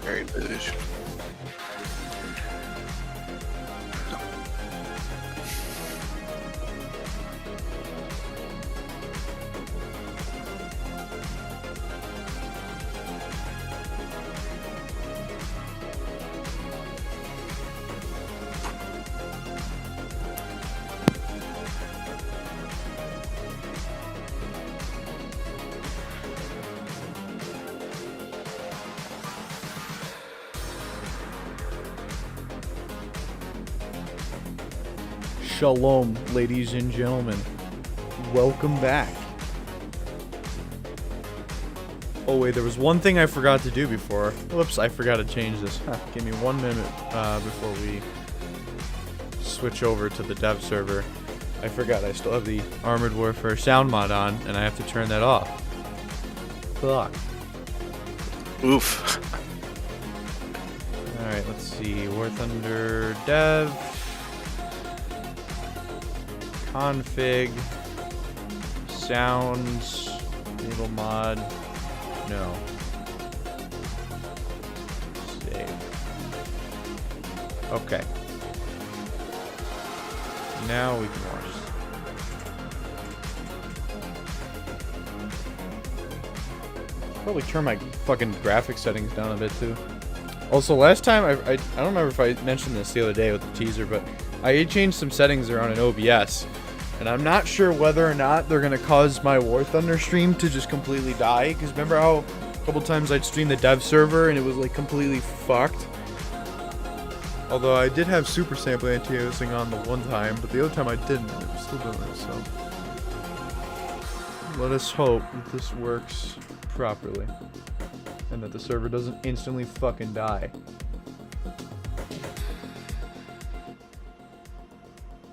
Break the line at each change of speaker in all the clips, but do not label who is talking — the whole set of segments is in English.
Very busy.
Shalom, ladies and gentlemen. Welcome back. Oh wait, there was one thing I forgot to do before. Whoops, I forgot to change this. Give me 1 minute before we switch over to the dev server. I forgot I still have the Armored Warfare sound mod on, and I have to turn that off. Fuck.
Oof.
Alright, let's see. War Thunder dev. Config. Sounds. Naval mod. No. Save. Okay. Now we can watch. Probably turn my fucking graphics settings down a bit too. Also, last time I don't remember if I mentioned this the other day with the teaser, but I changed some settings around in OBS, and I'm not sure whether or not they're gonna cause my War Thunder stream to just completely die. Because remember how a couple times I'd stream the dev server and it was like completely fucked. Although I did have super sample anti-aliasing on the one time, but the other time I didn't. It was still doing it, so let us hope that this works properly and that the server doesn't instantly fucking die.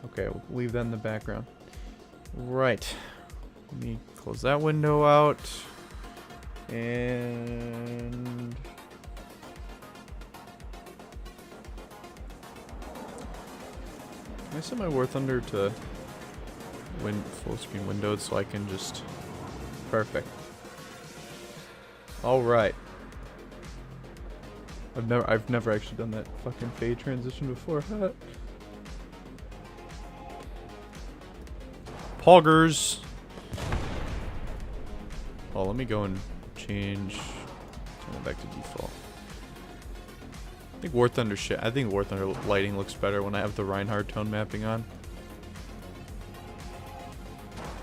Okay, we'll leave that in the background. Right. Let me close that window out. And can I set my War Thunder to full screen windowed so I can just... Perfect. Alright. I've never actually done that fucking fade transition before. Poggers. Oh, let me go and turn it back to default. I think War Thunder lighting looks better when I have the Reinhardt tone mapping on.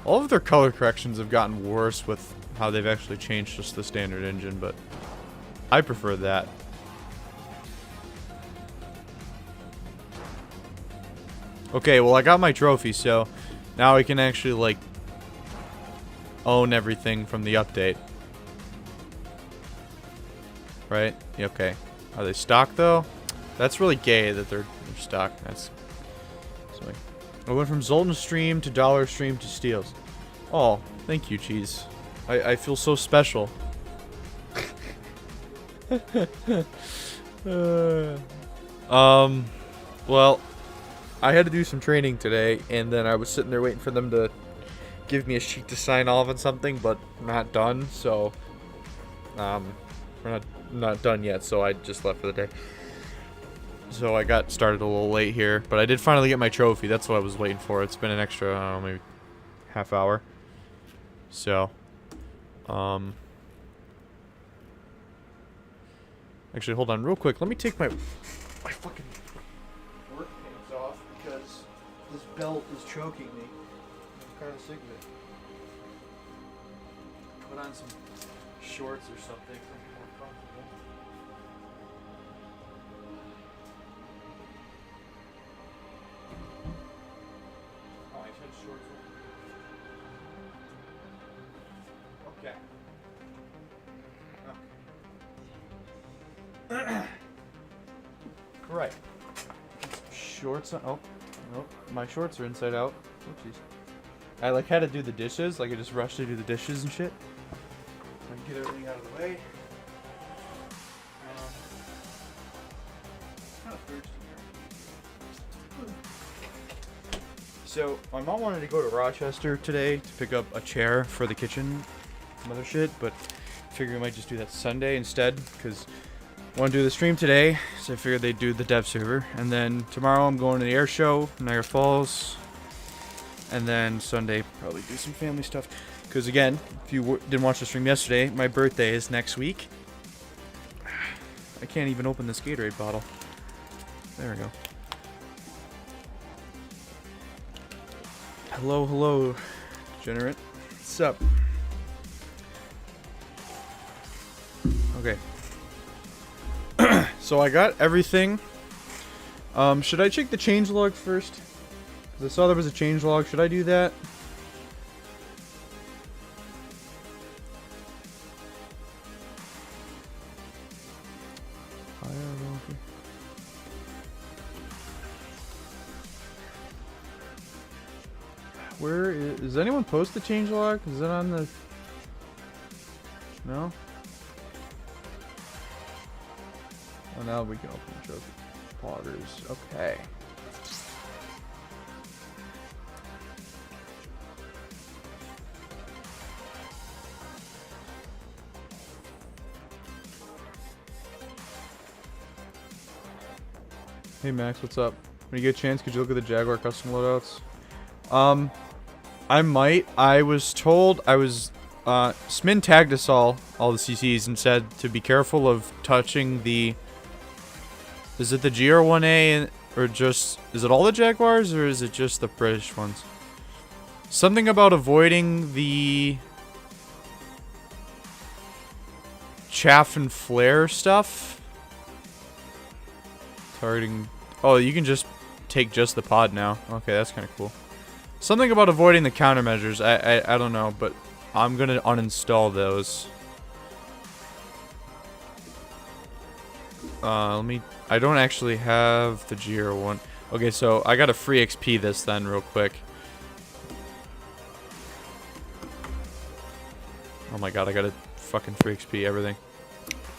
All of their color corrections have gotten worse with how they've actually changed just the standard engine, but I prefer that. Okay, well, I got my trophy, so now I can actually, like, own everything from the update. Right? Yeah, okay. Are they stock, though? That's really gay that they're stock. That's... Sorry. I went from Zoltan Stream to Dollar Stream to Steels. Oh, thank you, Cheese. I feel so special. Well, I had to do some training today, and then I was sitting there waiting for them to give me a sheet to sign off on something, but not done, so we're not done yet, so I just left for the day. So I got started a little late here, but I did finally get my trophy. That's what I was waiting for. It's been an extra, I don't know, maybe half hour. So, actually, hold on real quick. Let me take my fucking work pants off because this belt is choking me. I'm kind of sick of it. Put on some shorts or something so I'm more comfortable. Oh, I said shorts. Okay. Right. Shorts. Oh, nope. My shorts are inside out. Oopsies. I like had to do the dishes. Like I just rushed to do the dishes and shit. So I can get everything out of the way. Kind of thirsty here. So my mom wanted to go to Rochester today to pick up a chair for the kitchen, some other shit, but I figured we might just do that Sunday instead because want to do the stream today, so I figured they'd do the dev server. And then tomorrow I'm going to the air show, Niagara Falls. And then Sunday, probably do some family stuff. Because again, if you didn't watch the stream yesterday, my birthday is next week. I can't even open this Gatorade bottle. There we go. Hello, hello, Degenerate. What's up? Okay. So I got everything. Should I check the changelog first? Because I saw there was a changelog. Should I do that? Where is anyone post the changelog? Is it on the... No? Oh, now we can open the trophy. Poggers. Okay. Hey Max, what's up? When you get a chance, could you look at the Jaguar custom loadouts? I might. I was told, Smin tagged us all the CCs, and said to be careful of touching the, is it the GR1A, or just, is it all the Jaguars, or is it just the British ones? Something about avoiding the chaff and flare stuff. Targeting, oh, you can just take just the pod now. Okay, that's kind of cool. Something about avoiding the countermeasures. I don't know, but I'm gonna uninstall those. I don't actually have the GR1. Okay, so I gotta free XP this then real quick. Oh my god, I gotta fucking free XP everything.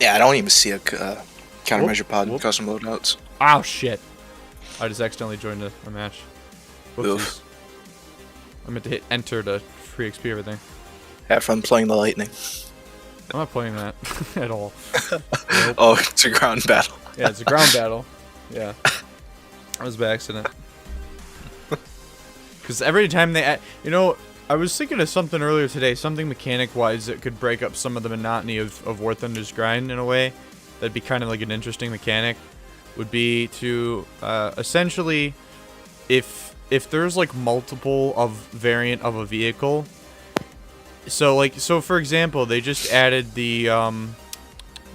Yeah, I don't even see a countermeasure pod in custom loadouts.
Oh shit. I just accidentally joined a match. Whoopsies. I meant to hit enter to free XP everything.
Have fun playing the lightning.
I'm not playing that at all. Nope.
Oh, it's a ground battle.
Yeah, it's a ground battle. Yeah. That was by accident. Because every time they... You know, I was thinking of something earlier today, something mechanic-wise that could break up some of the monotony of War Thunder's grind in a way. That'd be kind of like an interesting mechanic. Would be to essentially, if there's like multiple of variant of a vehicle, so for example, they just added the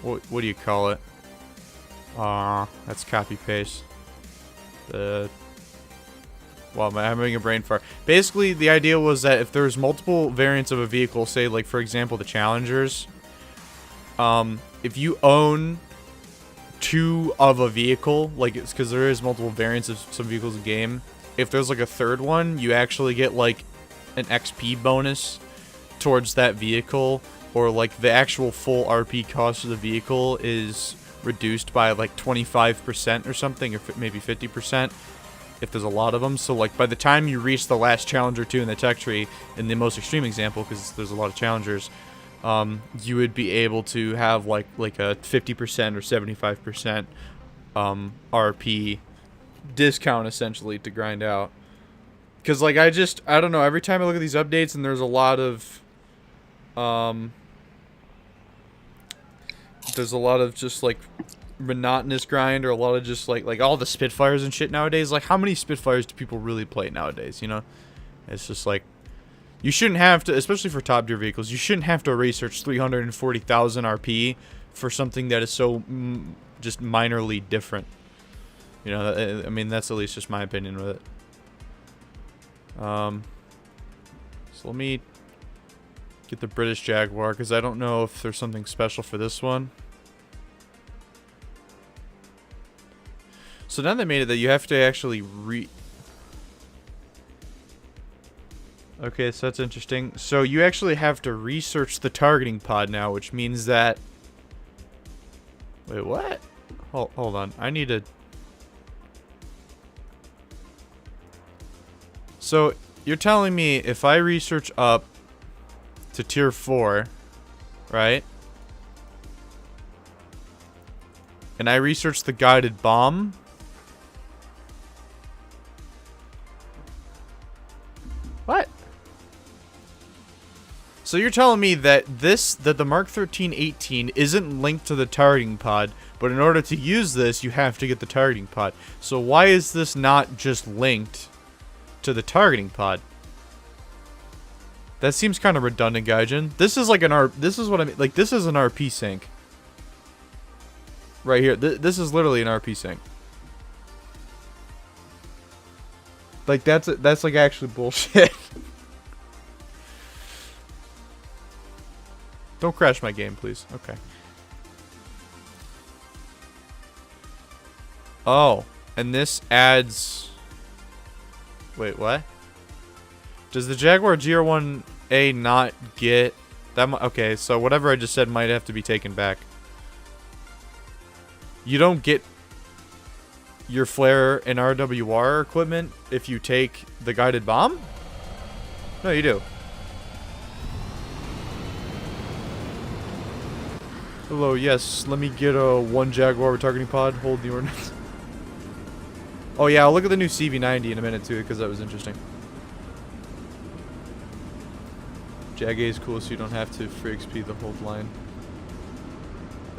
what do you call it? That's copy paste. Well, I'm having a brain fart. Basically, the idea was that if there's multiple variants of a vehicle, say like for example the Challengers, if you own two of a vehicle, like it's because there is multiple variants of some vehicles in the game. If there's like a third one, you actually get like an XP bonus towards that vehicle, or like the actual full RP cost of the vehicle is reduced by like 25% or something, or maybe 50% if there's a lot of them. So like by the time you reach the last Challenger 2 in the tech tree, in the most extreme example, because there's a lot of Challengers, you would be able to have like a 50% or 75% RP discount essentially to grind out. Because like I don't know, every time I look at these updates and there's a lot of just like monotonous grind, or a lot of just like all the Spitfires and shit nowadays. Like how many Spitfires do people really play nowadays, you know? It's just like, you shouldn't have to, especially for top tier vehicles, you shouldn't have to research 340,000 RP for something that is so just minorly different. You know, I mean, that's at least just my opinion with it. So let me get the British Jaguar, because I don't know if there's something special for this one. So now they made it that you have to actually Okay, so that's interesting. So you actually have to research the targeting pod now, which means that... Wait, what? Hold on. I need to... So you're telling me if I research up to tier 4, right? and I researched the guided bomb. What? So you're telling me that the Mark 1318 isn't linked to the targeting pod, but in order to use this, you have to get the targeting pod. So why is this not just linked to the targeting pod? That seems kind of redundant, Gaijin. This is like this is what I mean. Like, this is an RP sync. Right here. This is literally an RP sync. Like, that's like actually bullshit. Don't crash my game, please. Okay. Oh, and this adds... Wait, what? Does the Jaguar GR1A not get... that? Okay, so whatever I just said might have to be taken back. You don't get your flare and RWR equipment if you take the guided bomb? No, you do. Hello, yes, let me get a 1 Jaguar targeting pod. Hold the ordnance. Oh yeah, I'll look at the new CV90 in a minute too, because that was interesting. Jag A is cool, so you don't have to free XP the whole line.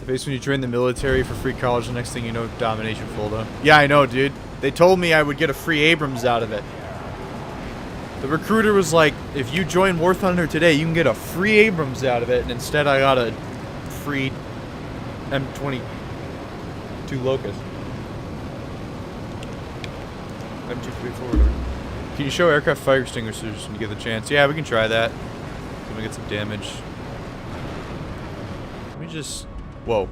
Based when you join the military for free college, the next thing you know, domination folder. Yeah, I know, dude. They told me I would get a free Abrams out of it. The recruiter was like, if you join War Thunder today, you can get a free Abrams out of it, and instead I got a free M22 Locust. M234. Can you show aircraft fire extinguishers when you get the chance? Yeah, we can try that. Let me get some damage. Let me just... Whoa.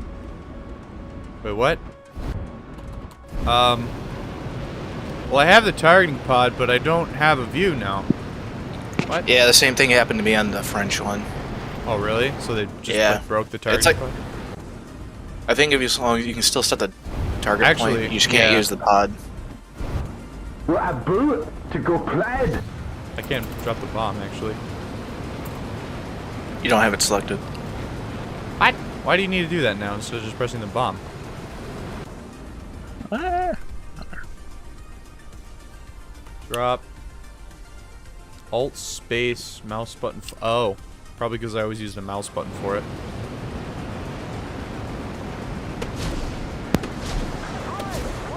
Wait, what? Well, I have the targeting pod, but I don't have a view now. What?
Yeah, the same thing happened to me on the French one.
Oh, really? So they just like, broke the targeting pod?
I think if you can still set the target point, you just can't use the pod.
What a boot to go plaid.
I can't drop the bomb, actually.
You don't have it selected.
What? Why do you need to do that now instead of just pressing the bomb? Drop. Alt space mouse button. Oh, probably because I always used a mouse button for it.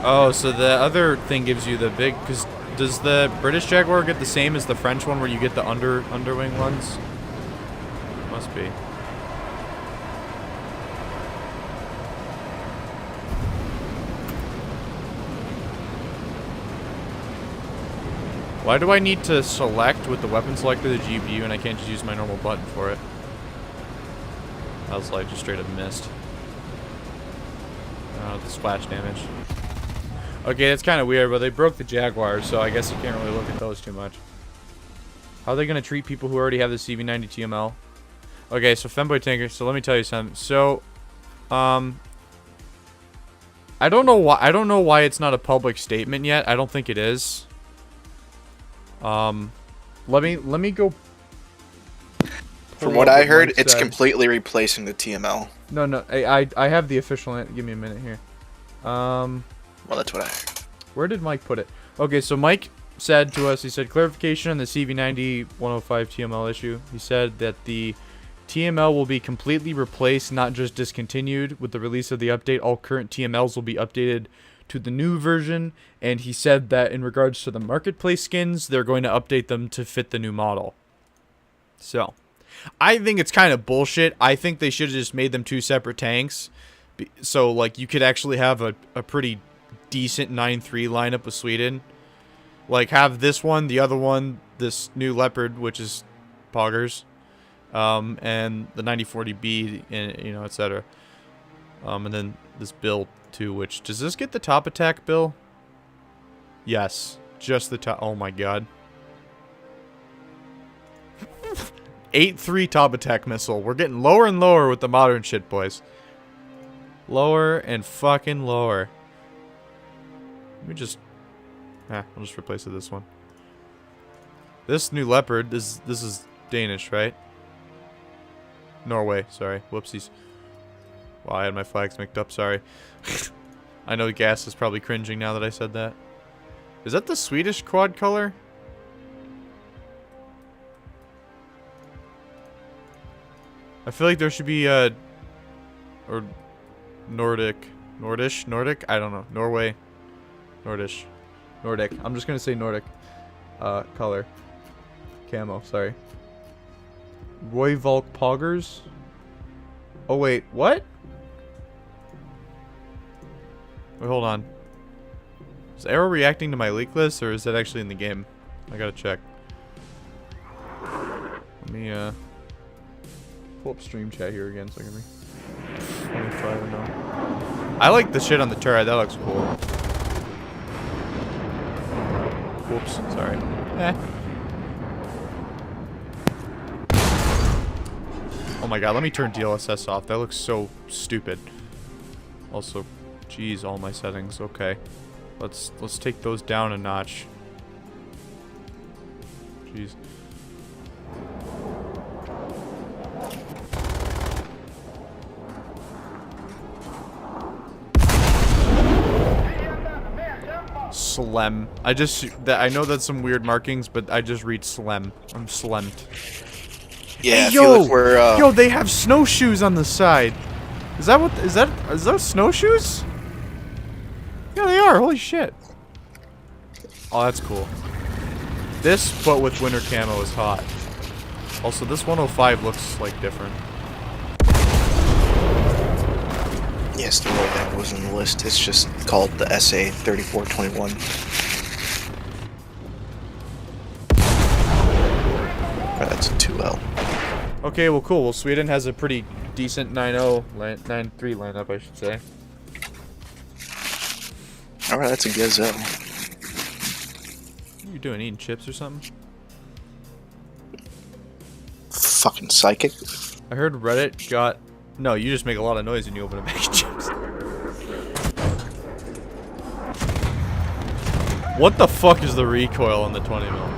Oh, so the other thing gives you the big. Because does the British Jaguar get the same as the French one, where you get the underwing ones? Must be. Why do I need to select with the weapon selector the GPU and I can't just use my normal button for it? I was like, just straight up missed. Oh, the splash damage. Okay, that's kind of weird, but they broke the Jaguar, so I guess you can't really look at those too much. How are they going to treat people who already have the CV90 TML? Okay, so Femboy Tinker, so let me tell you something. So, I don't know why it's not a public statement yet. I don't think it is. Let me go.
From what I heard, it's completely replacing the TML.
No, I have the official. Give me a minute here.
Well, that's what I heard.
Where did Mike put it? Okay, so Mike said to us, he said, clarification on the CV90 105 TML issue. He said that the TML will be completely replaced, not just discontinued. With the release of the update, all current TMLs will be updated to the new version, and he said that in regards to the marketplace skins, they're going to update them to fit the new model. So, I think it's kind of bullshit. I think they should have just made them two separate tanks, so like you could actually have a pretty decent 9-3 lineup with Sweden. Like, have this one, the other one, this new Leopard, which is Poggers, and the 9040B, and you know, etc. And then this Bill too, which does this get the top attack, Bill? Yes, just the top. Oh my god. 8-3 top attack missile. We're getting lower and lower with the modern shit, boys. Lower and fucking lower. Let me just... I'll just replace it with this one. This new Leopard, this is Danish, right? Norway, sorry. Whoopsies. Wow, I had my flags mixed up, sorry. I know Gas is probably cringing now that I said that. Is that the Swedish quad color? I feel like there should be or Nordic. I don't know. Norway. Nordic. I'm just gonna say Nordic color. Camo, sorry. Roy Volk Poggers? Oh wait, what? Wait, hold on. Is Arrow reacting to my leak list, or is that actually in the game? I gotta check. Let me pull up stream chat here again so I can read. 25 now. I like the shit on the turret, that looks cool. Whoops, sorry. Oh my god, let me turn DLSS off. That looks so stupid. Also, geez, all my settings. Okay. Let's take those down a notch. Jeez. Slem. I know that's some weird markings, but I just read Slem. I'm Slemt.
Yeah,
hey, yo, they have snowshoes on the side. Is those snowshoes? Yeah, they are. Holy shit. Oh, that's cool. This, but with winter camo, is hot. Also, this 105 looks like different.
Yes, the loadout was in the list. It's just called the SA 3421. That's a 2L.
Okay, well, cool. Well, Sweden has a pretty decent 9-0, 9-3 lineup, I should say.
Alright, that's a gazelle.
What are you doing, eating chips or something?
Fucking psychic.
I heard Reddit got... No, you just make a lot of noise when you open a bag of chips. What the fuck is the recoil on the 20mm?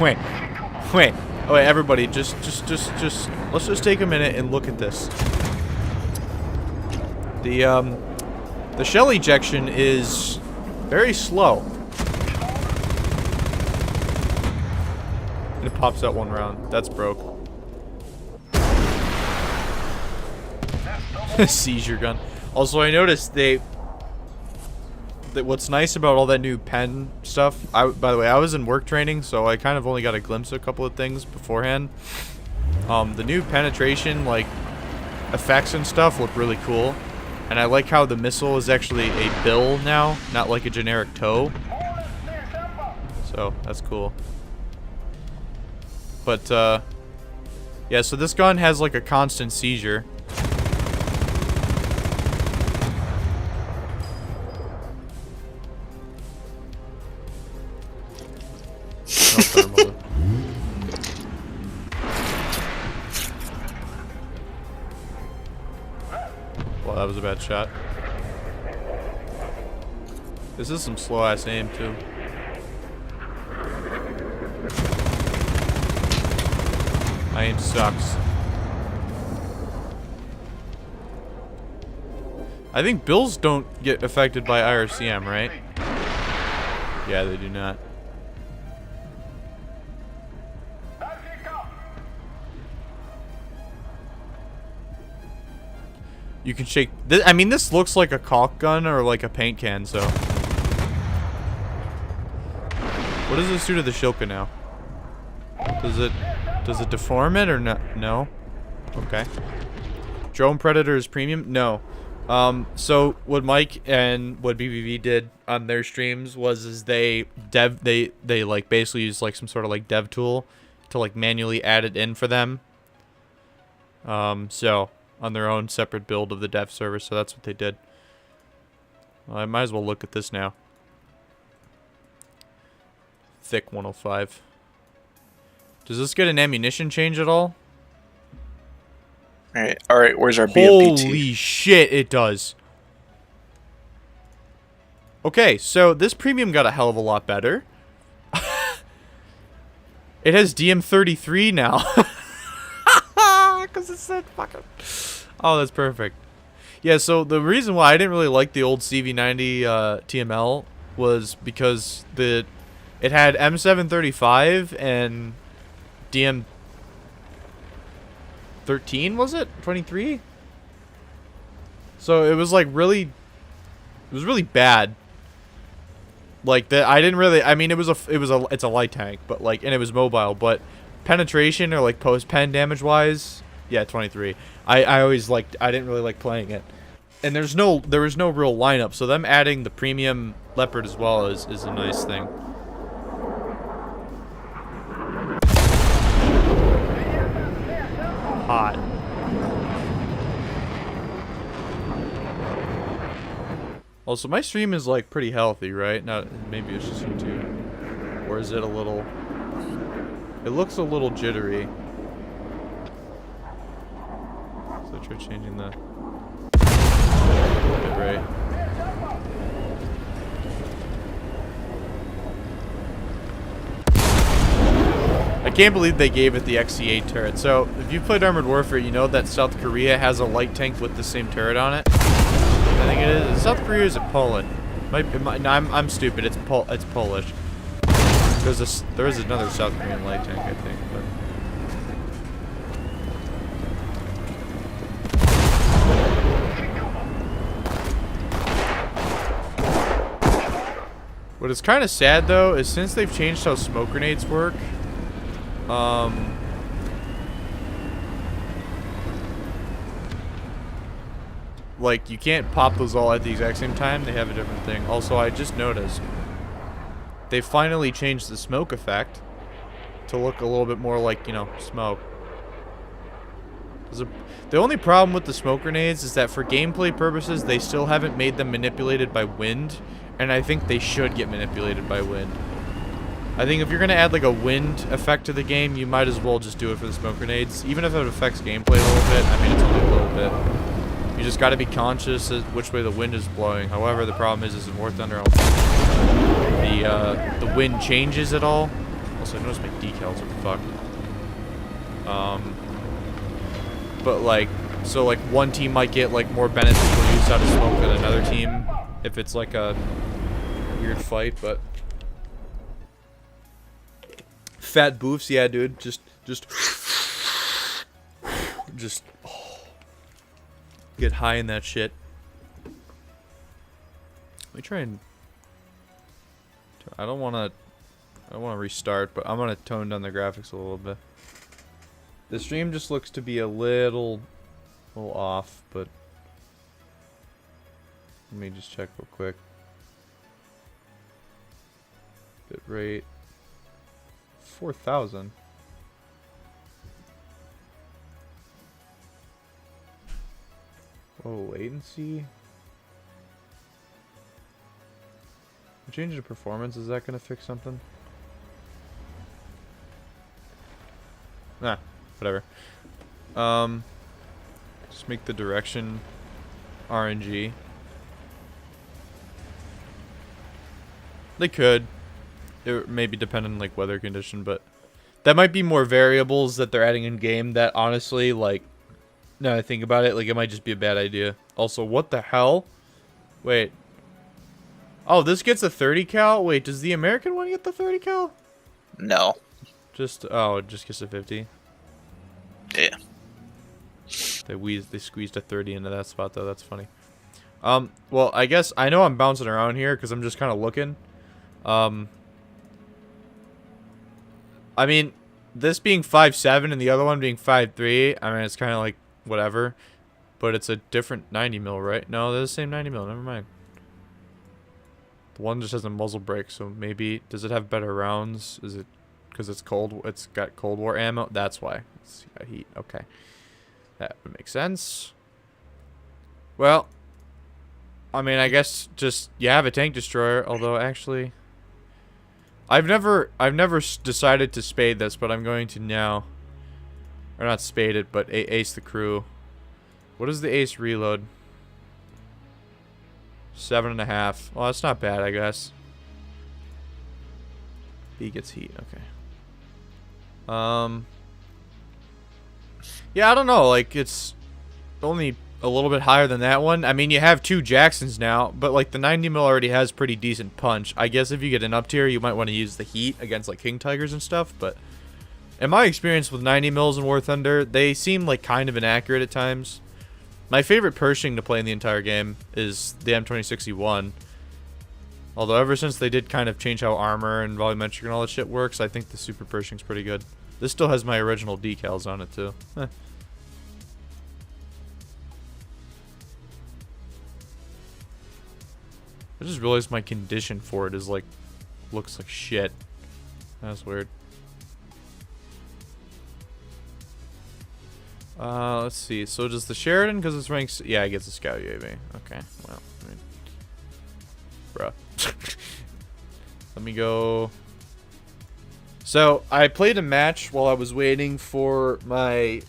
Wait. Oh wait, everybody, just let's just take a minute and look at this. The shell ejection is very slow. And it pops out one round. That's broke. Seizure gun. Also, I noticed what's nice about all that new pen stuff, by the way, I was in work training, so I kind of only got a glimpse of a couple of things beforehand. The new penetration, like, effects and stuff look really cool. And I like how the missile is actually a bill now, not like a generic toe. So, that's cool. But, yeah, so this gun has, like, a constant seizure. No thermal. Well, that was a bad shot. This is some slow-ass aim, too. My aim sucks. I think bills don't get affected by IRCM, right? Yeah, they do not. You can shake... I mean, this looks like a caulk gun or like a paint can, so... What does this do to the Shilka now? Does it deform it or no? No? Okay. Drone Predator is premium? No. So what Mike and what BBV did on their streams was they like basically used like some sort of like dev tool to like manually add it in for them. So on their own separate build of the dev server, so that's what they did. Well, I might as well look at this now. Thick 105. Does this get an ammunition change at all?
Alright, where's our BFPT?
Holy shit, it does. Okay, so this premium got a hell of a lot better. It has DM33 now. Because fucking... Oh, that's perfect. Yeah, so the reason why I didn't really like the old CV90 TML was because it had M735 and DM13, was it? 23? So it was like really... It was really bad. Like that, I didn't really. I mean, it's a light tank, but like, and it was mobile. But penetration or like post pen damage wise, yeah, 23. I always liked. I didn't really like playing it, and there was no real lineup. So them adding the premium Leopard as well is a nice thing. Hot. Also, my stream is like pretty healthy, right? Not maybe it's just YouTube, or is it a little? It looks a little jittery. So I try changing the bit rate. I can't believe they gave it the XC8 turret. So if you played Armored Warfare, you know that South Korea has a light tank with the same turret on it. I think it is. South Korea, is it Poland? No, I'm stupid. It's Polish. There is another South Korean light tank, I think. What is kind of sad though is since they've changed how smoke grenades work, like, you can't pop those all at the exact same time. They have a different thing. Also, I just noticed they finally changed the smoke effect to look a little bit more like, you know, smoke. The only problem with the smoke grenades is that for gameplay purposes, they still haven't made them manipulated by wind, and I think they should get manipulated by wind. I think if you're going to add, like, a wind effect to the game, you might as well just do it for the smoke grenades, even if it affects gameplay a little bit. I mean, it's only a little bit. You just got to be conscious of which way the wind is blowing. However, the problem is in War Thunder, the wind changes at all. Also, I noticed my decals are fucked. But like, so like one team might get like more beneficial use out of smoke than another team if it's like a weird fight. But fat boofs, yeah, dude. Just get high in that shit. Let me try and... I don't want to restart, but I'm going to tone down the graphics a little bit. The stream just looks to be a little off, but... Let me just check real quick. Bit rate... 4,000. Oh, latency. Change the performance, is that gonna fix something? Nah, whatever. Just make the direction RNG. They could. It may be dependent on like weather condition, but that might be more variables that they're adding in game that honestly, like, now I think about it, like, it might just be a bad idea. Also, what the hell? Wait. Oh, this gets a 30 cal? Wait, does the American one get the 30 cal?
No.
Oh, it just gets a 50?
Yeah.
They squeezed a 30 into that spot, though. That's funny. Well, I guess I know I'm bouncing around here because I'm just kind of looking. I mean, this being 5.7 and the other one being 5.3, I mean, it's kind of like whatever. But it's a different 90 mil, right? No, they're the same 90 mil. Never mind. The one just has a muzzle brake, so maybe... Does it have better rounds? Is it... Because it's cold... It's got Cold War ammo? That's why. It's got heat. Okay. That would make sense. Well... I mean, I guess just... You have a tank destroyer, although actually... I've never decided to spade this, but I'm going to now. Or not spade it, but ace the crew. What is the ace reload? 7.5. Well, that's not bad, I guess. B gets heat. Okay. Yeah, I don't know. Like, it's only a little bit higher than that one. I mean, you have 2 Jacksons now, but like the 90 mil already has pretty decent punch. I guess if you get an up tier, you might want to use the heat against like King Tigers and stuff. But in my experience with 90 mils and War Thunder, they seem like kind of inaccurate at times. My favorite Pershing to play in the entire game is the M2061. Although ever since they did kind of change how armor and volumetric and all that shit works, I think the Super Pershing's pretty good. This still has my original decals on it too. I just realized my condition for it is like, looks like shit. That's weird. Let's see. So does the Sheridan, because it's ranks, yeah, it gets a Scout UAV. Okay, well, I mean, bruh. Let me go. So I played a match while I was waiting for my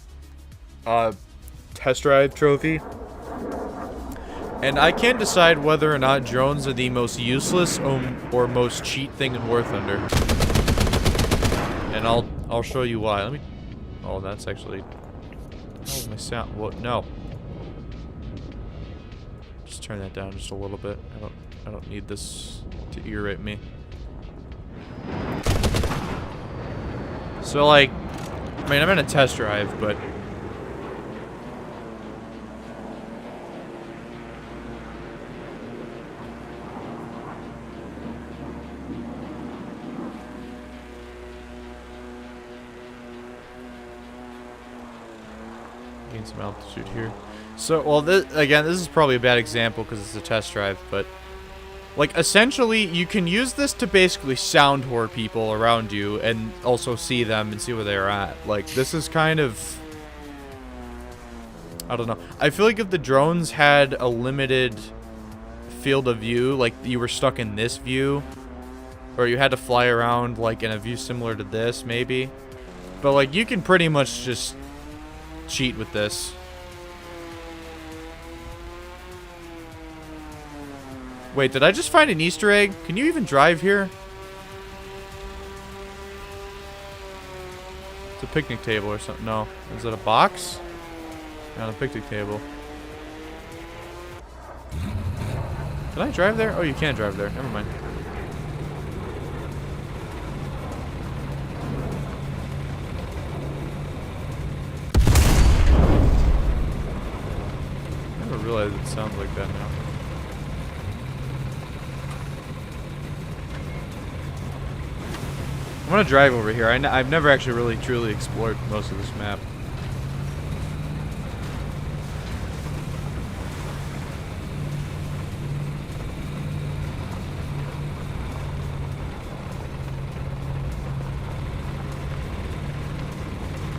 test drive trophy. And I can't decide whether or not drones are the most useless or most cheat thing in War Thunder. And I'll show you why. Let me. Oh, that's actually. How is my sound? What? No. Just turn that down just a little bit. I don't need this to ear rape me. So like, I mean, I'm in a test drive, but. Gain some altitude here. So, well, this is probably a bad example because it's a test drive, but like essentially you can use this to basically sound whore people around you and also see them and see where they're at. Like, this is kind of, I don't know. I feel like if the drones had a limited field of view, like you were stuck in this view, or you had to fly around like in a view similar to this maybe, but like you can pretty much just cheat with this. Wait, did I just find an Easter egg? Can you even drive here? It's a picnic table or something. No. Is it a box? Not a picnic table. Can I drive there? Oh, you can't drive there. Never mind. I never realized it sounds like that now. I'm gonna drive over here. I've never actually really truly explored most of this map.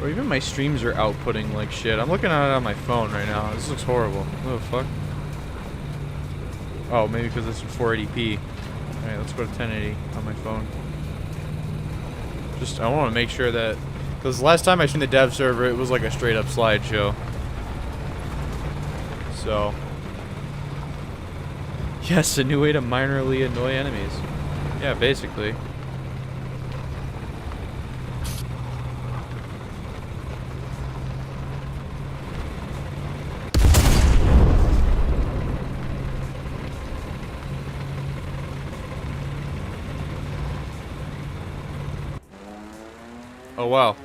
Or even my streams are outputting like shit. I'm looking at it on my phone right now. This looks horrible. What the fuck? Oh, maybe because it's in 480p. Alright, let's go to 1080 on my phone. Just, I want to make sure that, because last time I streamed the dev server, it was like a straight up slideshow. So, yes, a new way to minorly annoy enemies. Yeah, basically. Oh, wow.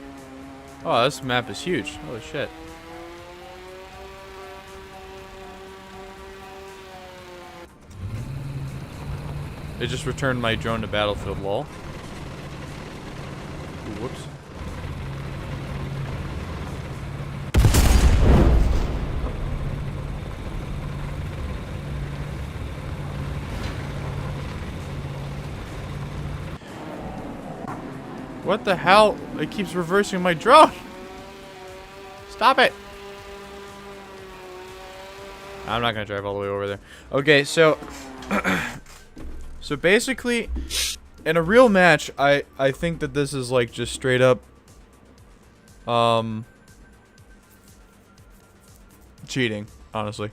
Oh, this map is huge. Holy shit. It just returned my drone to battlefield, lol. Ooh, whoops. What the hell? It keeps reversing my drone. Stop it. I'm not gonna drive all the way over there. Okay, so so basically in a real match, I think that this is like just straight up cheating, honestly.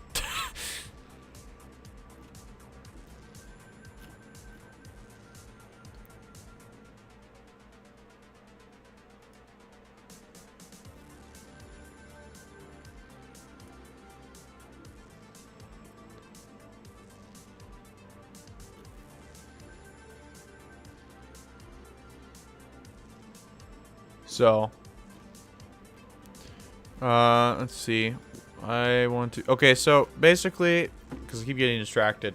So, let's see. I want to... Okay, so basically, because I keep getting distracted.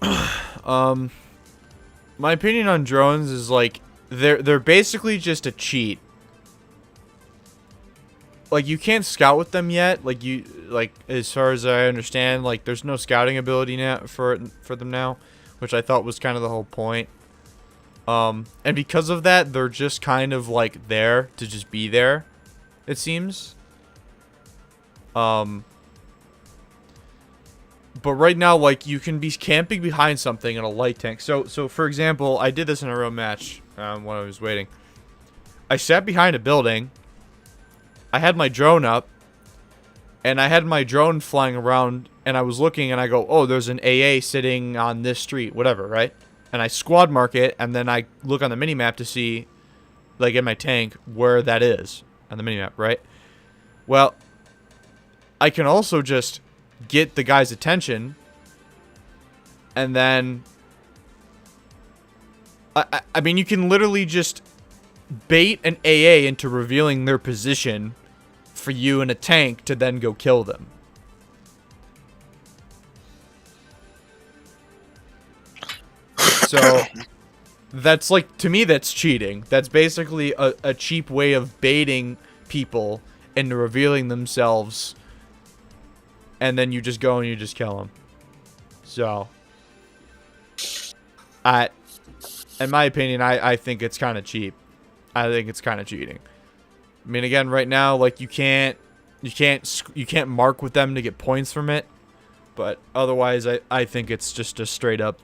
My opinion on drones is like they're basically just a cheat. Like you can't scout with them yet. Like as far as I understand, like there's no scouting ability now for them now, which I thought was kind of the whole point. And because of that, they're just kind of like there to just be there, it seems. But right now, like, you can be camping behind something in a light tank. So for example, I did this in a real match when I was waiting. I sat behind a building. I had my drone up. And I had my drone flying around. And I was looking and I go, oh, there's an AA sitting on this street. Whatever, right? And I squad mark it. And then I look on the minimap to see, like, in my tank, where that is on the minimap, right? Well, I can also just get the guy's attention, and then I mean, you can literally just bait an AA into revealing their position for you in a tank to then go kill them. So that's like, to me, that's cheating. That's basically a cheap way of baiting people into revealing themselves. And then you just go and you just kill them. So, in my opinion, I think it's kind of cheap. I think it's kind of cheating. I mean, again, right now, like you can't mark with them to get points from it. But otherwise, I think it's just a straight up.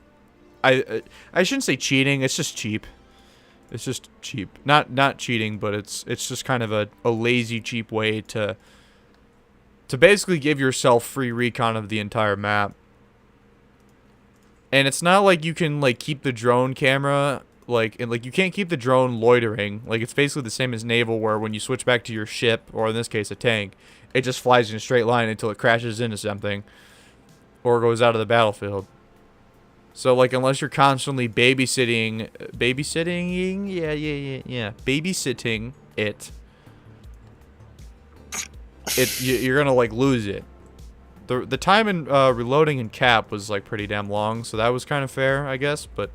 I shouldn't say cheating. It's just cheap. It's just cheap. Not cheating, but it's just kind of a lazy, cheap way to basically give yourself free recon of the entire map. And it's not like you can, like, keep the drone camera, like you can't keep the drone loitering. Like, it's basically the same as Naval, where when you switch back to your ship, or in this case a tank, it just flies in a straight line until it crashes into something or goes out of the battlefield. So, like, unless you're constantly babysitting it, you're gonna, like, lose it. The time in reloading and cap was, like, pretty damn long, so that was kind of fair, I guess. But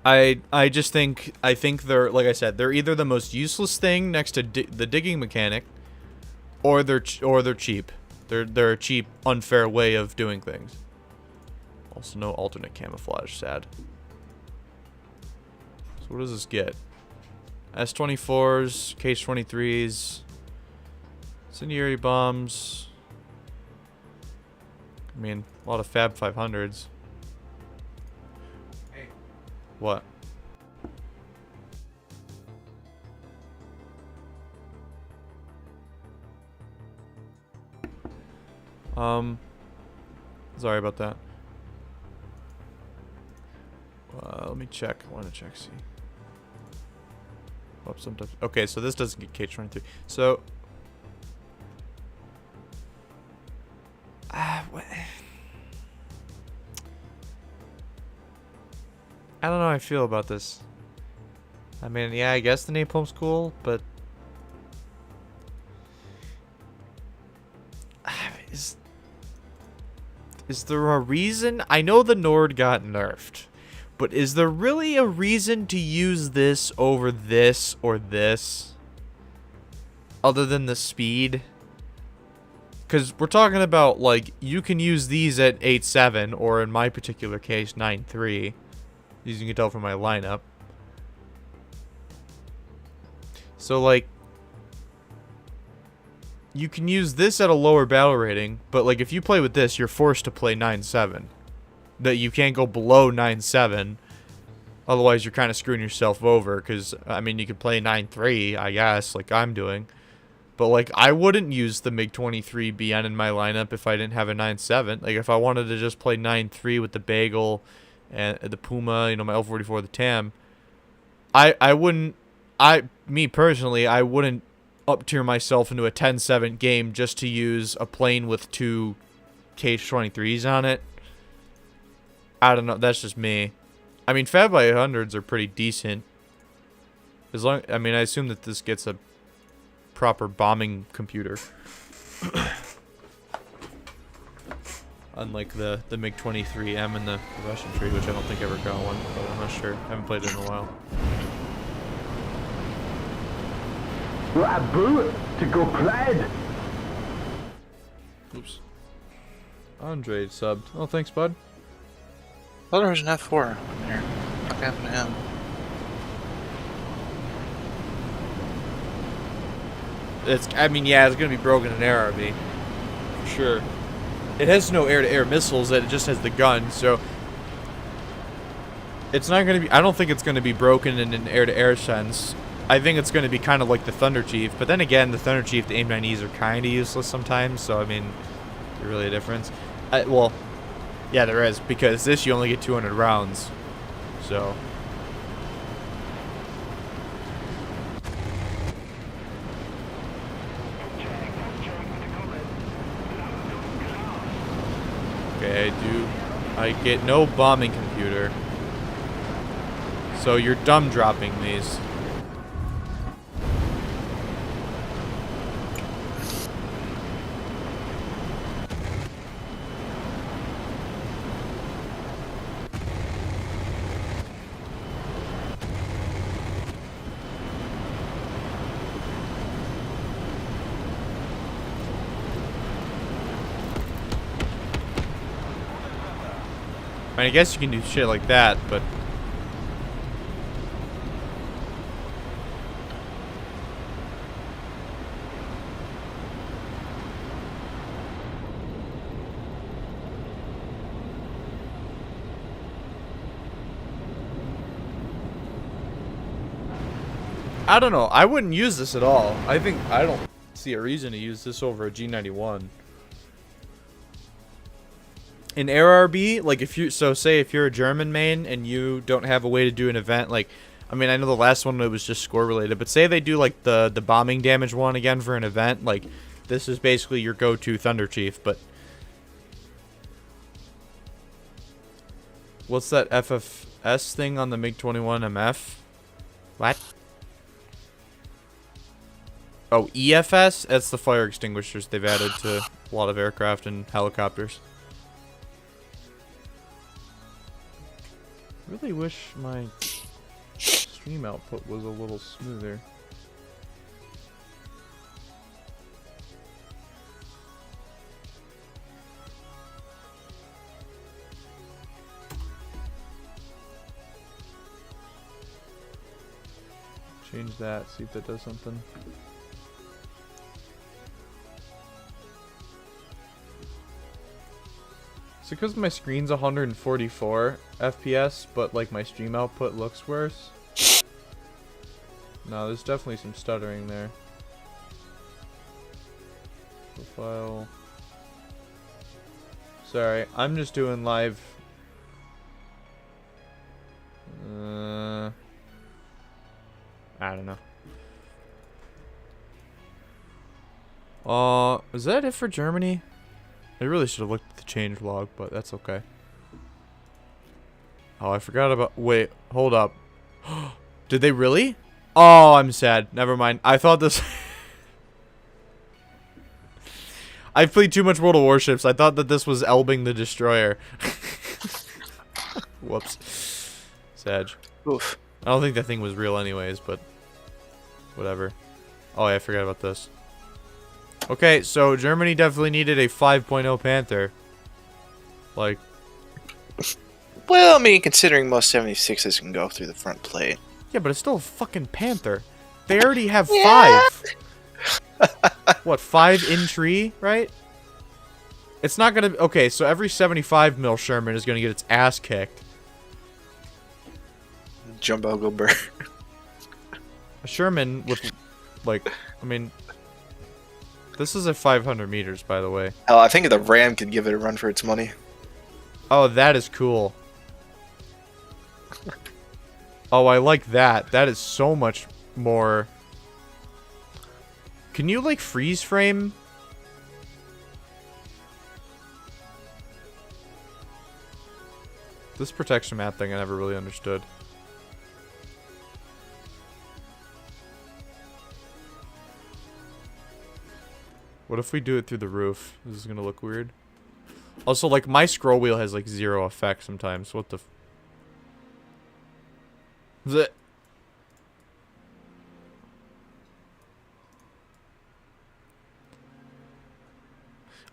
I think they're, like I said, they're either the most useless thing next to the digging mechanic, or they're cheap. They're a cheap, unfair way of doing things. Also, no alternate camouflage. Sad. So what does this get? S-24s, Case-23s. Incendiary bombs. I mean, a lot of Fab 500s. Hey. What? Sorry about that. Let me check. I want to check, see. Oh, sometimes. Okay, so this doesn't get Case-23. So... what? I don't know how I feel about this. I mean, yeah, I guess the napalm's cool, but is there a reason? I know the Nord got nerfed, but is there really a reason to use this over this or this, other than the speed? Because we're talking about, like, you can use these at 8.7, or in my particular case, 9.3. As you can tell from my lineup. So, like, you can use this at a lower battle rating, but, like, if you play with this, you're forced to play 9.7. That you can't go below 9.7. Otherwise, you're kind of screwing yourself over, because, I mean, you could play 9.3, I guess, like I'm doing. But, like, I wouldn't use the MiG-23 BN in my lineup if I didn't have a 9.7. Like, if I wanted to just play 9.3 with the Bagel and the Puma, you know, my L44, the TAM, me personally, I wouldn't up-tier myself into a 10.7 game just to use a plane with 2 Case-23s on it. I don't know, that's just me. I mean, Fab 500s are pretty decent. As long, I mean, I assume that this gets a proper bombing computer. Unlike the MiG-23M and the Russian tree, which I don't think ever got one, but I'm not sure. I haven't played it in a while.
What a boot to go plaid.
Oops. Andre subbed. Oh, thanks, bud.
I thought there was an F4 in there. What happened to him?
I mean, yeah, it's gonna be broken in ARB. For sure. It has no air-to-air missiles, it just has the gun, so... It's not gonna be... I don't think it's gonna be broken in an air-to-air sense. I think it's gonna be kind of like the Thunder Chief, but then again, the Thunder Chief, the AIM-9Es are kinda useless sometimes, so I mean... There's really a difference. Well... Yeah, there is, because this you only get 200 rounds. So... Okay, I get no bombing computer. So you're dumb dropping these. I mean, I guess you can do shit like that, but... I don't know. I wouldn't use this at all. I don't see a reason to use this over a G91. In ARB, like say if you're a German main and you don't have a way to do an event, like, I mean, I know the last one it was just score related, but say they do like the bombing damage one again for an event, like, this is basically your go-to Thunder Chief, but... What's that FFS thing on the MiG-21 What? Oh, EFS? That's the fire extinguishers they've added to a lot of aircraft and helicopters. Really wish my stream output was a little smoother. Change that, see if that does something. Is it because my screen's 144 FPS, but like my stream output looks worse? No, there's definitely some stuttering there. Profile. Sorry, I'm just doing live. I don't know. Is that it for Germany? I really should have looked at the change log, but that's okay. Oh, I forgot about... Wait, hold up. Did they really? Oh, I'm sad. Never mind. I thought this... I've played too much World of Warships. I thought that this was Elbing the Destroyer. Whoops. Sag.
Oof.
I don't think that thing was real anyways, but... Whatever. Oh, yeah, I forgot about this. Okay, so Germany definitely needed a 5.0 Panther. Like...
Well, I mean, considering most 76s can go through the front plate.
Yeah, but it's still a fucking Panther. They already have 5. What, 5 in tree, right? It's not gonna... Okay, so every 75 mil Sherman is gonna get its ass kicked.
Jumbo go bird.
A Sherman with, like, I mean... This is at 500 meters, by the way.
Hell, I think the Ram could give it a run for its money.
Oh, that is cool. Oh, I like that. That is so much more... Can you, like, freeze frame? This protection map thing I never really understood. What if we do it through the roof? This is gonna look weird. Also, like, my scroll wheel has, like, 0 effect sometimes. What the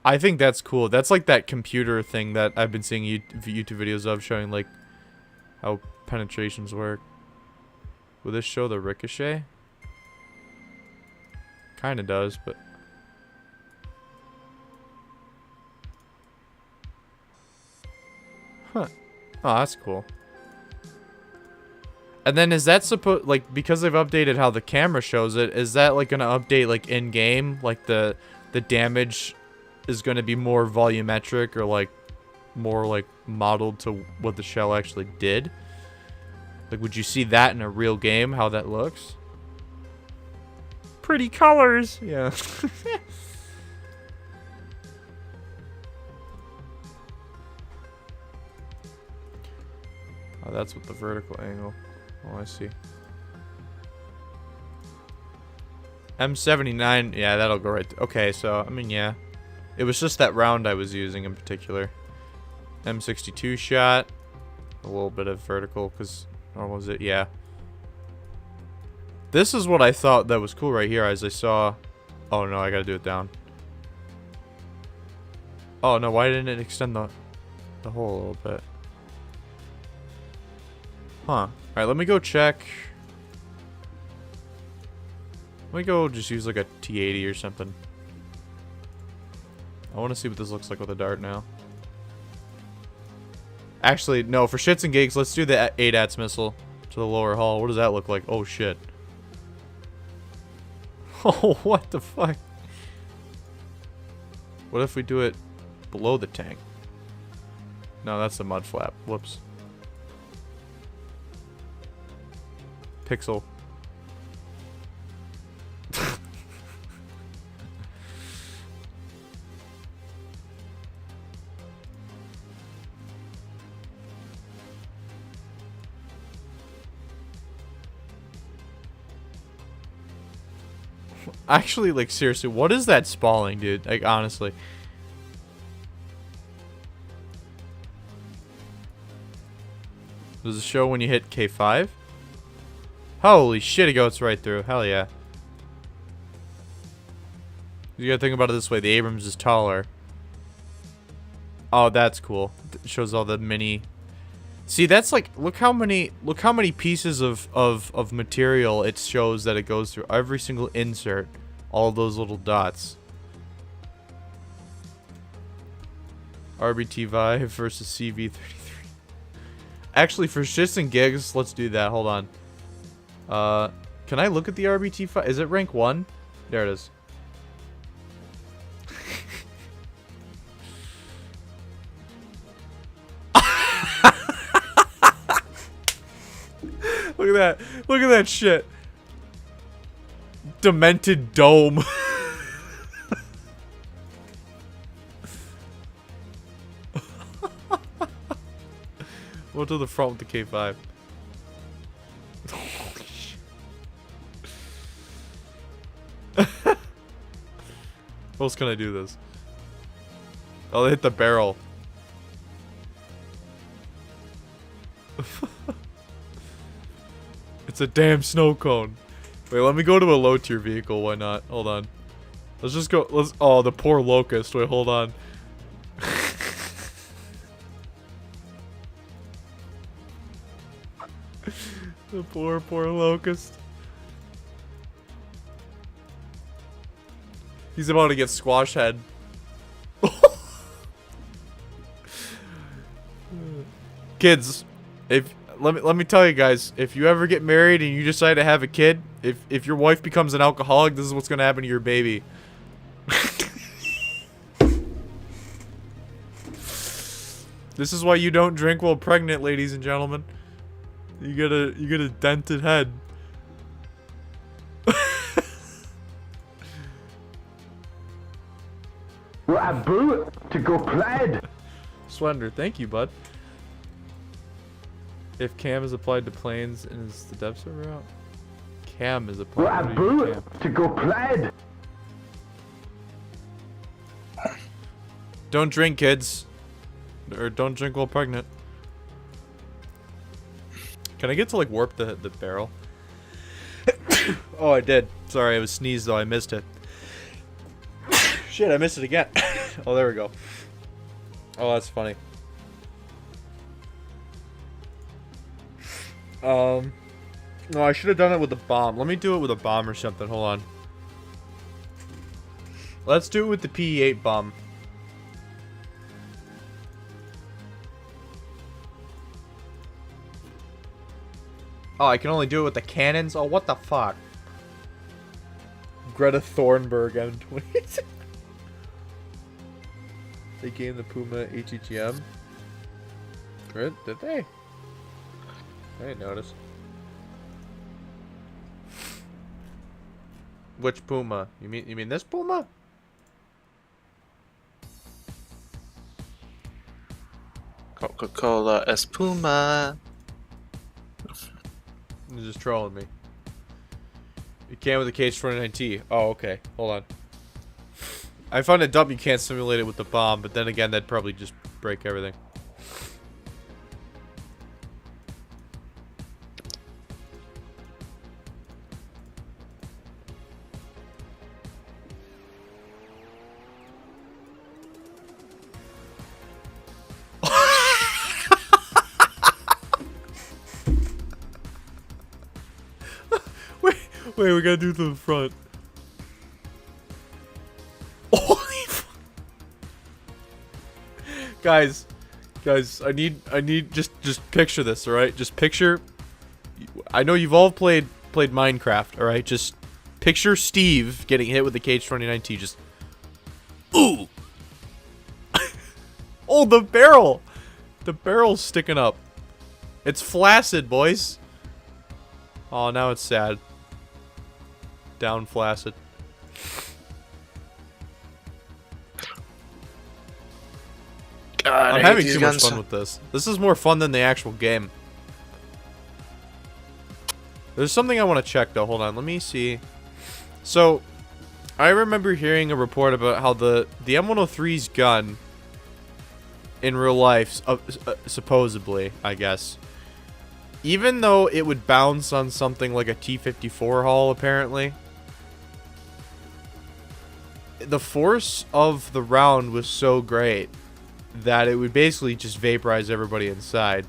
I think that's cool. That's like that computer thing that I've been seeing YouTube videos of, showing, like, how penetrations work. Will this show the ricochet? Kinda does, but... Huh. Oh, that's cool. And then is that supposed, like, because they've updated how the camera shows it, is that, like, gonna update, like, in-game? Like, the damage is gonna be more volumetric, or, like, more, like, modeled to what the shell actually did? Like, would you see that in a real game, how that looks? Pretty colors! Yeah. Oh, that's with the vertical angle. Oh, I see. M79, yeah, that'll go right. Okay, so, I mean, yeah. It was just that round I was using in particular. M62 shot. A little bit of vertical, because, or was it? Yeah. This is what I thought that was cool right here, as I saw... Oh, no, I gotta do it down. Oh, no, why didn't it extend the hole a little bit? Huh. Alright, let me go check. Let me go just use like a T80 or something. I want to see what this looks like with a dart now. Actually, no, for shits and gigs, let's do the ADATS missile to the lower hull. What does that look like? Oh, shit. Oh, what the fuck? What if we do it below the tank? No, that's the mud flap. Whoops. Pixel. Actually, like, seriously, what is that spalling, dude? Like, honestly. Does it show when you hit K5? Holy shit, it goes right through. Hell yeah. You gotta think about it this way. The Abrams is taller. Oh, that's cool. It shows all the mini... See, that's like... Look how many pieces of material it shows that it goes through. Every single insert. All those little dots. RBT Vive versus CV33. Actually, for shits and gigs, let's do that. Hold on. Can I look at the RBT file? Is it rank 1? There it is. Look at that. Look at that shit. Demented dome. Go to the front with the K5. What else can I do this? Oh, they hit the barrel. It's a damn snow cone. Wait, let me go to a low tier vehicle. Why not? Hold on. Let's just go. Let's. Oh, the poor locust. Wait, hold on. The poor locust. He's about to get squash head. Kids, let me tell you guys, if you ever get married and you decide to have a kid, if your wife becomes an alcoholic, this is what's gonna happen to your baby. This is why you don't drink while pregnant, ladies and gentlemen. You get a dented head.
What a boot to go plaid.
Slender, thank you, bud. If cam is applied to planes and is the depth server out? Cam is applied.
What a boot to go plaid.
Don't drink, kids. Or don't drink while pregnant. Can I get to, like, warp the barrel? Oh, I did. Sorry, I was sneezed, though. I missed it. Shit, I missed it again. Oh, there we go. Oh, that's funny. No, I should have done it with a bomb. Let me do it with a bomb or something. Hold on. Let's do it with the PE-8 bomb. Oh, I can only do it with the cannons? Oh, what the fuck? Greta Thunberg M20. They gave the Puma ATGM. Did they? I didn't notice. Which Puma? You mean this Puma?
Coca-Cola Espuma.
You're just trolling me. You can with the KH-29T. Oh, okay. Hold on. I found it dumb you can't simulate it with the bomb, but then again, that'd probably just break everything. Wait, we gotta do it to the front. Holy fuck. Guys, I need just picture this, alright? Just picture, I know you've all played Minecraft, alright? Just picture Steve getting hit with the KH-29T, just, ooh! Oh, the barrel! The barrel's sticking up. It's flaccid, boys. Oh, now it's sad. Down flaccid.
God,
I'm having too much fun with this. This is more fun than the actual game. There's something I want to check though. Hold on, let me see. So, I remember hearing a report about how the M103's gun in real life, supposedly, I guess, even though it would bounce on something like a T-54 hull, apparently, the force of the round was so great that it would basically just vaporize everybody inside.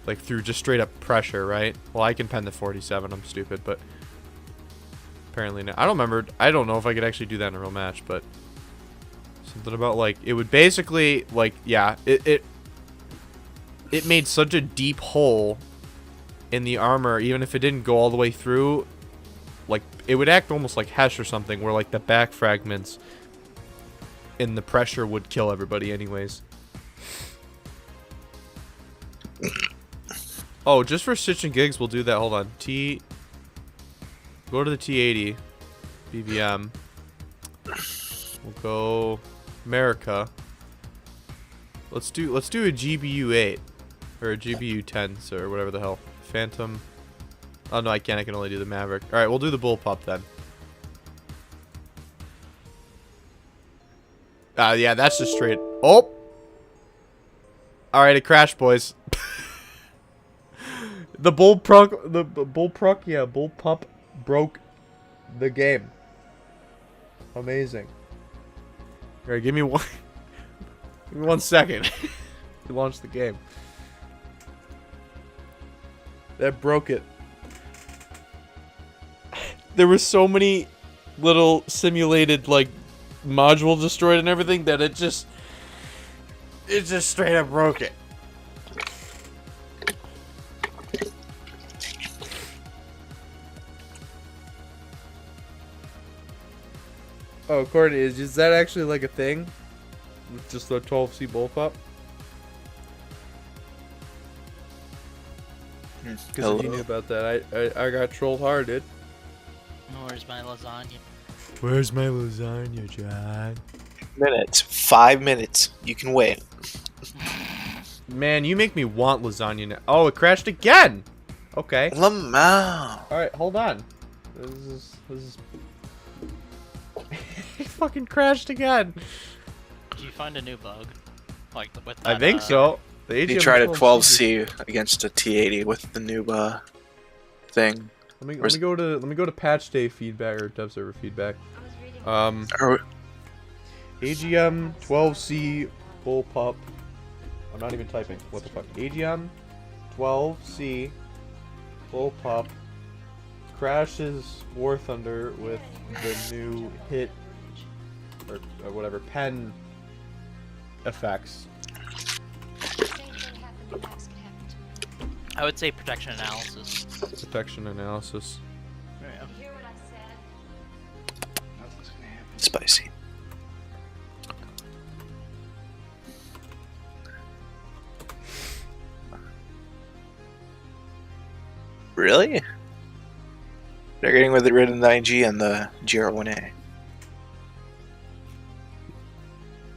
Like, through just straight up pressure, right? Well, I can pen the 47, I'm stupid, but apparently not. I don't know if I could actually do that in a real match, but something about, like, it would basically, like, yeah, it made such a deep hole in the armor, even if it didn't go all the way through. Like, it would act almost like Hesh or something, where, like, the back fragments in the pressure would kill everybody anyways. Oh, just for shits and gigs, we'll do that. Hold on. Go to the T80. BBM. We'll go America. Let's do a GBU-8. Or a GBU-10, or whatever the hell. Phantom. Oh, no, I can't. I can only do the Maverick. Alright, we'll do the Bullpup then. Yeah, that's just straight. Oh! Alright, it crashed, boys. The Bullpup broke the game. Amazing. Alright, give me 1 second. We launched the game. That broke it. There were so many little simulated, like, modules destroyed and everything that it just straight up broke it. Oh, Courtney, is that actually like a thing? With just the 12C bullpup? Because you knew about that. I got trolled hard, dude.
Where's my lasagna?
Where's my lasagna, John?
5 minutes. You can wait.
Man, you make me want lasagna now. Oh, it crashed again! Okay.
Lamau.
Alright, hold on. This is... It fucking crashed again.
Did you find a new bug? Like with that,
I think so. The
He
AGM
tried a
12C.
12C against a T80 with the new thing.
Let me go to patch day feedback or dev server feedback.
Or-
AGM 12C bullpup. I'm not even typing. What the fuck? AGM 12C bullpup crashes War Thunder with the new hit or whatever pen effects.
I would say protection analysis.
Protection analysis.
Yeah.
Spicy. Really? They're getting rid of the 9G and the GR1A.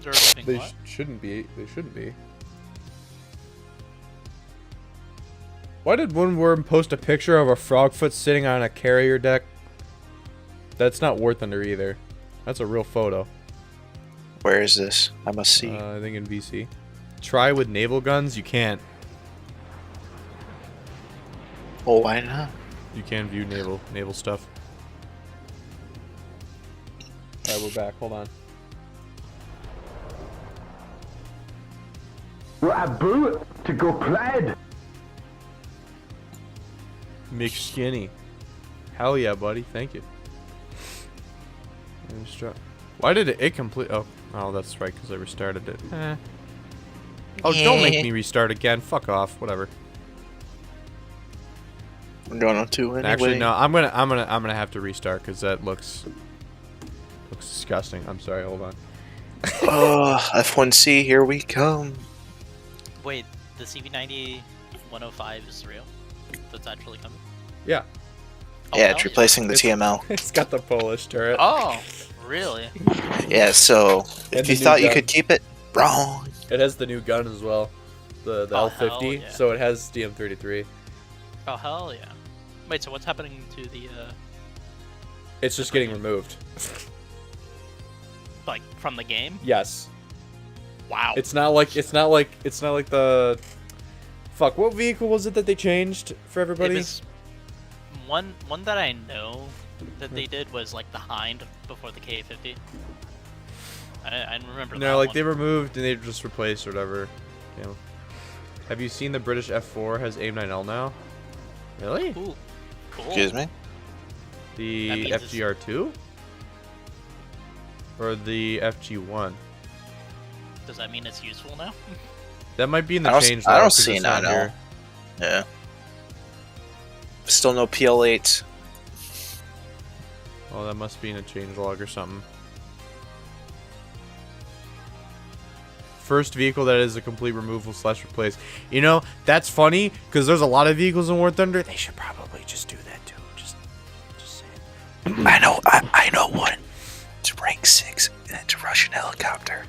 They're removing
They
what?
shouldn't be. They shouldn't be. Why did one worm post a picture of a frogfoot sitting on a carrier deck? That's not War Thunder either. That's a real photo.
Where is this? I must see.
I think in VC. Try with naval guns? You can't.
Oh, why not?
You can view naval stuff. Alright, we're back. Hold on.
What a boot to go plaid.
McSkinny. Hell yeah, buddy. Thank you. Why did it complete? Oh, that's right, because I restarted it. Oh, don't make me restart again. Fuck off. Whatever.
I'm going on 2 anyway.
Actually, no. I'm gonna have to restart because that looks disgusting. I'm sorry. Hold on.
Oh, F1C, here we come.
Wait, the CV90 105 is real? That's actually coming?
Yeah.
Oh,
Yeah,
hell
it's replacing the TML.
It's got the Polish turret.
Oh, really?
Yeah, so
And
if
the
you
new
thought you
gun.
could keep it, wrong.
It has the new gun as well, the
Oh,
L50.
hell yeah.
So it has DM33.
Oh, hell yeah. Wait, so what's happening to the,
It's just getting removed.
like, from the game?
Yes.
Wow.
It's not like the. Fuck. What vehicle was it that they changed for everybody?
It was one that I know that they did was like the Hind before the K50. I remember that
No, like
one.
they removed and they just replaced or whatever. You know. Have you seen the British F4 has AIM-9L now? Really?
Ooh, cool.
Excuse me?
That
The
means it's-
FGR2? Or the FG1?
Does that mean it's useful now?
That might be in
I
the
don't,
change
I
log,
don't
'cause
see
it's not
9L.
here.
Yeah. Still no PL8.
Oh, that must be in a change log or something. First vehicle that is a complete removal / replace. You know, that's funny because there's a lot of vehicles in War Thunder. They should probably just do that too. Just saying.
I know one. It's rank 6 and it's a Russian helicopter.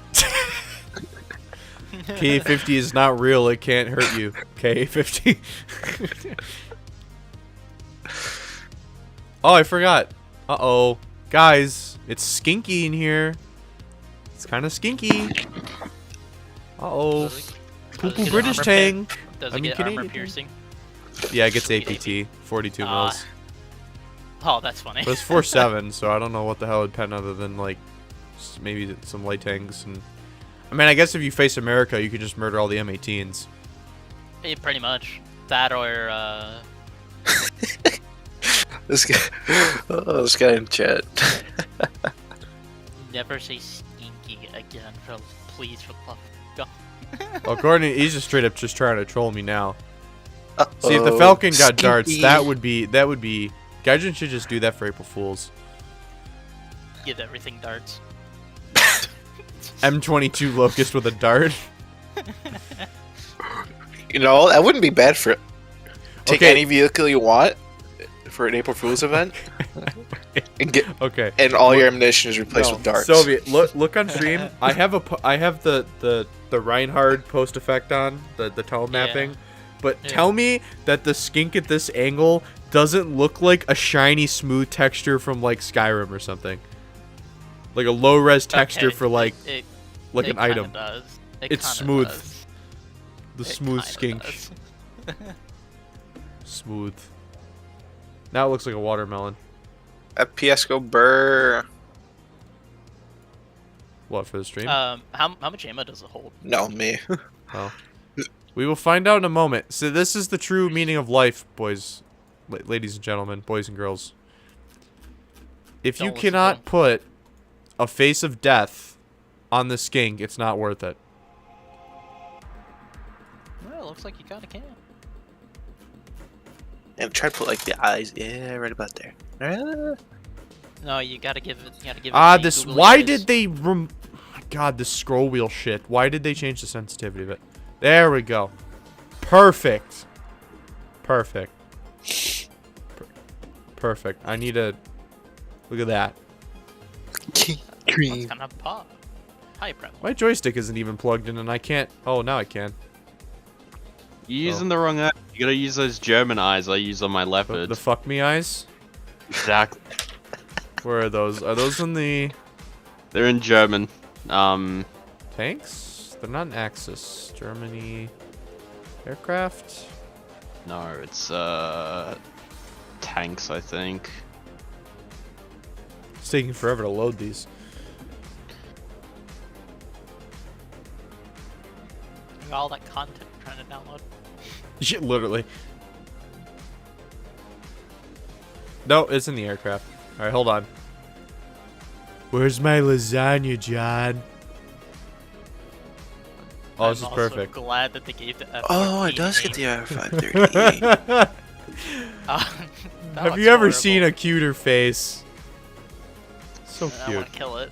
K50 is not real. It can't hurt you. K50. Oh, I forgot. Uh-oh. Guys, it's skinky in here. It's kind of skinky. Uh-oh.
Does it
Poo-poo
get
British
armor
tang.
Does
I
it
mean,
get armor
Canadian.
piercing?
Yeah, it gets
Sweet
APT. 42
Ah.
mils.
Oh, that's funny.
But it's 4.7, so I don't know what the hell it'd pen other than, like, maybe some light tanks. And I mean, I guess if you face America, you could just murder all the M18s.
Yeah, pretty much. That or,
This guy in chat.
never say stinky again, please, for the love of God.
Well, Gordon, he's just straight up just trying to troll me now. See, if the Falcon got darts, that would be. Gaijin should just do that for April Fools.
Give everything darts.
M22 Locust with a dart.
You know, that wouldn't be bad for it. Take
Okay.
any vehicle you want for an April Fool's event, and get
Okay.
and all your ammunition is replaced
No,
with darts.
Soviet, look on stream. I have the Reinhard post effect on the tone
Yeah.
mapping, but
Yeah.
tell me that the skink at this angle doesn't look like a shiny smooth texture from like Skyrim or something, like a low res texture
Okay,
for like. like an item.
Does.
It's
kinda
smooth.
does.
The
It
smooth
kinda
skink.
does.
Smooth. Now it looks like a watermelon.
FPS go burr.
What, for the stream?
How much ammo does it hold?
No, me.
Oh. We will find out in a moment. So this is the true meaning of life, boys, ladies and gentlemen, boys and girls. If you
Don't listen to
cannot
him.
put a face of death on the skink, it's not worth it.
Well, it looks like you kinda can.
And try to put like the eyes. Yeah, right about there.
No, you gotta give it. You gotta give it.
Ah,
the
this.
googly
Why
eyes.
did they? God, this scroll wheel shit. Why did they change the sensitivity of it? There we go. Perfect. Perfect. Perfect. I need a. Look at that.
It's
Green.
kind of pop. Hi, Prem.
My joystick isn't even plugged in, and I can't. Oh, now I can.
You're using the wrong eye. You gotta use those German eyes I use on my leopard.
The fuck me eyes.
Exactly.
Where are those? Are those in the
They're in German.
tanks? They're not in Axis. Germany. Aircraft.
No, it's tanks, I think.
It's taking forever to load these.
You got all that content you're trying to download.
Shit, literally. No, it's in the aircraft. Alright, hold on. Where's my lasagna, John? Oh, this is
I'm also
perfect.
glad that they gave the F.
Oh, it does get the R530.
Have you ever seen a cuter face? So
I
cute.
want to kill it.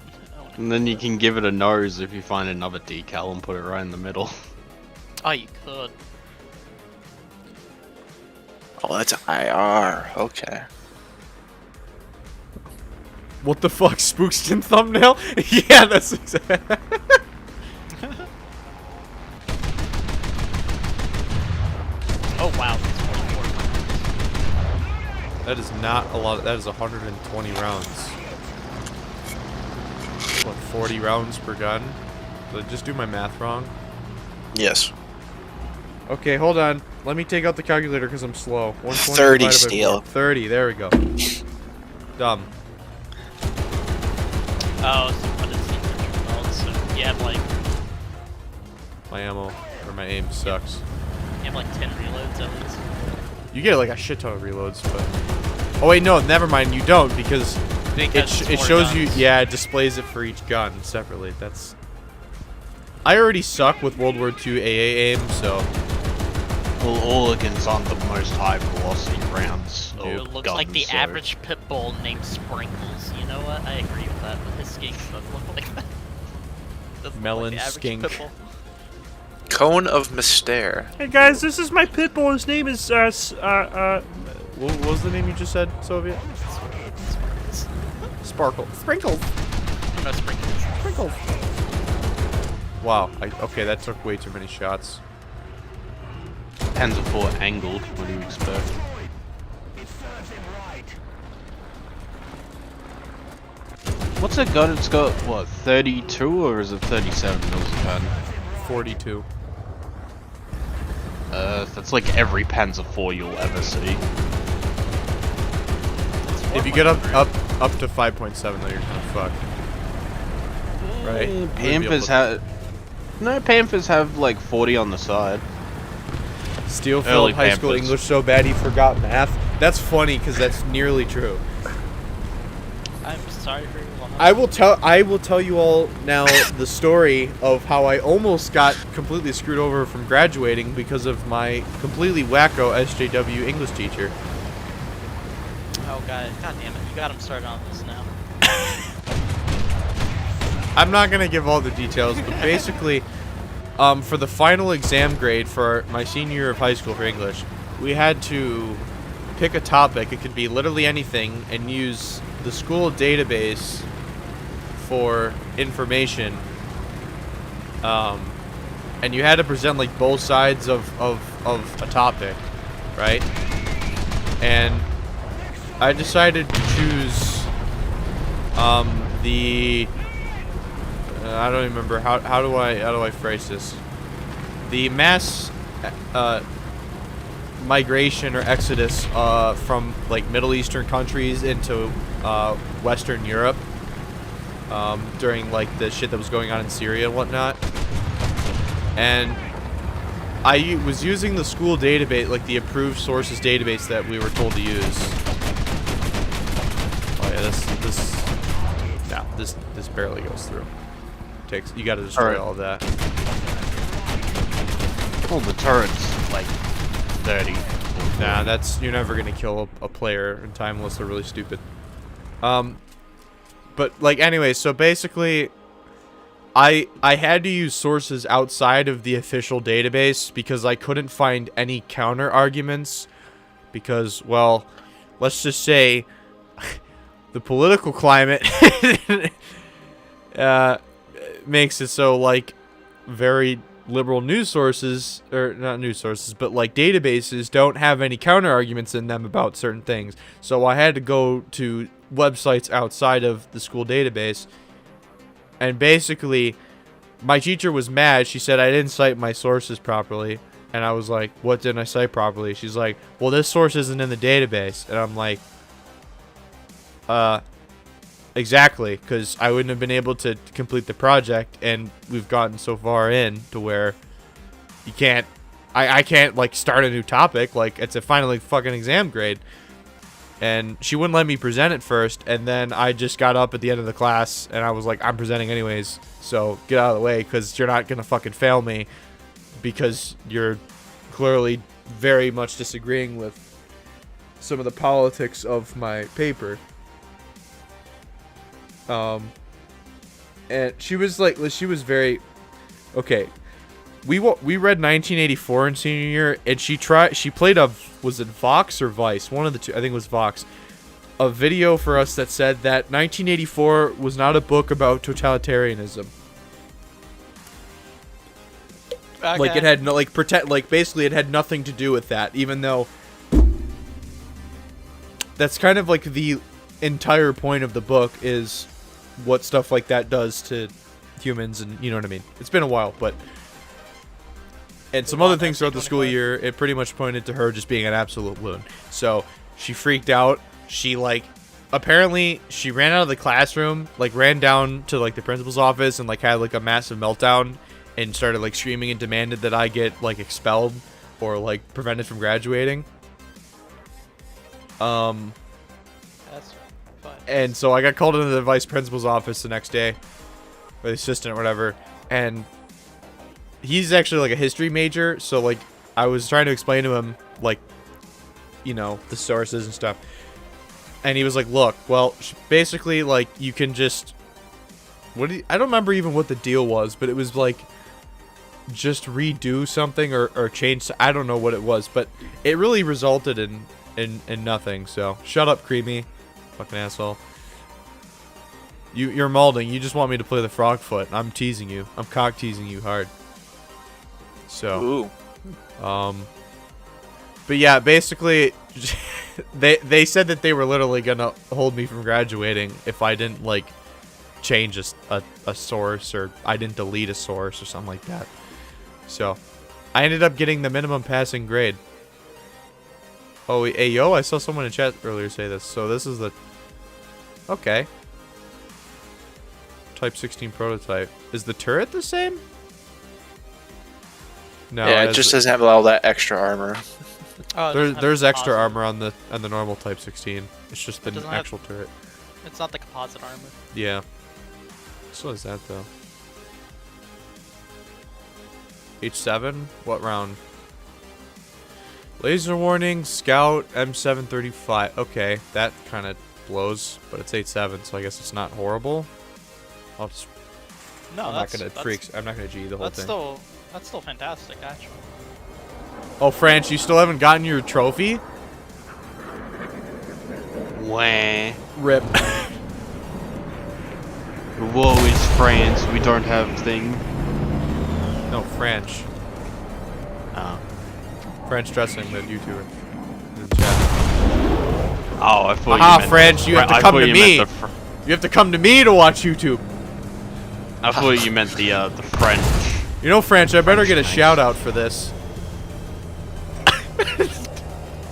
And then you can give it a nose if you find another decal and put it right in the middle.
Oh, you could.
Oh, that's IR. Okay.
What the fuck, Spookskin thumbnail? Yeah, that's exactly.
Oh wow, it's 44 times.
That is not a lot. That is 120 rounds. What, 40 rounds per gun? Did I just do my math wrong?
Yes.
Okay, hold on. Let me take out the calculator because I'm slow. 120
30
divided by
steel.
4. 30, there we go. Dumb.
Oh, so what is the well, so you have like
My ammo, or my aim sucks.
10 reloads at least.
You get like a shit ton of reloads, but... Oh wait, no, never mind, you don't, because
Because
it
it's
shows
more
you...
guns.
Yeah, it displays it for each gun separately. That's... I already suck with World War II AA aim, so...
Well, all against on the most high velocity rounds.
Nope.
of
It looks like
guns,
the
so-
average pit bull named Sprinkles. You know what? I agree with that. His skink doesn't look like that. Doesn't look
Melon
like the average
skink.
pit bull.
Cone of Mystere.
Hey guys, this is my pit bull. His name is, what was the name you just said, Soviet? Sparkle. Sprinkles.
No, Sprinkles.
Sprinkles. Wow. Okay, that took way too many shots.
Depends if we're angled. What do you expect? What's a gun? It's got, what, 32 or is it 37 mils a pen?
42.
That's like every Panzer IV you'll ever see.
If you get up to 5.7, though, you're kind of fucked. Right? You wouldn't be able
Panthers
to-
have... No, Panthers have like 40 on the side.
Steel
Early
failed high school
Pampers.
English so bad he forgot math. That's funny because that's nearly true.
I'm sorry for your loss.
I will tell you all now the story of how I almost got completely screwed over from graduating because of my completely wacko SJW English teacher.
Oh god damn it! You got him started on this now.
I'm not gonna give all the details, but basically, for the final exam grade for my senior year of high school for English, we had to pick a topic. It could be literally anything, and use the school database for information. And you had to present like both sides of a topic, right? And I decided to choose the I don't even remember how do I phrase this. The mass migration or exodus from like Middle Eastern countries into Western Europe during like the shit that was going on in Syria and whatnot. And I was using the school database, like the approved sources database that we were told to use. Oh yeah, this barely goes through. You got to destroy all of that.
Oh, the turret's like 30.
Nah, you're never gonna kill a player in time unless they're really stupid. But like anyway, so basically, I had to use sources outside of the official database because I couldn't find any counter arguments. Because, well, let's just say the political climate makes it so like very liberal news sources, or not news sources, but like databases don't have any counter arguments in them about certain things. So I had to go to websites outside of the school database, and basically my teacher was mad. She said I didn't cite my sources properly, and I was like, what didn't I cite properly? She's like, well, this source isn't in the database. And I'm like, exactly, because I wouldn't have been able to complete the project, and we've gotten so far in to where you can't, I can't like start a new topic, like it's a final fucking exam grade. And she wouldn't let me present it first, and then I just got up at the end of the class and I was like, I'm presenting anyways, so get out of the way, because you're not gonna fucking fail me because you're clearly very much disagreeing with some of the politics of my paper. And she was very okay. We read 1984 in senior year, and she played was it Vox or Vice? One of the two, I think it was Vox. A video for us that said that 1984 was not a book about totalitarianism. Okay. Like it had no basically it had nothing to do with that, even though that's kind of like the entire point of the book is what stuff like that does to humans, and you know what I mean. It's been a while, but and some other things throughout the school year, it pretty much pointed to her just being an absolute loon. So she freaked out. She apparently she ran out of the classroom, like ran down to like the principal's office and like had like a massive meltdown and started like screaming and demanded that I get like expelled or like prevented from graduating.
That's fun.
And so I got called into the vice principal's office the next day, or the assistant or whatever, and he's actually like a history major, so like I was trying to explain to him like, you know, the sources and stuff, and he was like, look, well, basically like you can just I don't remember even what the deal was, but it was like just redo something or change, I don't know what it was, but it really resulted in nothing. So shut up, Creamy, fucking asshole. You're molding. You just want me to play the frog foot. I'm teasing you. I'm cock teasing you hard. So, but yeah, basically, they said that they were literally gonna hold me from graduating if I didn't like change a source, or I didn't delete a source or something like that. So, I ended up getting the minimum passing grade. Oh, hey, yo, I saw someone in chat earlier say this. So this is the... Okay. Type 16 prototype. Is the turret the same? No.
Yeah, it just doesn't have all that extra armor.
Oh,
there's extra armor on the normal Type 16. It's just the actual turret.
It's not the composite armor.
Yeah. So is that though? H7? What round? Laser warning, scout, M735. Okay, that kind of blows, but it's 8.7, so I guess it's not horrible. I'll just.
No,
I'm not gonna G the whole thing.
That's still fantastic, actually.
Oh, France, you still haven't gotten your trophy?
Wah.
Rip.
Woe is France, we don't have thing.
No, French.
Oh.
French dressing, the YouTuber. In the chat.
Oh, I thought
French, you have to come to me. You have to come to me to watch YouTube.
I thought you meant the French.
You know, French, I better get a shout out for this.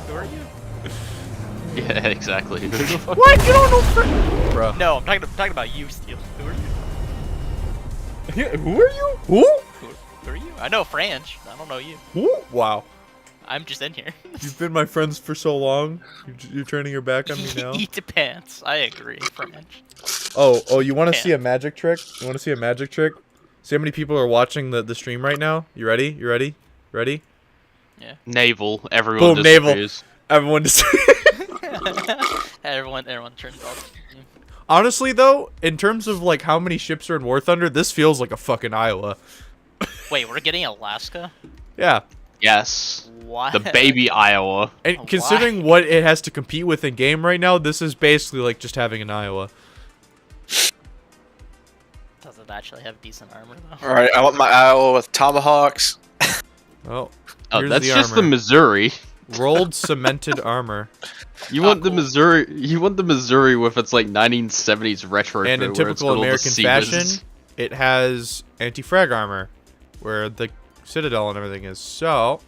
Who are you?
Yeah, exactly. Who the fuck?
What? You don't know French? Bro.
No, I'm talking about you, Steel. Who are you?
Yeah, who are you? Who?
Who are you? I know French. I don't know you.
Who? Wow.
I'm just in here.
You've been my friends for so long. You're turning your back on me now.
Eat the pants. I agree, French.
Oh, you want to see a magic trick? You want to see a magic trick? See how many people are watching the stream right now? You ready? You ready? Ready?
Yeah.
Naval. Everyone
Boom, Naval.
disappears.
Everyone just...
everyone turns off.
Honestly, though, in terms of, like, how many ships are in War Thunder, this feels like a fucking Iowa.
Wait, we're getting Alaska?
Yeah.
Yes.
What?
The baby Iowa.
And considering what it has to compete with in game right now, this is basically like just having an Iowa.
Does it actually have decent armor, though?
Alright, I want my Iowa with tomahawks.
Oh,
Oh,
here's
that's
the
just
armor.
the Missouri.
Rolled cemented armor.
You want the
cool.
Missouri? You want the Missouri with its like 1970s retro.
And in
where it's
typical
got all the
American
Siemens.
fashion, it has anti-frag armor, where the Citadel and everything is. So,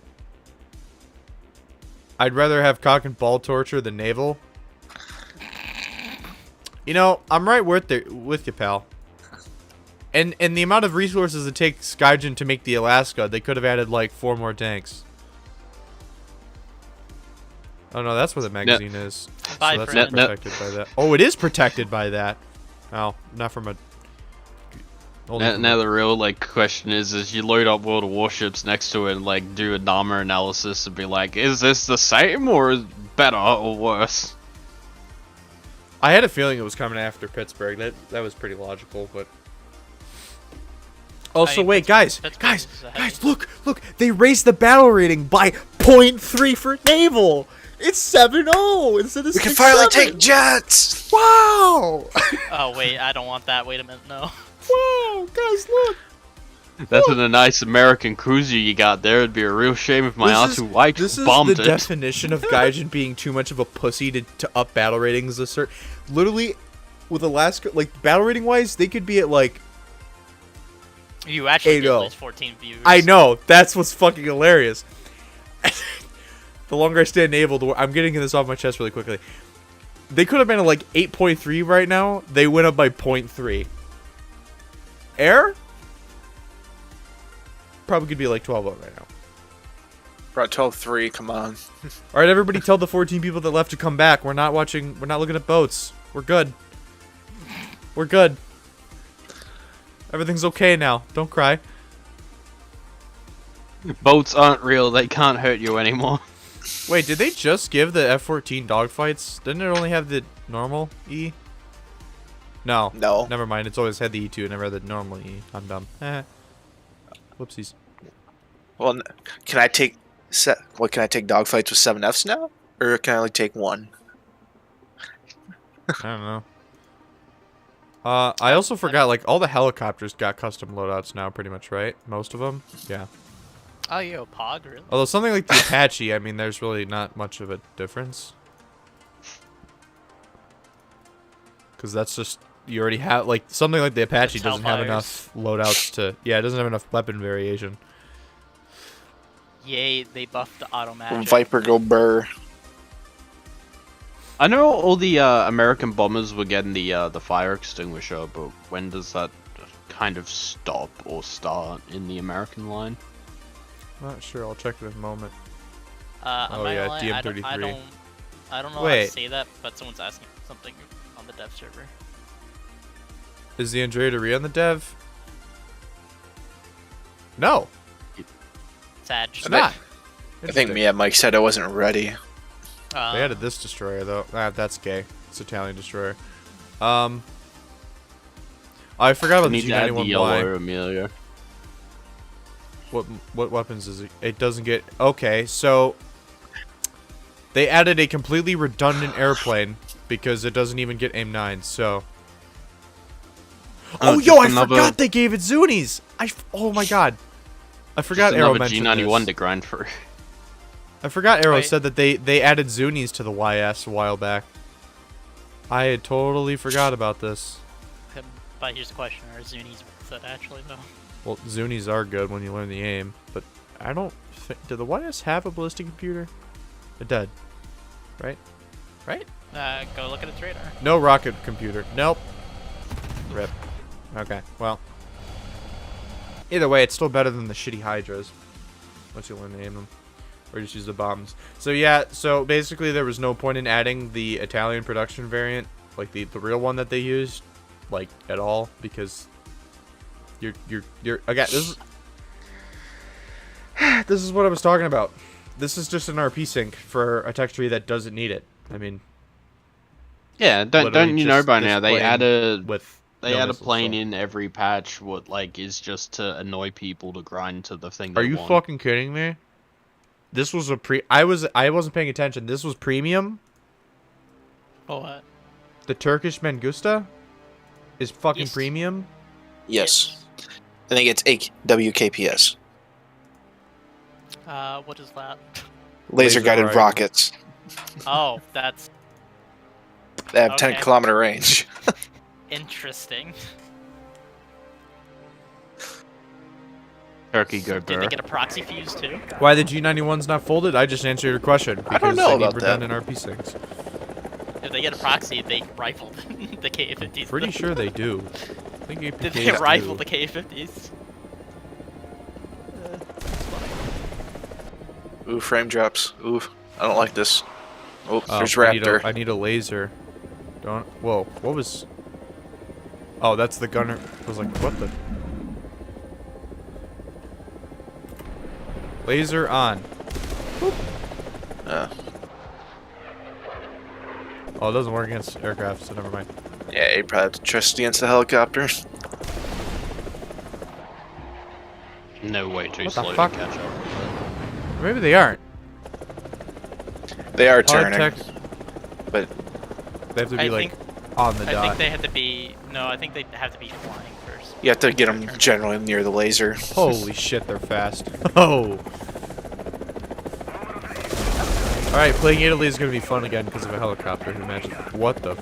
I'd rather have cock and ball torture than naval. You know, I'm right with you, pal. And the amount of resources it takes Gaijin to make the Alaska, they could have added like 4 more tanks. Oh no, that's where the magazine is.
Bye,
So that's
friend.
not protected by that. Oh, it is protected by that. Oh, not from a... only from
Now
a-
the real like question is you load up World of Warships next to it and like do a armor analysis and be like, is this the same or is better or worse?
I had a feeling it was coming after Pittsburgh. That was pretty logical, but... Also,
I mean,
wait, guys,
Pittsburgh is ahead.
guys, look, they raised the battle rating by 0.3 for naval. It's 7-0 instead of 6-7.
We can finally take jets!
Wow!
Oh, wait, I don't want that. Wait a minute, no.
Wow, guys, look.
That's a nice American cruiser you got there. It'd be a real shame if my
This
R2
is
bombed
the
it.
definition of Gaijin being too much of a pussy to up battle ratings. Literally, with Alaska, like battle rating wise, they could be at like...
You actually did
8-0.
lose 14 viewers.
I know, that's what's fucking hilarious. The longer I stay in naval, I'm getting this off my chest really quickly. They could have been at like 8.3 right now. They went up by 0.3. Air? Probably could be like 12-0 right now.
Bro, 12-3, come on.
Alright, everybody tell the 14 people that left to come back. We're not looking at boats. We're good. We're good. Everything's okay now. Don't cry.
Boats aren't real. They can't hurt you anymore.
Wait, did they just give the F-14 dogfights? Didn't it only have the normal E? No.
No.
Never mind. It's always had the E2 and never had the normal E. I'm dumb. Whoopsies.
Well, can I take can I take dogfights with 7Fs now? Or can I only take one?
I don't know. I also forgot, like, all the helicopters got custom loadouts now, pretty much, right? Most of them? Yeah.
Oh, you a pog, really?
Although something like the Apache, I mean, there's really not much of a difference. Because that's just, you already have, like, something like the Apache
It's
doesn't have
Hellfires.
enough loadouts to, yeah, it doesn't have enough weapon variation.
Yay, they buffed the auto magic.
Viper go burr.
I know all the American bombers were getting the fire extinguisher, but when does that kind of stop or start in the American line?
Not sure, I'll check in a moment.
I'm
Oh,
not
yeah,
gonna lie,
DM33.
I don't know how
Wait.
to say that, but someone's asking something on the dev server.
Is the Andrea Re on the dev? No,
Sag.
it's not.
I think me and Mike said I wasn't ready.
They added this destroyer though. That's gay. It's Italian destroyer. I forgot about the
need to add the
G91Y.
yellow Amelia.
What weapons is it? It doesn't get. Okay, so they added a completely redundant airplane because it doesn't even get aim 9. So. Oh, yo! I forgot they gave it Zunies. Oh my god. I forgot Arrow
another
mentioned
G91
this.
to grind for.
I forgot Arrow
Wait.
said that they added Zunies to the YS a while back. I had totally forgot about this.
But here's the question: are Zunis against it, actually, though.
Well, Zunis are good when you learn the aim, but I don't think... Did the YS have a ballistic computer? It did. Right? Right?
Go look at its radar.
No rocket computer. Nope. Rip. Okay, well. Either way, it's still better than the shitty Hydras. Once you learn to aim them. Or just use the bombs. So yeah, so basically there was no point in adding the Italian production variant. Like the real one that they used. Like, at all. Because... You're again, this is what I was talking about. This is just an RP sync for a tech tree that doesn't need it. I mean,
yeah, don't you know by now they add a plane
so.
in every patch. What like is just to annoy people to grind to the thing.
Are you fucking kidding me? This was a I wasn't paying attention. This was premium.
Oh, what?
The Turkish Mangusta is fucking
Yes.
premium.
Yes. I think it's WKPS.
What is that?
Laser guided
Laser
rockets.
Oh, that's
They have
Okay.
10-kilometer range.
interesting.
Turkey go
Did they
burr.
get a proxy fuse too?
Why the G91's not folded? I just answered your question.
I don't know
they need
about that.
redundant RP syncs.
If they get a proxy, they rifled the Ka-50s.
Pretty sure they do. I think APKs
Did they rifle
do.
the Ka-50s?
Ooh, frame drops. Ooh, I don't like this. Oh,
Oh,
there's
I need
Raptor.
I need a laser. Don't. Whoa. What was? Oh, that's the gunner. I was like, what the? Laser on. Oh, it doesn't work against aircraft, so never mind.
Yeah, you probably have to trust against the helicopters.
No way too
What the
slow to
fuck?
catch up.
Maybe they aren't.
They are
Hard
turning,
tech,
but
they have to be
I
like
think
on the
I
dot.
think they had to be I think they have to be flying first.
you have to get them generally near the laser.
Holy shit, they're fast. Oh. All right, playing Italy is gonna be fun again because of a helicopter. Imagine what the.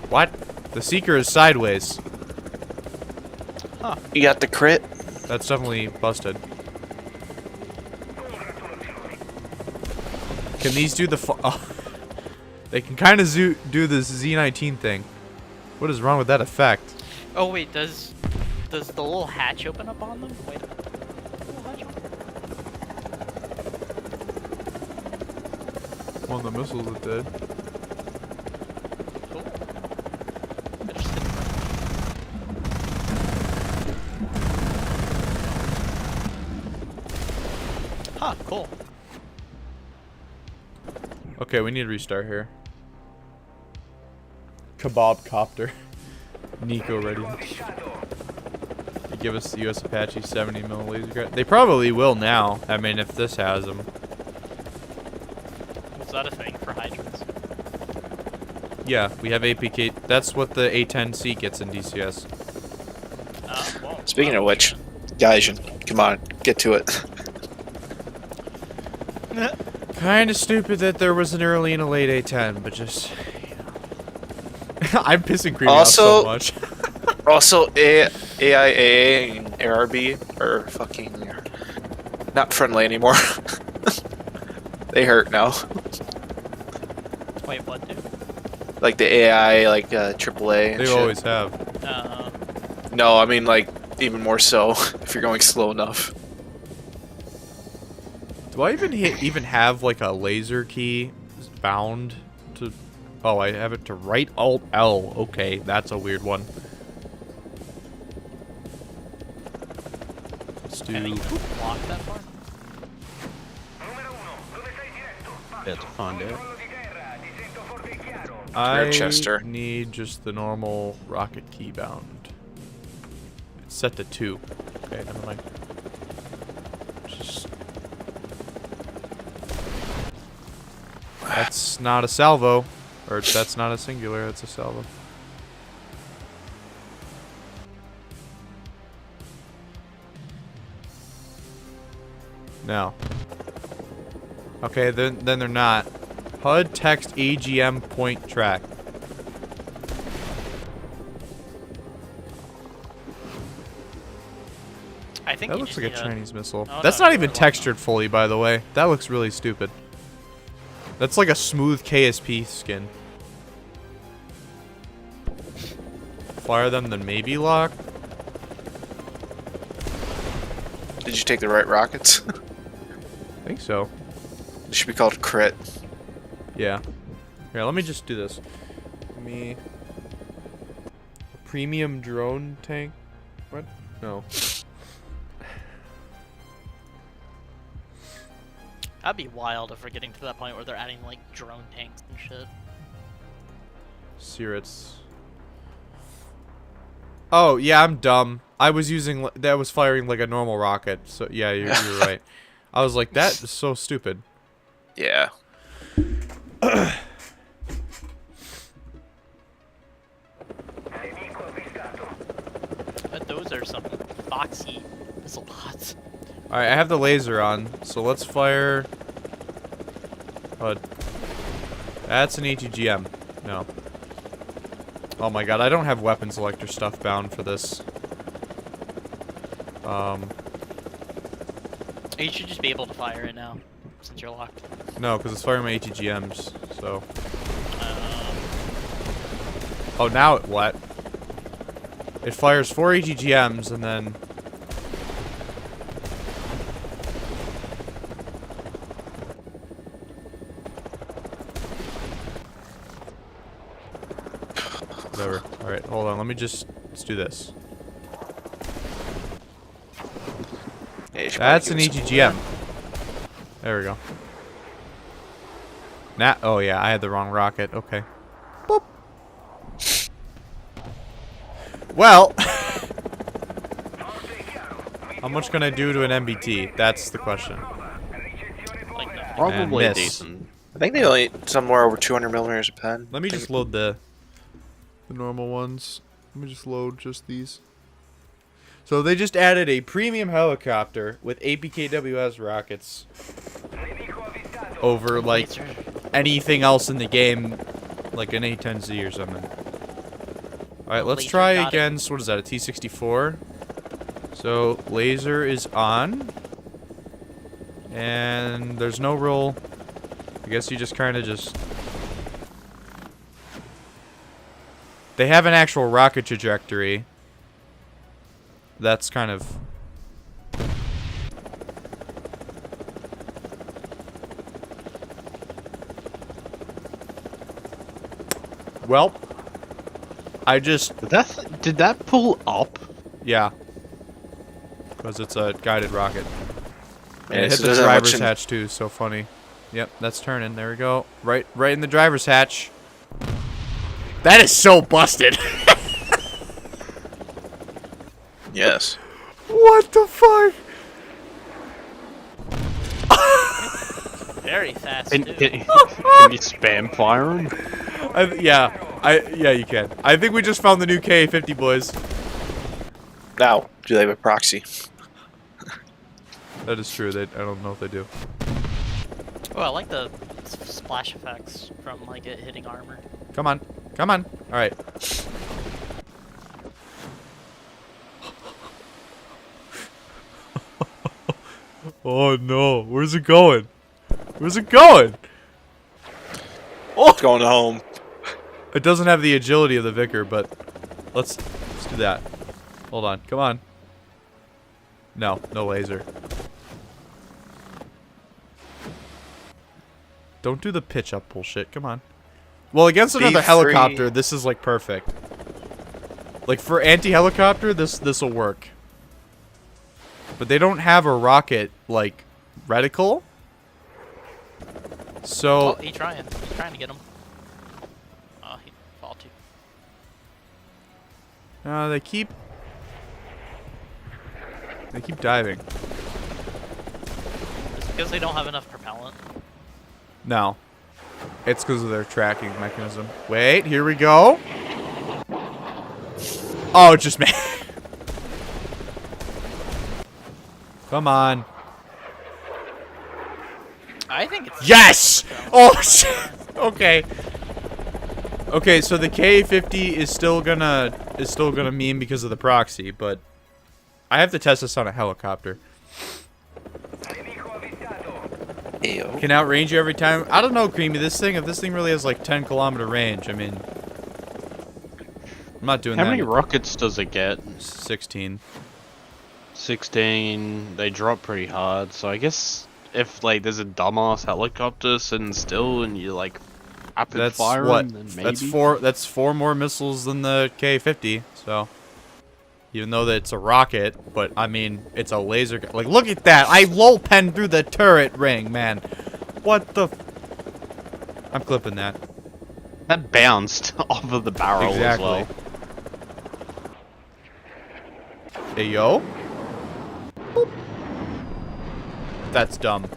What? The Seeker is sideways.
You got the crit?
That's definitely busted. Can these do the oh. They can kind of do the Z19 thing. What is wrong with that effect?
Oh wait, does the little hatch open up on them? Wait. Little hatch open?
On the missiles it did.
Cool. Interesting. Huh, cool.
Okay, we need to restart here. Kebab copter. Nico ready. They give us the US Apache 70mm laser guard. They probably will now. I mean, if this has them.
Was that a thing for hydrants?
Yeah, we have APK. That's what the A10C gets in DCS.
Whoa.
Speaking of which, Gaijin, come on, get to it.
Kind of stupid that there was an early and a late A10, but just, you know. I'm pissing Creamy off so much.
Also, AIA and ARB are fucking not friendly anymore. They hurt now.
Wait, what, dude?
Like the AI, like AAA. And
They
shit.
always have.
No, I mean like even more so if you're going slow enough.
Do I even have like a laser key bound to? Oh, I have it to right Alt L. Okay, that's a weird one. Let's do.
Can they block that far?
Yeah, to find out.
I
Chester.
need just the normal rocket key bound. It's set to 2. Okay, never mind. Just. That's not a salvo. Or that's not a singular, that's a salvo. No. Okay, then they're not. HUD text AGM point track.
think
That
you
looks
just
like a
need
Chinese missile.
Oh,
That's
no,
not
you
even
were one.
textured fully, by the way. That looks really stupid. That's like a smooth KSP skin. Fire them, then maybe lock.
Did you take the right rockets?
I think so.
It should be called crit.
Yeah. Here, let me just do this. Premium drone tank? What? No.
That'd be wild if we're getting to that point where they're adding like drone tanks and shit.
Sirits. Oh, yeah, I'm dumb. I was firing like a normal rocket. So, yeah, you're right. I was like, that is so stupid.
Yeah.
But those are some boxy missile pods.
Alright, I have the laser on, so let's fire... that's an ATGM. No. Oh my god, I don't have weapon selector stuff bound for this.
You should just be able to fire it now, since you're locked.
No, because it's firing my ATGMs, so... Oh, now what? It fires 4 ATGMs, and then... Whatever. Alright, hold on. Let's do this.
Yeah, you should
That's an
probably give it some-
ATGM. There we go. Oh yeah, I had the wrong rocket. Okay. Boop. Well, how much can I do to an MBT? That's the question.
Like no.
Probably
miss.
decent.
I think they only somewhere over 200 millimeters a pen.
Let me just load the normal ones. Let me just load just these. So they just added a premium helicopter with APKWS rockets over like
Laser.
anything else in the game, like an A10Z or something. Alright, let's
Laser
try
got it.
again. So what is that, a T64? So laser is on. And there's no roll. I guess you just kind of just... They have an actual rocket trajectory. That's kind of... Well, I just...
Did that pull up?
Yeah. Because it's a guided rocket. And
Yeah,
it hit
so
the
doesn't have
driver's
much in-
hatch too, so funny. Yep, that's turning. There we go. Right in the driver's hatch. That is so busted.
Yes.
What the fuck?
Very fast
Can,
too.
can you spam fire them?
Yeah, you can. I think we just found the new K50, boys.
Now, do they have a proxy?
That is true. I don't know if they do.
Oh, I like the splash effects from like it hitting armor.
Come on. Come on. All right. Oh no. Where's it going? Where's it going?
It's going home.
It doesn't have the agility of the Vicar, but let's do that. Hold on. Come on. No laser. Don't do the pitch up bullshit. Come on. Well, against another
B3.
helicopter, this is like perfect. Like for anti-helicopter, this will work. But they don't have a rocket like reticle. So
Oh, he's trying to get him. Oh, he fall too.
they keep diving.
It's because they don't have enough propellant.
No. It's because of their tracking mechanism. Wait, here we go. Oh, it just made... Come on.
I think it's
Yes! Oh, shit. Okay. Okay, so the K50 is still gonna meme because of the proxy, but I have to test this on a helicopter.
Ayo.
Can outrange you every time. I don't know, Creamy. If this thing really has like 10-kilometer range, I mean, I'm not doing
How
that.
many rockets does it get?
16.
16. They drop pretty hard, so I guess if like there's a dumbass helicopter sitting still and you like rapid fire them, then maybe.
That's four more missiles than the K-50. So even though that it's a rocket, but I mean it's a laser. Like look at that! I low pen through the turret ring, man. What the? I'm clipping that.
That bounced off of the barrel as well.
Hey yo. Boop. That's dumb.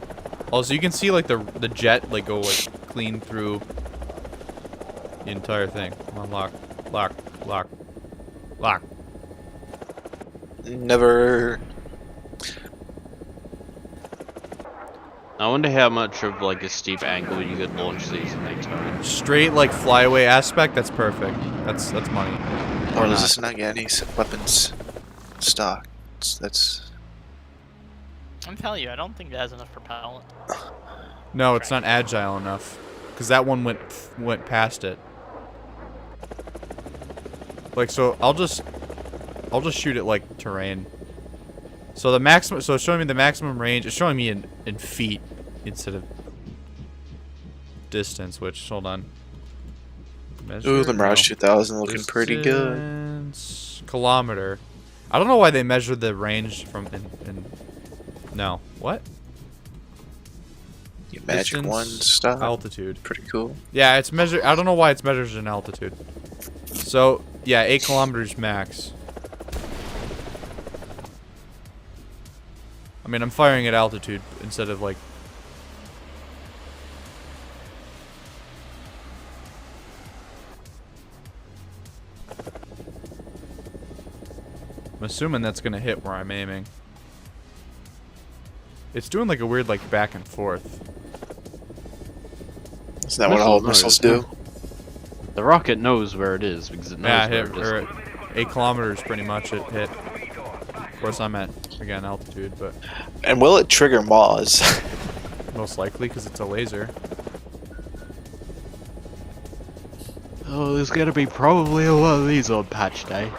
Also, you can see like the jet like go like clean through the entire thing. Come on, lock.
Never.
I wonder how much of like a steep angle you could launch these and they turn.
Straight like flyaway aspect. That's perfect. That's money.
Or does this not get any weapons stock? That's.
I'm telling you, I don't think it has enough propellant.
No, it's not agile enough, because that one went past it. Like so, I'll just shoot it like terrain. So the maximum, so it's showing me the maximum range. It's showing me in feet instead of distance. Which hold on.
Ooh, the Mirage 2000 looking pretty good.
Distance, kilometer. I don't know why they measure the range from in no. What?
You magic
Distance,
one stuff.
altitude.
Pretty cool.
Yeah, it's measured. I don't know why it's measured in altitude. So yeah, 8 kilometers max. I mean, I'm firing at altitude instead of like. I'm assuming that's gonna hit where I'm aiming. It's doing like a weird like back and forth.
Isn't that what all missiles do?
The rocket knows where it is because it knows
Yeah,
where
hit
it is.
or 8 kilometers pretty much it hit. Of course, I'm at again altitude, but
And will it trigger Maws?
most likely because it's a laser.
Oh, there's gonna be probably a lot of these on patch day.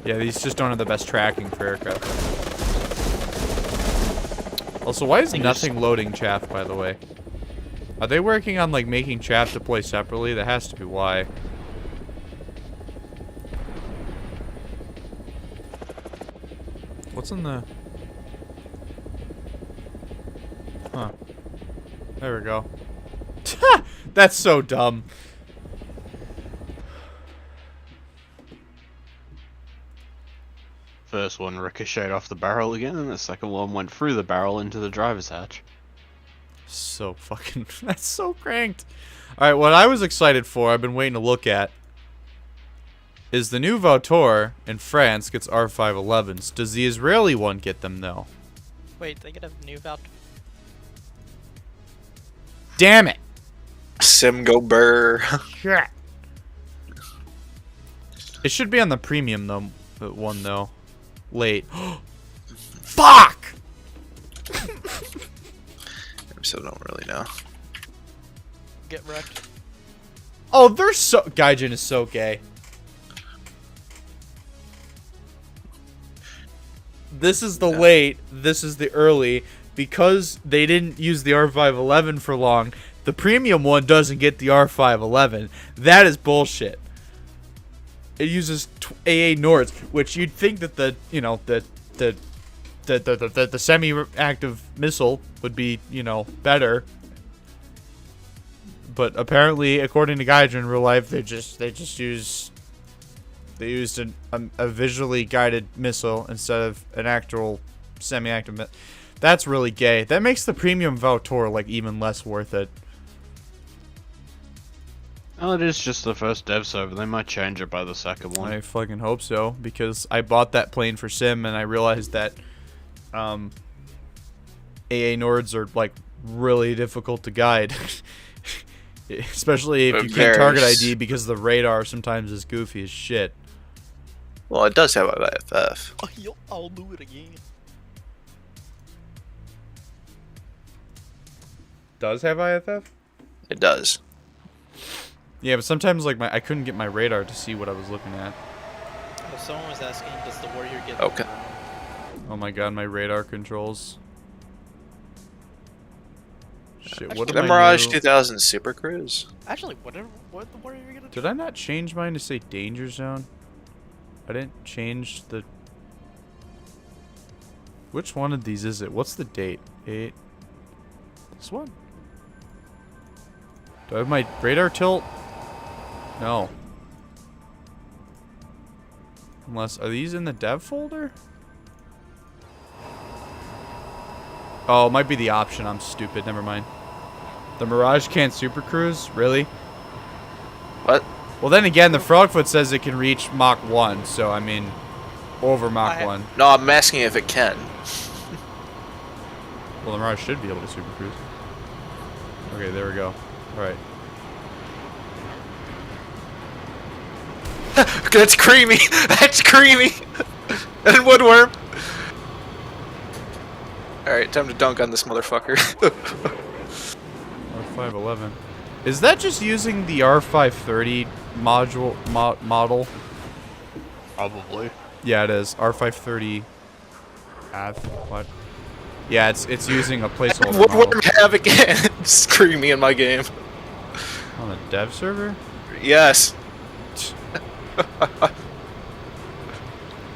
Yeah, these just don't have the best tracking for aircraft. Also, why is nothing loading chaff, by the way? Are they working on, like, making chaff deploy separately? That has to be why. What's in the... Huh. There we go. That's so dumb.
First one ricocheted off the barrel again, and the second one went through the barrel into the driver's hatch.
So fucking... That's so cranked. Alright, what I was excited for, I've been waiting to look at, is the new Vautour in France gets R511s. Does the Israeli one get them, though?
Wait, they get a new Val.
Damn it!
Sim go burr.
It should be on the premium, though. One, though. Late. Fuck!
I still don't really know.
Get wrecked.
Oh, they're so... Gaijin is so gay. This is the late, this is the early. Because they didn't use the R511 for long, the premium one doesn't get the R511. That is bullshit. It uses AA Nords, which you'd think that the, you know, the semi-active missile would be, you know, better. But apparently, according to Gaijin in real life, they used a visually guided missile instead of an actual semi-active missile. That's really gay. That makes the premium Vautour like even less worth it.
Oh, it is just the first dev server. They might change it by the second one.
I fucking hope so, because I bought that plane for Sim and I realized that AA Nords are like really difficult to guide. Especially if you can't target ID because the radar sometimes is goofy as shit.
Well, it does have IFF.
I'll do it again.
Does have IFF?
It does.
Yeah, but sometimes like I couldn't get my radar to see what I was looking at.
Oh, someone was asking, does the warrior get?
Okay.
Oh my god, my radar controls. Shit, what
The
am I
Mirage
new?
2000 Super Cruise.
Actually, what the warrior gonna do?
Did I not change mine to say danger zone? I didn't change the... Which one of these is it? What's the date? 8. This one? Do I have my radar tilt? No. Unless, are these in the dev folder? Oh, it might be the option. I'm stupid. Never mind. The Mirage can't Super Cruise? Really?
What?
Well, then again, the Frogfoot says it can reach Mach 1, so I mean, over Mach 1.
No, I'm asking if it can.
Well, the Mirage should be able to Super Cruise. Okay, there we go. Alright.
That's creamy. That's creamy. And woodworm. Alright, time to dunk on this motherfucker.
R511. Is that just using the R530 model?
Probably.
Yeah, it is. R530 what? Yeah, it's using a placeholder model.
Woodworm have again. It's creamy in my game.
On the dev server?
Yes.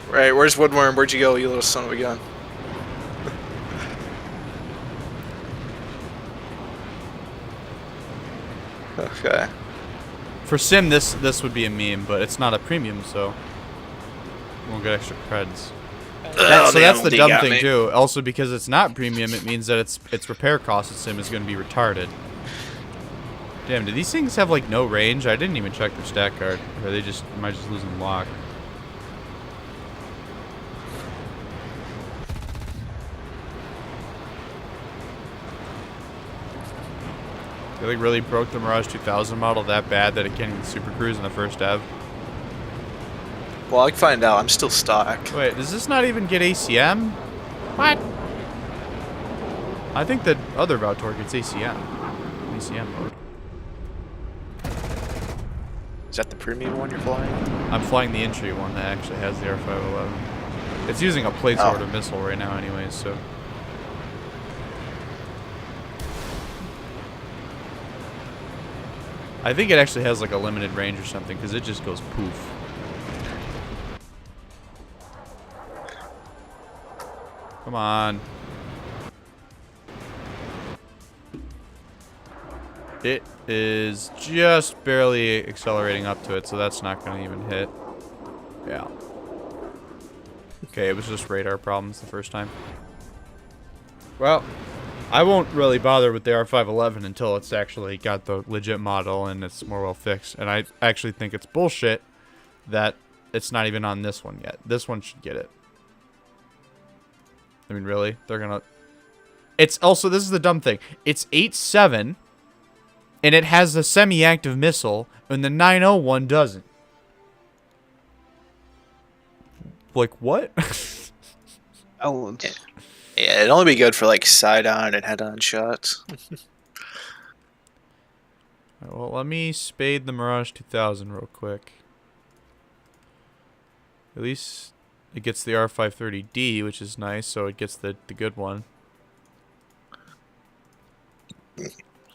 Right, where's Woodworm? Where'd you go, you little son of a gun? Okay.
For Sim, this would be a meme, but it's not a premium, so we'll get extra creds.
Oh,
So that's the
they
dumb
got
thing
me.
too. Also, because it's not premium, it means that its repair cost at Sim is going to be retarded. Damn, do these things have like no range? I didn't even check their stat card. Or they just am I just losing lock? They like really broke the Mirage 2000 model that bad that it can't even Super Cruise in the first dev.
Well, I can find out. I'm still stock.
Wait, does this not even get ACM? What? I think the other Valtor gets ACM. ACM mode.
Is that the premium one you're flying?
I'm flying the entry one that actually has the R511. It's using a placeholder missile right now anyways, so... I think it actually has like a limited range or something, because it just goes poof. Come on. It is just barely accelerating up to it, so that's not going to even hit. Yeah. Okay, it was just radar problems the first time. Well, I won't really bother with the R511 until it's actually got the legit model and it's more well fixed. And I actually think it's bullshit that it's not even on this one yet. This one should get it. I mean, really? They're gonna... It's also... This is the dumb thing. It's 8.7, and it has a semi-active missile, and the 901 doesn't. Like, what?
Elements.
Yeah, it'd only be good for like side-on and head-on shots.
Well, let me spade the Mirage 2000 real quick. At least it gets the R530D, which is nice, so it gets the good one.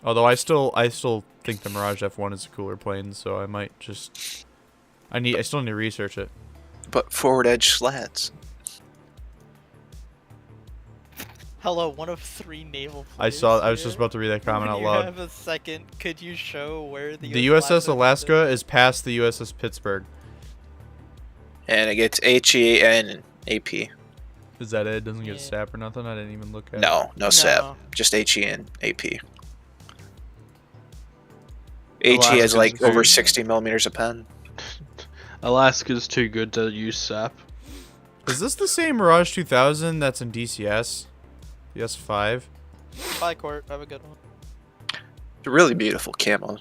Although I still think the Mirage F1 is a cooler plane, so I might just... I still need to research it.
But forward edge slats.
Hello, one of 3 naval players
I was just
here.
about to read that comment out
When
loud.
you have a second, could you show where
The USS Alaska is past the USS Pittsburgh.
And it gets HE and AP.
Is that it? It doesn't get
Yeah.
SAP or nothing? I didn't even look at it.
No SAP. Just HE and AP. HE has
Alaska's
like over
too-
60 millimeters of pen.
Alaska's too good to use SAP.
Is this the same Mirage 2000 that's in DCS? DS5?
Bye, Court. Have a good one.
It's a really beautiful camo.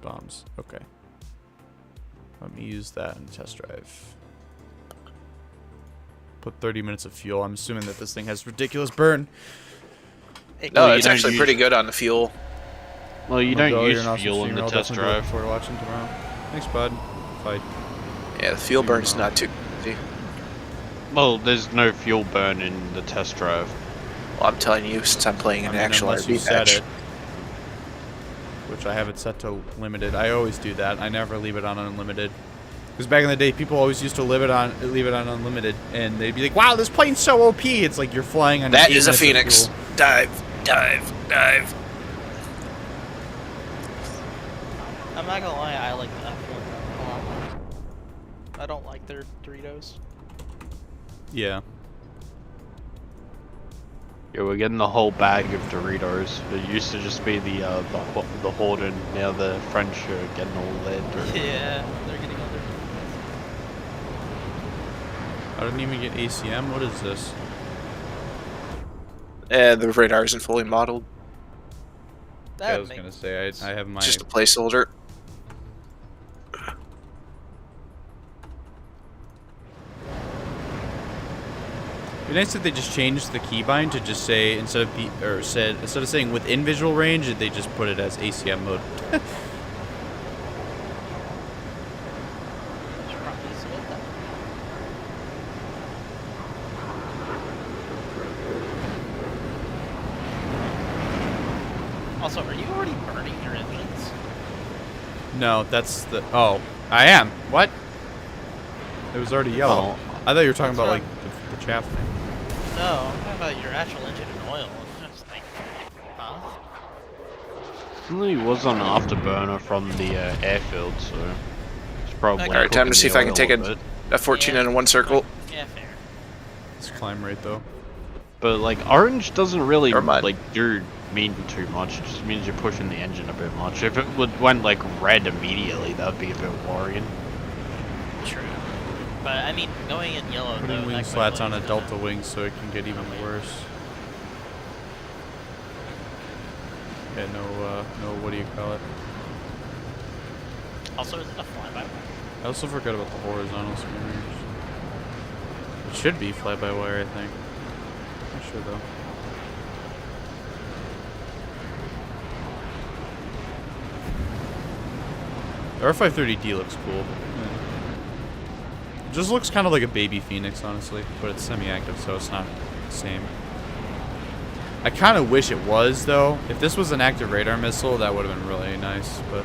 Bombs. Okay. Let me use that in test drive. Put 30 minutes of fuel. I'm assuming that this thing has ridiculous burn.
No,
you
it's
don't
actually
use-
pretty good on the fuel.
Well, you
Bill,
don't use
you're an awesome
fuel in
streamer.
the
I'll
test
definitely do it
drive.
before watching tomorrow. Thanks, bud. Fight.
Yeah, the fuel burn's not too easy.
Well, there's no fuel burn in the test drive.
Well, I'm telling you, since I'm playing an actual
unless you
RB
set
match.
it, which I have it set to limited. I always do that. I never leave it on unlimited. Because back in the day, people always used to leave it on unlimited, and they'd be like, "Wow, this plane's so OP!" It's like you're flying on.
That
8
is a
minutes of
Phoenix.
fuel.
Dive, dive, dive.
I'm not gonna lie, I like that one a lot more. I don't like their Doritos.
Yeah.
Yeah, we're getting the whole bag of Doritos. It used to just be the Horde, and now the French are getting all their Doritos.
Yeah, they're getting all their
I didn't even get ACM. What is this?
And the radar isn't fully modeled.
I was gonna say I have my.
Just a placeholder.
It'd be nice if they just changed the keybind to just say instead of saying within visual range, they just put it as ACM mode.
Should probably submit that. Also, are you already burning your engines?
No, that's the. Oh, I am. What? It was already yellow. I thought you were talking about like the chaff thing.
No, I'm talking about your actual engine and oil. I'm just like, huh?
He was on an afterburner from the airfield, so it's probably.
Okay.
Alright, time to
cooking
see if
the
I can
oil
take
a bit.
a 14
Yeah.
in one circle.
Yeah, fair.
This climb rate though.
But like orange doesn't really
Never mind.
like do mean too much. It just means you're pushing the engine a bit much. If it went like red immediately, that would be a bit worrying.
True. But I mean, going in yellow though.
Putting wing
that
slats on
quickly
a
is
delta
gonna-
wing so it can get even worse. Yeah, no, what do you call it?
Also, is it a flyby?
I also forgot about the horizontal screamers. It should be fly-by-wire, I think. Not sure though. The R530D looks cool. It just looks kind of like a baby Phoenix, honestly, but it's semi-active, so it's not the same. I kind of wish it was, though. If this was an active radar missile, that would have been really nice, but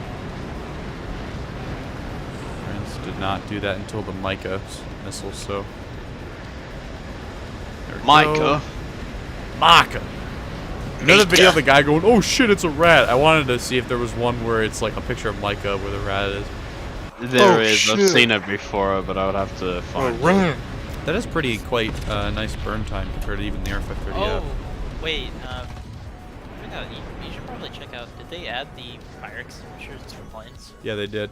France did not do that until the Micah missile, so. There we go.
Micah.
Micah. Another video of
Micah.
the guy going, "Oh shit, it's a rat." I wanted to see if there was one where it's like a picture of Micah where the rat is.
There
Oh,
is.
shit.
I've seen it before, but I would have to find it.
That is pretty quite nice burn time compared to even the R530F.
Oh, wait. You should probably check out. Did they add the fire extinguishers for planes?
Yeah, they did.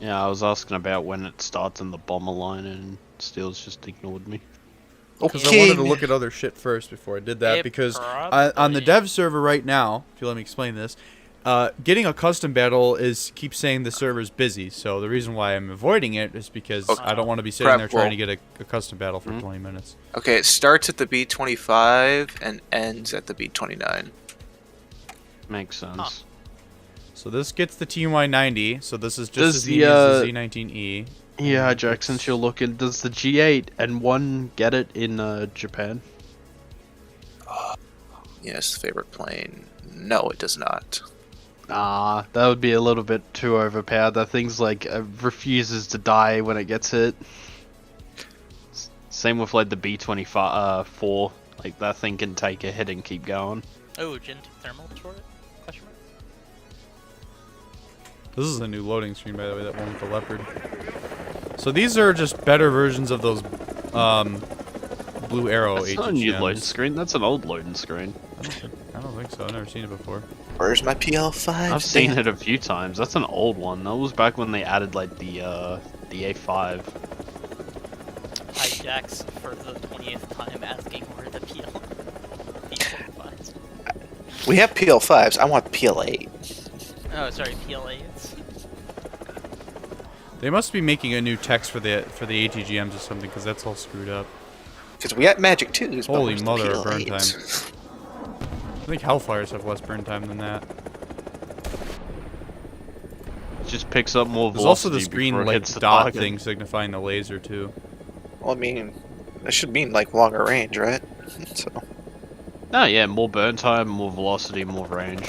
Yeah, I was asking about when it starts in the bomber line, and Steele's just ignored me.
Because I
Okay.
wanted to look at other shit first before I did that.
It
Because on the
probably-
dev server right now, if you let me explain this, getting a custom battle keeps saying the server's busy. So the reason why I'm avoiding it is because
Okay.
I don't want to be sitting
Prep
there trying
roll.
to get a custom battle for 20 minutes.
Okay, it starts at the B25 and ends at the B29.
Makes sense.
Huh.
So this gets the TY90. So this is just
Does
as
the,
easy as the Z19E.
Yeah, Jack, since you're looking, does the G8 N1 get it in Japan?
Yes, favorite plane. No, it does not.
Nah, that would be a little bit too overpowered. That thing's like refuses to die when it gets hit. Same with like the B-25 4. Like that thing can take a hit and keep going.
Oh, Gen 2 thermal turret? Question mark?
This is a new loading screen, by the way, that one with the leopard. So these are just better versions of those Blue Arrow
That's not a new
HGMs.
loading screen. That's an old loading screen.
I don't think so. I've never seen it before.
Where's my PL5?
I've seen it a few times. That's an old one. That was back when they added like the A5.
Hijacks for the 20th time asking where the PL5s.
We have PL5s. I want PL8.
Oh, sorry, PLAs.
They must be making a new text for the ATGMs or something, because that's all screwed up.
Because we got Magic 2s.
Holy mother of burn time. I think Hellfires have less burn time than that.
It just picks up more
There's also
velocity
this green
before it
like
hits the
dot
target.
thing signifying the laser too.
Well, I mean, that should mean like longer range, right? So.
Oh yeah, more burn time, more velocity, more range.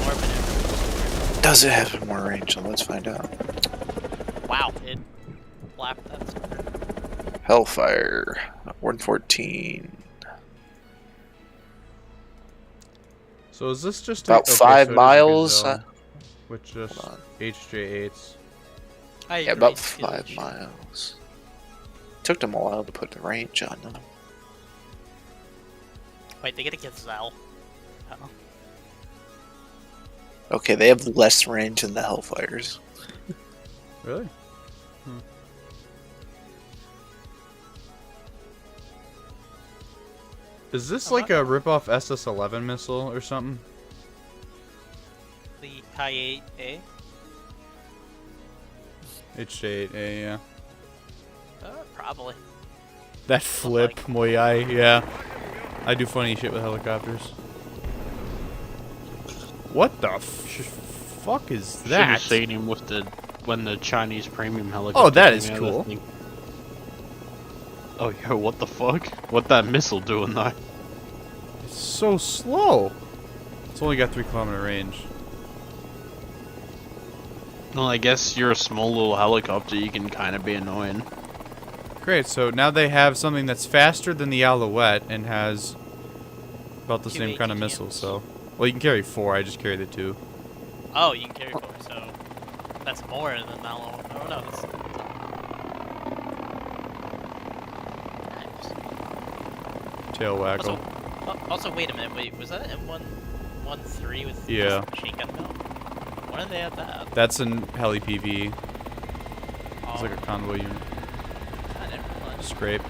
More maneuver.
Does it have more range? So let's find out.
Wow, it flapped that sucker.
Hellfire, 114.
So is this just
About
okay,
5
so it is a
miles.
gazelle with just
Hold on.
HJ8s?
I
Yeah,
agree,
about
Skillet.
5 miles. Took them a while to put the range on them.
Wait, they get a gazelle. Oh.
Okay, they have less range than the Hellfires.
Really? Is this like a rip-off SS-11 missile or something?
The Kai 8A?
HJ8A, yeah.
Probably.
That flip,
like-
Moyai, yeah. I do funny shit with helicopters. What the fuck is
Should
that?
have seen him with the when the Chinese premium helicopter.
Oh, that
came
is
out,
cool.
that thing. Oh, yo, what the fuck? What that missile doing though?
It's so slow. It's only got 3-kilometer range.
Well, I guess you're a small little helicopter. You can kind of be annoying.
Great, so now they have something that's faster than the Alouette and has about the
Two
same kind of
ATGMs.
missile, so... Well, you can carry 4, I just carry the 2.
Oh, you can carry 4, so that's more than Malo. Oh no, that's nice.
Tail waggle.
Also, wait a minute. Wait, was that M113 with
Yeah.
just machine gun mill? When did they have that?
That's in heli PV.
Oh,
It's like a convoy unit.
I didn't realize.
Scrape.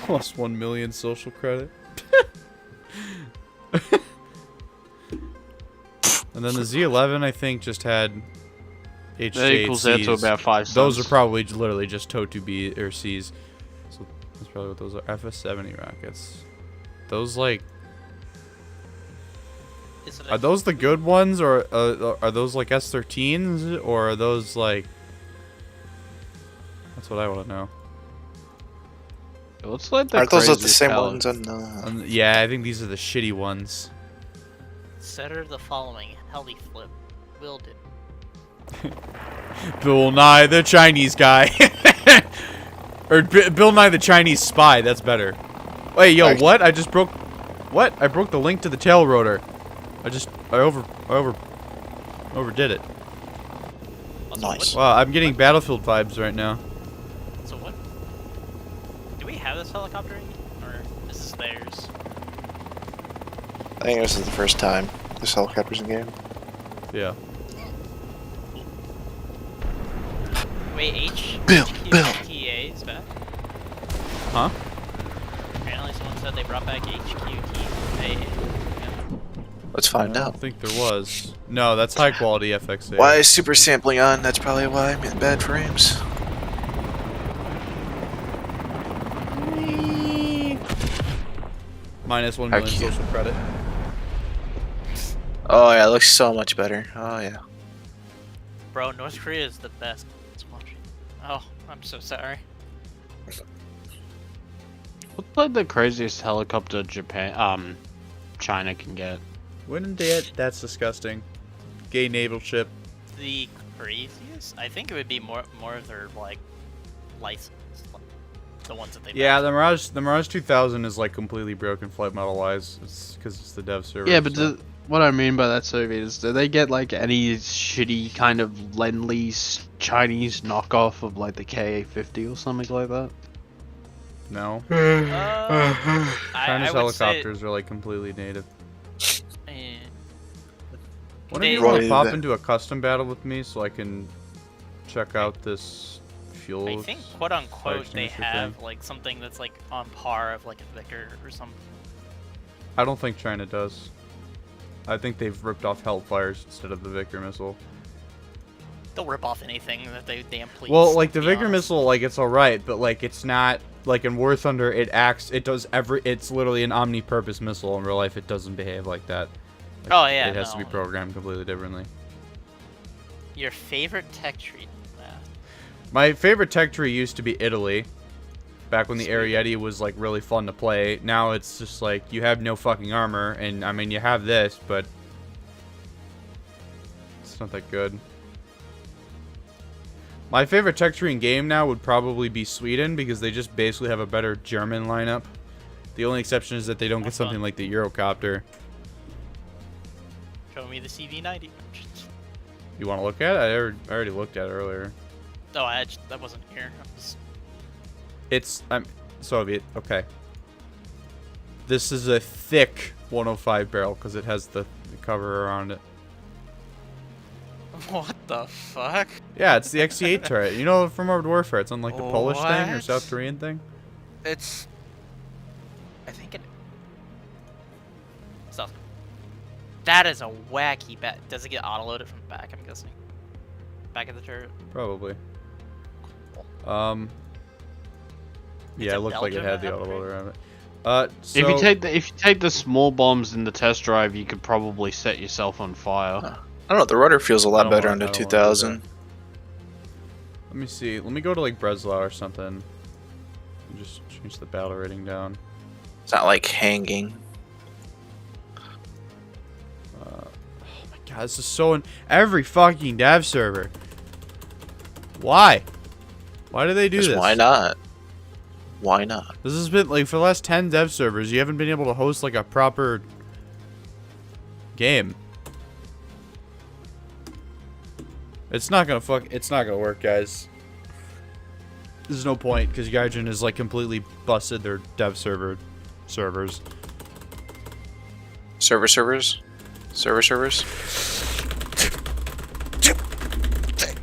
Plus 1 million social credit. And then the Z11, I think, just had HJ8Cs.
That equals that to about 5
Those are
cents.
probably literally just TOW B or Cs. So that's probably what those are. FS-70 rockets. Those like,
Is it
are those the good ones, or are those like S13s, or are those like? That's what I want to know.
It looks like the
Aren't those the
craziest
same
heli-
ones on the...
Yeah, I think these are the shitty ones.
Consider the following heli flip. Wielded.
Bill Nye the Chinese guy, or Bill Nye the Chinese spy. That's better. Wait, yo,
Actually-
what? I just broke. What? I broke the link to the tail rotor. I overdid it.
Also,
Nice.
Wow, I'm getting Battlefield vibes right now.
So what? Do we have this helicopter, or is this theirs?
I think this is the first time this helicopter's in game.
Yeah.
Wait,
Bill.
HQTA is back.
Huh?
Apparently, someone said they brought back HQTA.
Let's find
I
out.
don't think there was. No, that's high quality FXA.
Why is super sampling on? That's probably why I'm getting bad frames.
Minus 1 million
cute.
social credit.
Oh yeah, it looks so much better. Oh yeah.
Bro, North Korea is the best. It's watching. Oh, I'm so sorry.
What's like the craziest helicopter China can get?
Wouldn't it? That's disgusting. Gay naval ship.
The craziest? I think it would be more of their like license, the ones that they.
Yeah, the Mirage 2000 is like completely broken flight model wise. It's because it's the dev server.
Yeah, but
so.
what I mean by that, Soviet, is do they get like any shitty kind of Lend-Lease Chinese knockoff of like the KA-50 or something like that?
No.
I
China's
would say,
helicopters are like completely native.
eh,
When
They-
do you want to
Roy,
pop
that-
into a custom battle with me so I can check out this fuel.
I think quote unquote they
extinguisher
have
thing.
like something that's like on par of like a Vickr or something.
I don't think China does. I think they've ripped off Hellfires instead of the Vickr missile.
They'll rip off anything that they damn please.
Well, like the
to be
Vickr
honest.
missile, like it's alright, but like it's not like in War Thunder. It's literally an omni-purpose missile. In real life, it doesn't behave like that. Like,
Oh yeah,
it has to be
no.
programmed completely differently.
Your favorite tech tree?
My favorite tech tree used to be Italy. Back when the Ariete was like really fun to play. Now it's just like you have no fucking armor, and I mean you have this, but it's not that good. My favorite tech tree in game now would probably be Sweden because they just basically have a better German lineup. The only exception is that they don't get something like the Eurocopter.
Show me the CV90.
You want to look at it? I already looked at it earlier.
Oh, that wasn't here. I was...
It's Soviet. Okay. This is a thick 105 barrel because it has the cover around it.
What the fuck?
Yeah, it's the XC8 turret. You know from Armored Warfare. It's unlike the Polish thing or
What?
South Korean thing.
It's... I think it... South... That is a wacky bet. Does it get auto-loaded from the back, I'm guessing? Back of the turret?
Probably.
Cool.
Yeah, it looked like it
Belgium
had the
that have
autoloader
a
on it. So,
If you take the small bombs in the test drive, you could probably set yourself on fire.
I don't know. The rudder feels a
I
lot
don't
better
wanna-
under
I don't wanna do
2000.
let me see. Let me go to like Breslau or something. And just change the battle rating down.
It's not like hanging.
Oh my god, this is so in every fucking dev server. Why? Why do they do
Just
this?
why not? Why not?
This has been like for the last 10 dev servers, you haven't been able to host like a proper game. It's not gonna work, guys. There's no point because Gaijin has like completely busted their dev servers.
Servers?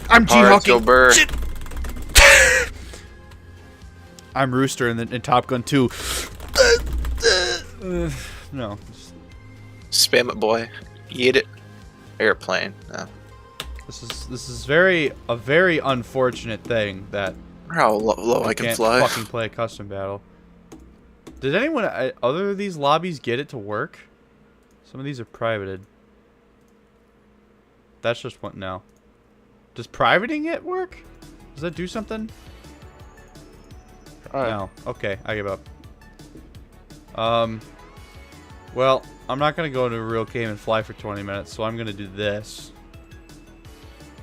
I'm
Alright, go Burr.
I'm Rooster in Top Gun 2. No.
Spam it, boy. Eat it. Airplane. No.
This is a very unfortunate thing that
How low I can
can't
fly.
fucking play a custom battle. Did anyone other of these lobbies get it to work? Some of these are privated. That's just what now. Does privating it work? Does that do something? No. Okay, I give up. Well, I'm not gonna go into a real game and fly for 20 minutes, so I'm gonna do this.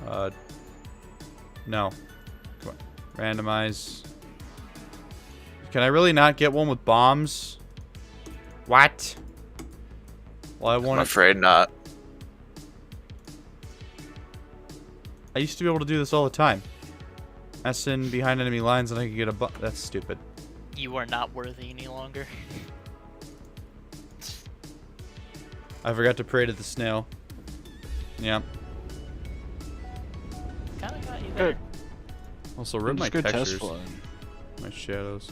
No. Come on. Randomize. Can I really not get one with bombs? What? Well, I
I'm
want to.
afraid not.
I used to be able to do this all the time. S in behind enemy lines and I could get a that's stupid.
You are not worthy any longer.
I forgot to pray to the snail. Yeah.
Kinda got you
Good.
there.
Also, rip my
Good test
textures.
flying.
My shadows.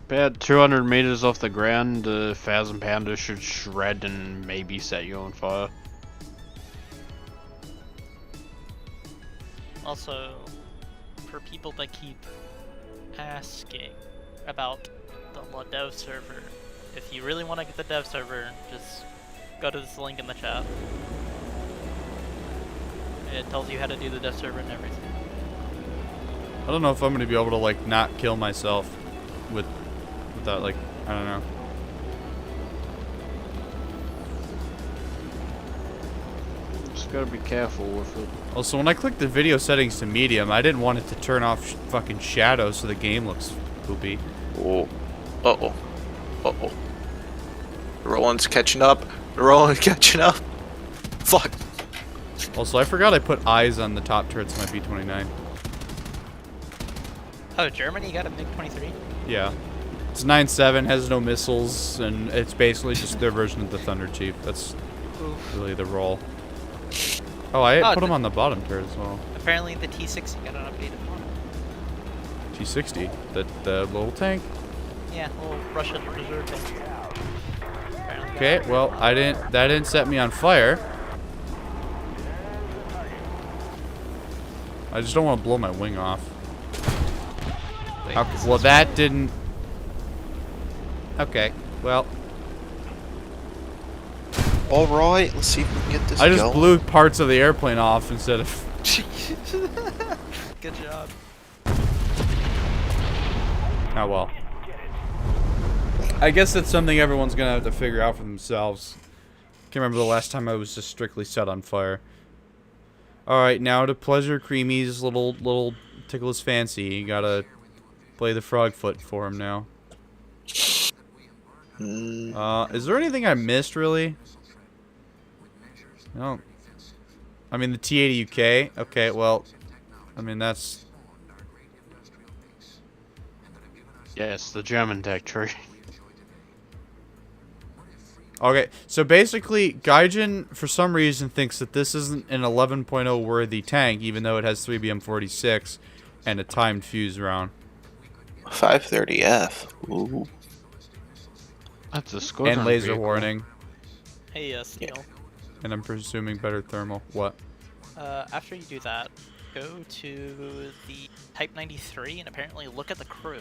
About 200 meters off the ground, the 1,000 pounder should shred and maybe set you on fire.
Also, for people that keep asking about the dev server, if you really want to get the dev server, just go to this link in the chat. It tells you how to do the dev server and everything.
I don't know if I'm gonna be able to like not kill myself without like I don't know.
Just gotta be careful with it.
Also, when I clicked the video settings to medium, I didn't want it to turn off fucking shadows so the game looks poopy.
Oh. Uh-oh. Uh-oh. Roland's catching up. Roland's catching up. Fuck.
Also, I forgot I put eyes on the top turrets of my B-29.
Oh, Germany got a MiG-23?
Yeah. It's 9.7, has no missiles, and it's basically just their version of the Thunder Chief. That's really the role. Oh, I put them on the bottom turret as well.
I Apparently the T60 got an updated model.
T60, the little tank.
Yeah, little Russian reserve tank. Apparently
Okay,
got
well, that didn't set me on fire. I just don't want to blow my wing off. Okay, well, that didn't. Okay, well,
All right, let's see if we can get this.
I just
going.
blew parts of the airplane off instead of.
Good job.
Oh well. I guess that's something everyone's gonna have to figure out for themselves. Can't remember the last time I was just strictly set on fire. Alright, now to Pleasure Creamy's little tickle his fancy. You gotta play the frog foot for him now. Is there anything I missed really? No. I mean the T80 UK. Okay, well, I mean that's.
Yes, the German tech tree.
Okay, so basically, Gaijin, for some reason, thinks that this isn't an 11.0 worthy tank, even though it has 3 BM46 and a timed fuse round.
530F. Ooh.
That's a squadron
And laser
vehicle.
warning.
Hey, Steel.
And I'm presuming better thermal. What?
After you do that, go to the Type 93 and apparently look at the crew.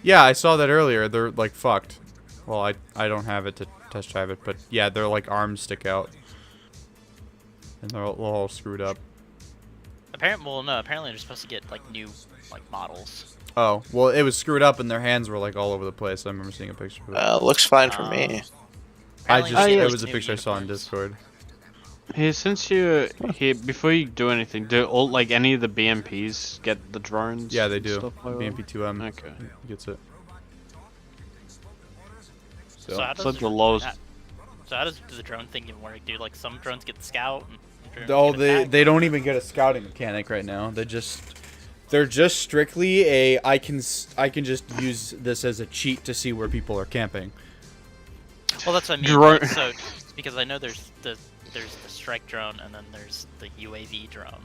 Yeah, I saw that earlier. They're, like, fucked. Well, I don't have it to test drive it, but yeah, their, like, arms stick out. And they're all screwed up.
Well, no, apparently they're supposed to get, like, new, like, models.
Oh, well, it was screwed up and their hands were, like, all over the place. I remember seeing a picture of it.
Looks fine for me.
Apparently they
It
get,
was a
new
picture I saw on
uniforms.
Discord.
Here, since you're here, before you do anything, do all like any of the BMPs get the drones?
Yeah, they
and
do.
stuff like that?
BMP-2M
Okay.
gets it.
So how
It's
does
like the lowest.
So how does the drone thing even work, dude? Like some drones get scout. And
Oh,
drones get attack?
they don't even get a scouting mechanic right now. They're just strictly a I can just use this as a cheat to see where people are camping.
Well, that's what I mean.
Drone-
Like, so because I know there's the strike drone and then there's the UAV drone.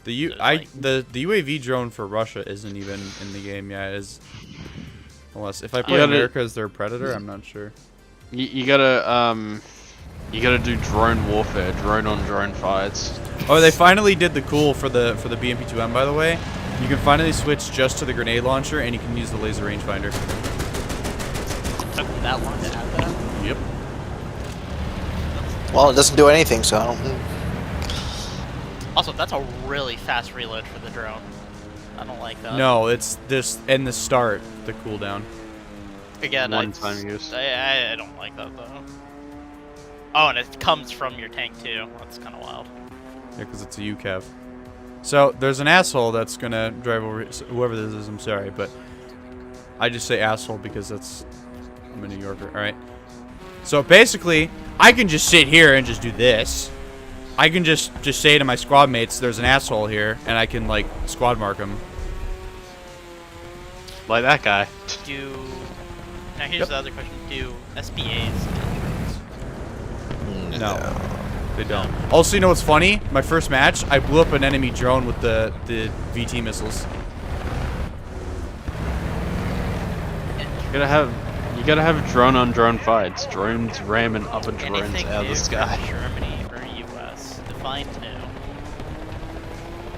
The
So it's
the UAV drone for Russia isn't even in the game yet. Unless if I
You
play
gotta-
America as their predator, I'm not sure.
You gotta do drone warfare, drone on drone fights.
Oh, they finally did the cool for the BMP-2M, by the way. You can finally switch just to the grenade launcher, and you can use the laser rangefinder.
It took them that long to add that.
Yep.
Well, it doesn't do anything, so I don't.
Also, that's a really fast reload for the drone. I don't like that.
No, it's this and the start, the cooldown.
Again,
One-time use.
I don't like that though. Oh, and it comes from your tank too. That's kind of wild.
Yeah, because it's a UCAV. So there's an asshole that's gonna drive over whoever this is. I'm sorry, but I just say asshole because I'm a New Yorker. All right. So basically, I can just sit here and just do this. I can just say to my squad mates, "There's an asshole here," and I can like squad mark him.
Like that guy.
Now here's the other question: do SBAs count?
No, they don't. Also, you know what's funny? My first match, I blew up an enemy drone with the VT missiles.
You gotta have drone on drone fights. Drones ramming other drones
Anything
out of
new
the sky.
from Germany or US? Define new.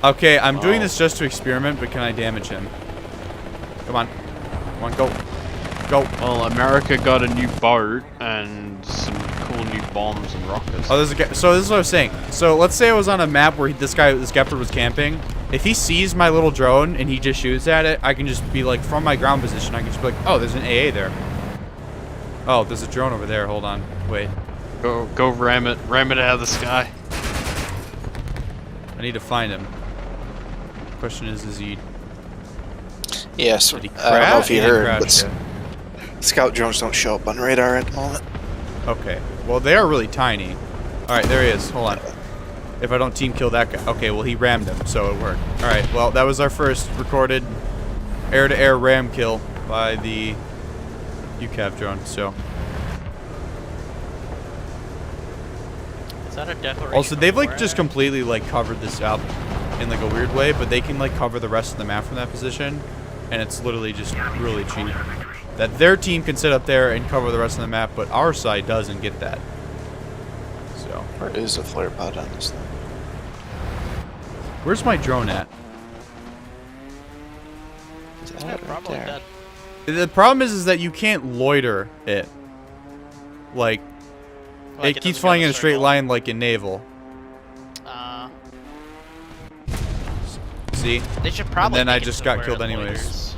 Okay, I'm doing
Oh.
this just to experiment, but can I damage him? Come on. Come on, go. Go.
Well, America got a new boat and some cool new bombs and rockets.
Oh, there's a guy. So this is what I was saying. So let's say I was on a map where this Gepard was camping. If he sees my little drone and he just shoots at it, I can just be like, from my ground position, I can just be like, oh, there's an AA there. Oh, there's a drone over there. Hold on. Wait.
Go ram it out of the sky.
I need to find him. Question is he...
Yes,
Did he
I don't know if you
He didn't
heard,
crash
but
yet.
scout drones don't show up on radar at the moment.
Okay. Well, they are really tiny. Alright, there he is. Hold on. If I don't team kill that guy. Okay, well, he rammed him, so it worked. Alright, well, that was our first recorded air-to-air ram kill by the UCAV drone, so...
Is that a declaration?
Also, they've,
of
like,
war?
just completely, like, covered this up. in like a weird way, but they can like cover the rest of the map from that position, and it's literally just really cheap. That their team can sit up there and cover the rest of the map, but our side doesn't get that. So
Where is a flare pod on this thing?
where's my drone at?
Is that
Yeah,
right
probably
there?
dead.
The problem is that you can't loiter it. Like,
Like,
it keeps
doesn't go
flying in a
circle.
straight line like in Naval. See?
They should probably.
then I
make it
just
to
got
where
killed
it
anyways.
loiters.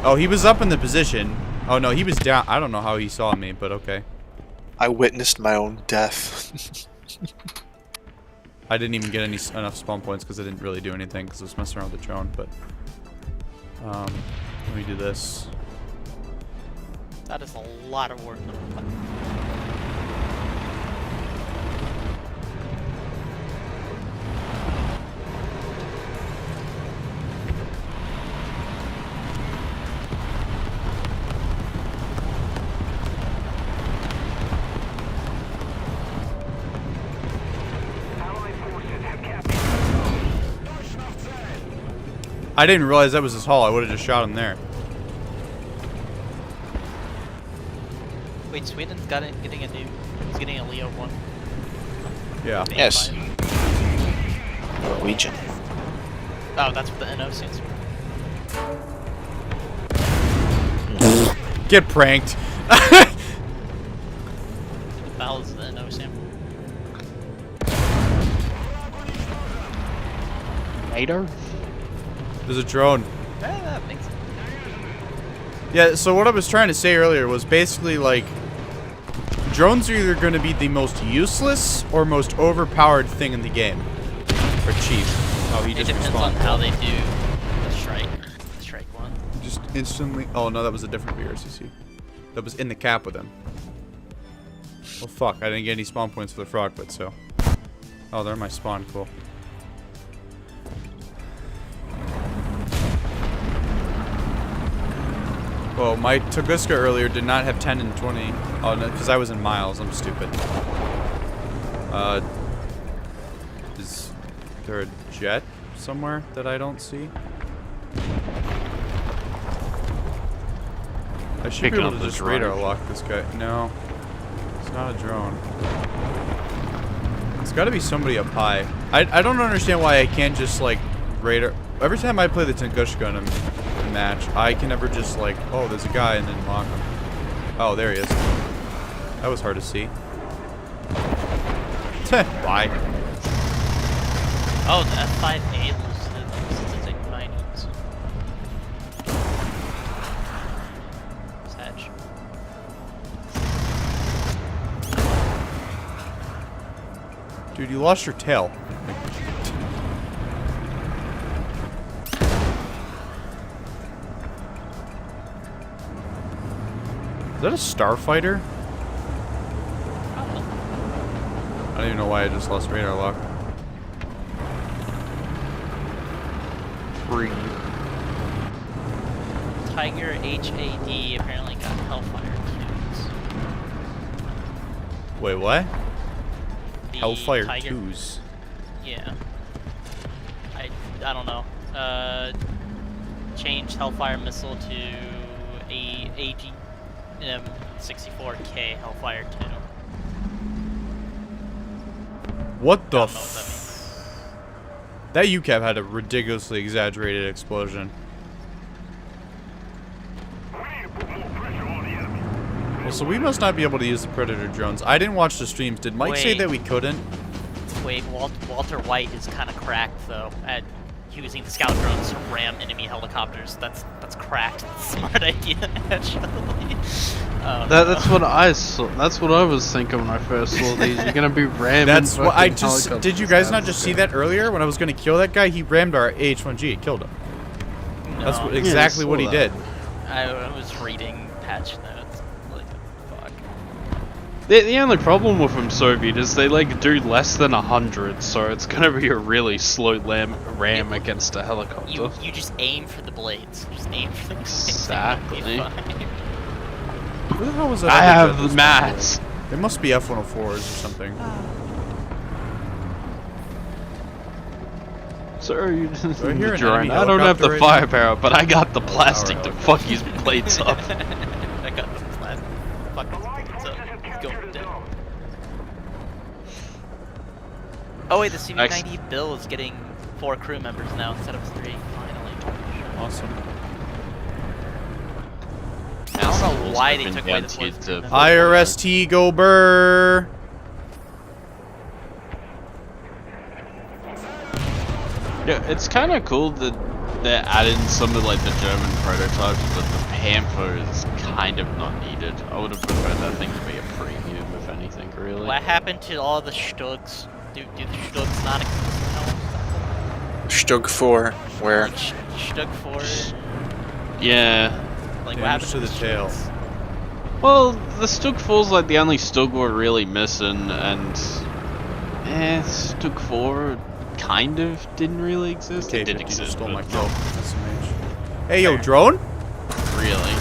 Oh, he was up in the position. Oh no, he was down. I don't know how he saw me, but okay.
I witnessed my own death.
I didn't even get enough spawn points because I didn't really do anything because I was messing around with the drone, but... let me do this.
That is a lot of work.
I didn't realize that was his hull. I would have just shot him there.
Wait, Sweden's getting a new. He's getting a Leo 1.
Yeah.
Yes. Norwegian.
Oh, that's what the NO stands for.
Get pranked.
The Val is the NO stand for.
Later.
There's a drone.
That makes sense.
Yeah, so what I was trying to say earlier was basically like drones are either going to be the most useless or most overpowered thing in the game. Or cheap. Oh, he
It
just
depends
respawned.
on how they do the strike. The strike one.
Just instantly. Oh no, that was a different VRCC. That was in the cap with him. Well, fuck. I didn't get any spawn points for the frog, but so. Oh, they're my spawn. Cool. Well, my Tunguska earlier did not have 10 and 20. Oh, no, because I was in miles. I'm stupid. Is there a jet somewhere that I don't see? I should
Picking
be able
up
to
the
just radar
drive.
lock this guy. No, it's not a drone. It's got to be somebody up high. I don't understand why I can't just like radar. Every time I play the Tunguska in a match, I can never just like, oh, there's a guy, and then lock him. Oh, there he is. That was hard to see. Bye.
Oh, the F5A loses its ignitions. Satch.
Dude, you lost your tail. Is that a starfighter? I don't even know why I just lost radar lock.
Free.
Tiger HAD apparently got Hellfire Qs.
Wait, what?
The
Hellfire
Tiger,
2s.
Yeah. I don't know. Changed Hellfire missile to a AG 64K Hellfire 2.
What the
I don't know what that means.
That UCAV had a ridiculously exaggerated explosion. Well, so we must not be able to use the Predator drones. I didn't watch the streams. Did Mike say
Wait.
that we couldn't?
Wait, Walter White is kind of cracked though at using the scout drones to ram enemy helicopters. That's cracked. Smart idea, actually.
That's what I saw. That's what I was thinking when I first saw these. You're gonna be ramming.
That's what I
fucking
just.
helicopters
Did you guys
down
not just
the
see
sky.
that earlier when I was going to kill that guy? He rammed our AH-1G. It killed him. That's
No,
what, exactly
saw
what he
that.
did.
I was reading patch notes. Like, fuck.
The only problem with them, Soviet, is they like do less than 100, so it's gonna be a really slow ram against a helicopter.
You just aim for the blades. Just aim for the blades.
Exactly.
You'll be fine.
Where the hell was that?
I
other
have
jet
the
that's
mats.
They must be F-104s or something.
sir. You
Do I hear an
drone.
enemy
I don't have the
helicopter right
firepower, but I got the plastic to fuck his plates up.
I got the plan. Fuck this, so let's go down. Oh wait, the CV90 Bill is getting 4 crew members now instead of 3. Finally.
Awesome.
I don't know why they took away the 4th crew member.
IRST go burr.
Yeah, it's kind of cool that they're adding some of like the German prototypes, but the Panther is kind of not needed. I would have preferred that thing to be a premium, if anything, really.
What happened to all the Stugs? Do the Stugs not exist now?
Stug 4, where?
Like Stug 4?
Yeah.
Like what
Damage
happened
to the tail.
Stugs?
Well, the Stug 4's like the only Stug we're really missing, and Stug 4 kind of didn't really exist.
Okay,
It did
50 just
exist,
stole
but
my
not
kill. Hey, yo, drone?
really.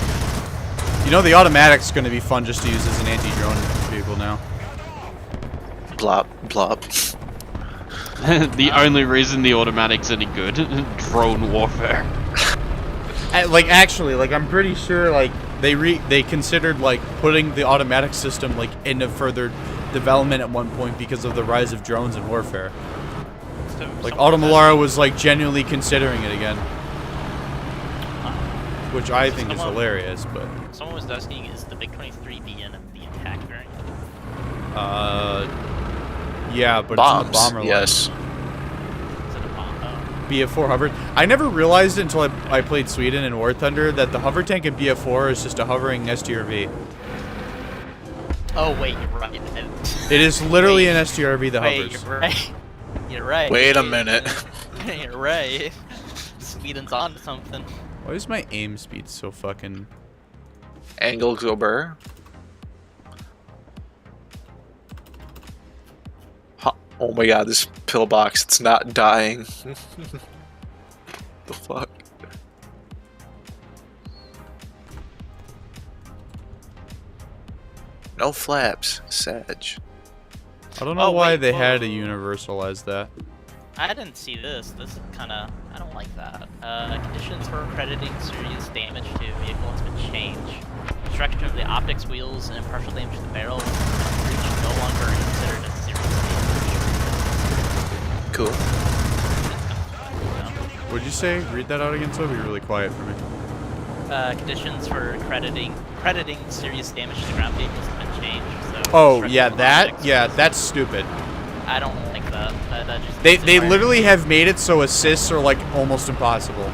You know the automatic's gonna be fun just to use as an anti-drone vehicle now.
Blop, blop.
The only reason the automatic's any good, drone warfare.
Actually, I'm pretty sure, they considered, putting the automatic system, into further development at one point because of the rise of drones in warfare. Automalara was, genuinely considering it again. Which I think is hilarious, but...
Someone was asking, is the MiG-23 BN the attack variant?
Yeah, but
Bombs,
it's in the bomber line.
yes.
Is it a bomb? Oh.
BF4 hover. I never realized until I played Sweden in War Thunder that the hover tank in BF4 is just a hovering STRV.
Oh wait, you're right.
It is literally an STRV that
Wait,
hovers.
you're right. You're right.
Wait a minute.
You're right. Sweden's on to something.
Why is my aim speed so fucking...
Angle go burr. Oh my god, this pillbox, it's not dying. The fuck? No flaps, Sag.
I don't know
Oh,
why
wait,
they had to
whoa.
universalize that.
I didn't see this. This is kinda... I don't like that. Conditions for crediting serious damage to a vehicle has been changed. Destruction of the optics, wheels, and partial damage to the barrel is no longer considered a serious damage.
Cool.
What'd you say? Read that out again, so it'll be really quiet for me.
Conditions for crediting serious damage to the ground vehicles have been changed. So
Oh,
destruction
yeah,
of
that?
optics,
Yeah,
wheels-
that's stupid.
I don't like that. That just
They
makes it hard.
literally have made it so assists are, almost impossible.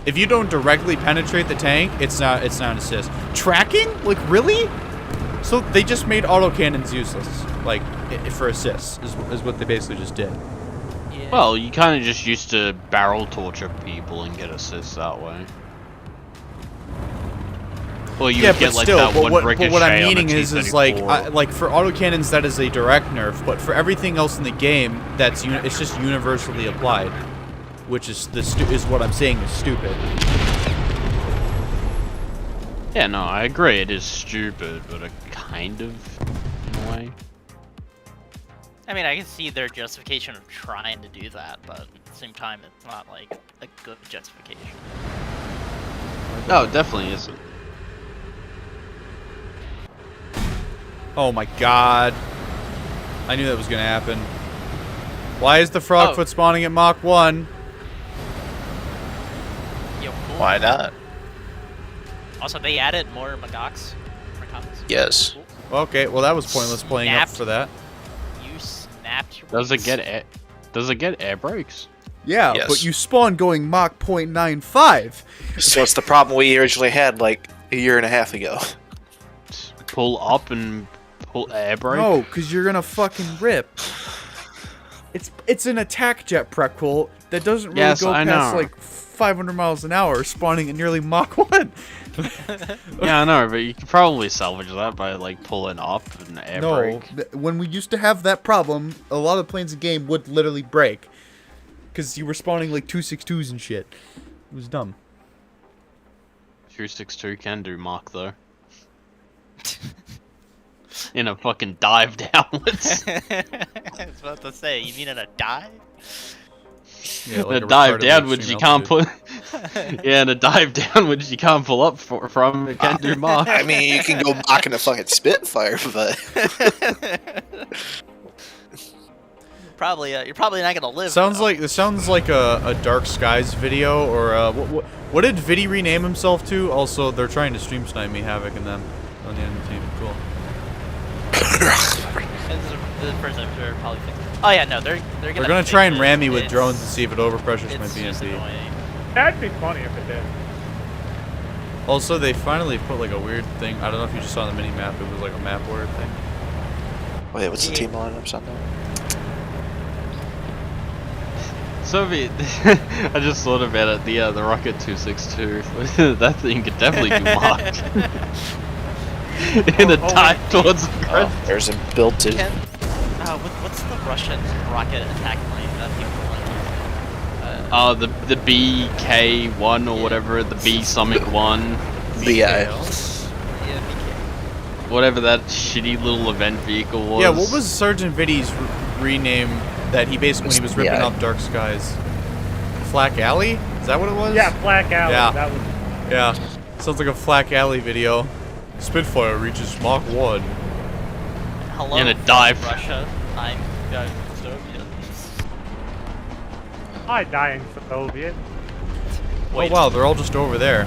If you don't directly penetrate the tank, it's not an assist. Tracking? Really? So they just made autocannons useless, for assists, is what they basically just did.
Yeah.
Well, you kind of just used to barrel torture people and get assists that way. Well, you
Yeah,
would get
but still,
that
but
one
what
ricochet
I'm
on
meaning
a
is
T-34.
for autocannons that is a direct nerf, but for everything else in the game, it's just universally applied, which is is what I'm saying is stupid.
Yeah, no, I agree. It is stupid, but it kind of, in a way.
I mean, I can see their justification of trying to do that, but at the same time, it's not a good justification.
No, it definitely isn't.
Oh my god. I knew that was gonna happen. Why is the Frogfoot spawning at Mach 1?
Yo, cool.
Why not?
Also, they added more Magoks.
Yes.
Cool.
Okay, well that was pointless playing up
Snapped.
for that.
You snapped your
Does it
wings.
get air brakes?
Yeah,
Yes.
but you spawn going Mach 0.95.
So it's the problem we originally had a year and a half ago.
Pull up and pull air brake?
No, because you're gonna fucking rip. It's an attack jet prequel that doesn't really
Yes,
go
I
past
know.
500 miles an hour, spawning at nearly Mach 1.
Yeah, I know, but you could probably salvage that by pulling up and air
No,
brake.
when we used to have that problem, a lot of planes in game would literally break. Because you were spawning 262s and shit. It was dumb.
262 can do Mach though. In a fucking dive downwards.
I was about to say, you mean in a dive?
Yeah,
And a
a
dive
retarded
downwards you
extreme
can't put. Yeah, and a dive downwards you can't pull up from. It can't do Mach.
I mean, you can go Mach in a fucking Spitfire, but
You're probably not gonna live.
Sounds
though.
like this sounds like a Dark Skies video, or what did Viddy rename himself to? Also, they're trying to stream snipe me, Havoc and them on the enemy team. Cool.
This is the first episode probably fixed. Oh yeah, no, they're gonna
try and
fix
ram
it.
me with
It's-
drones to see if it overpressures my
It's just
BMP.
annoying.
That'd be funny if it did.
Also, they finally put like a weird thing. I don't know if you just saw the mini map. It was like a map order thing.
wait, what's the team lineups on there?
Soviet. I just thought about it. The Rocket 262. That thing could definitely do Mach. In a dive towards the ground.
Oh, there's a built-in.
What's the Russian rocket attack plane that people like?
The BK-1 or whatever, the B Summit 1,
BI.
Yeah,
whatever that shitty little event vehicle was.
Yeah, what was Sergeant Viddy's rename that he basically when he was ripping
Yeah.
up Dark Skies? Flak Alley? Is that what it was?
Yeah, Black Alley.
Yeah.
That was.
Yeah. Sounds like a Flak Alley video. Spitfire reaches Mach 1.
Hello,
In a dive.
Russia. I'm Soviets.
Hi, dying Soviet.
Wait.
Oh wow, they're all just over there.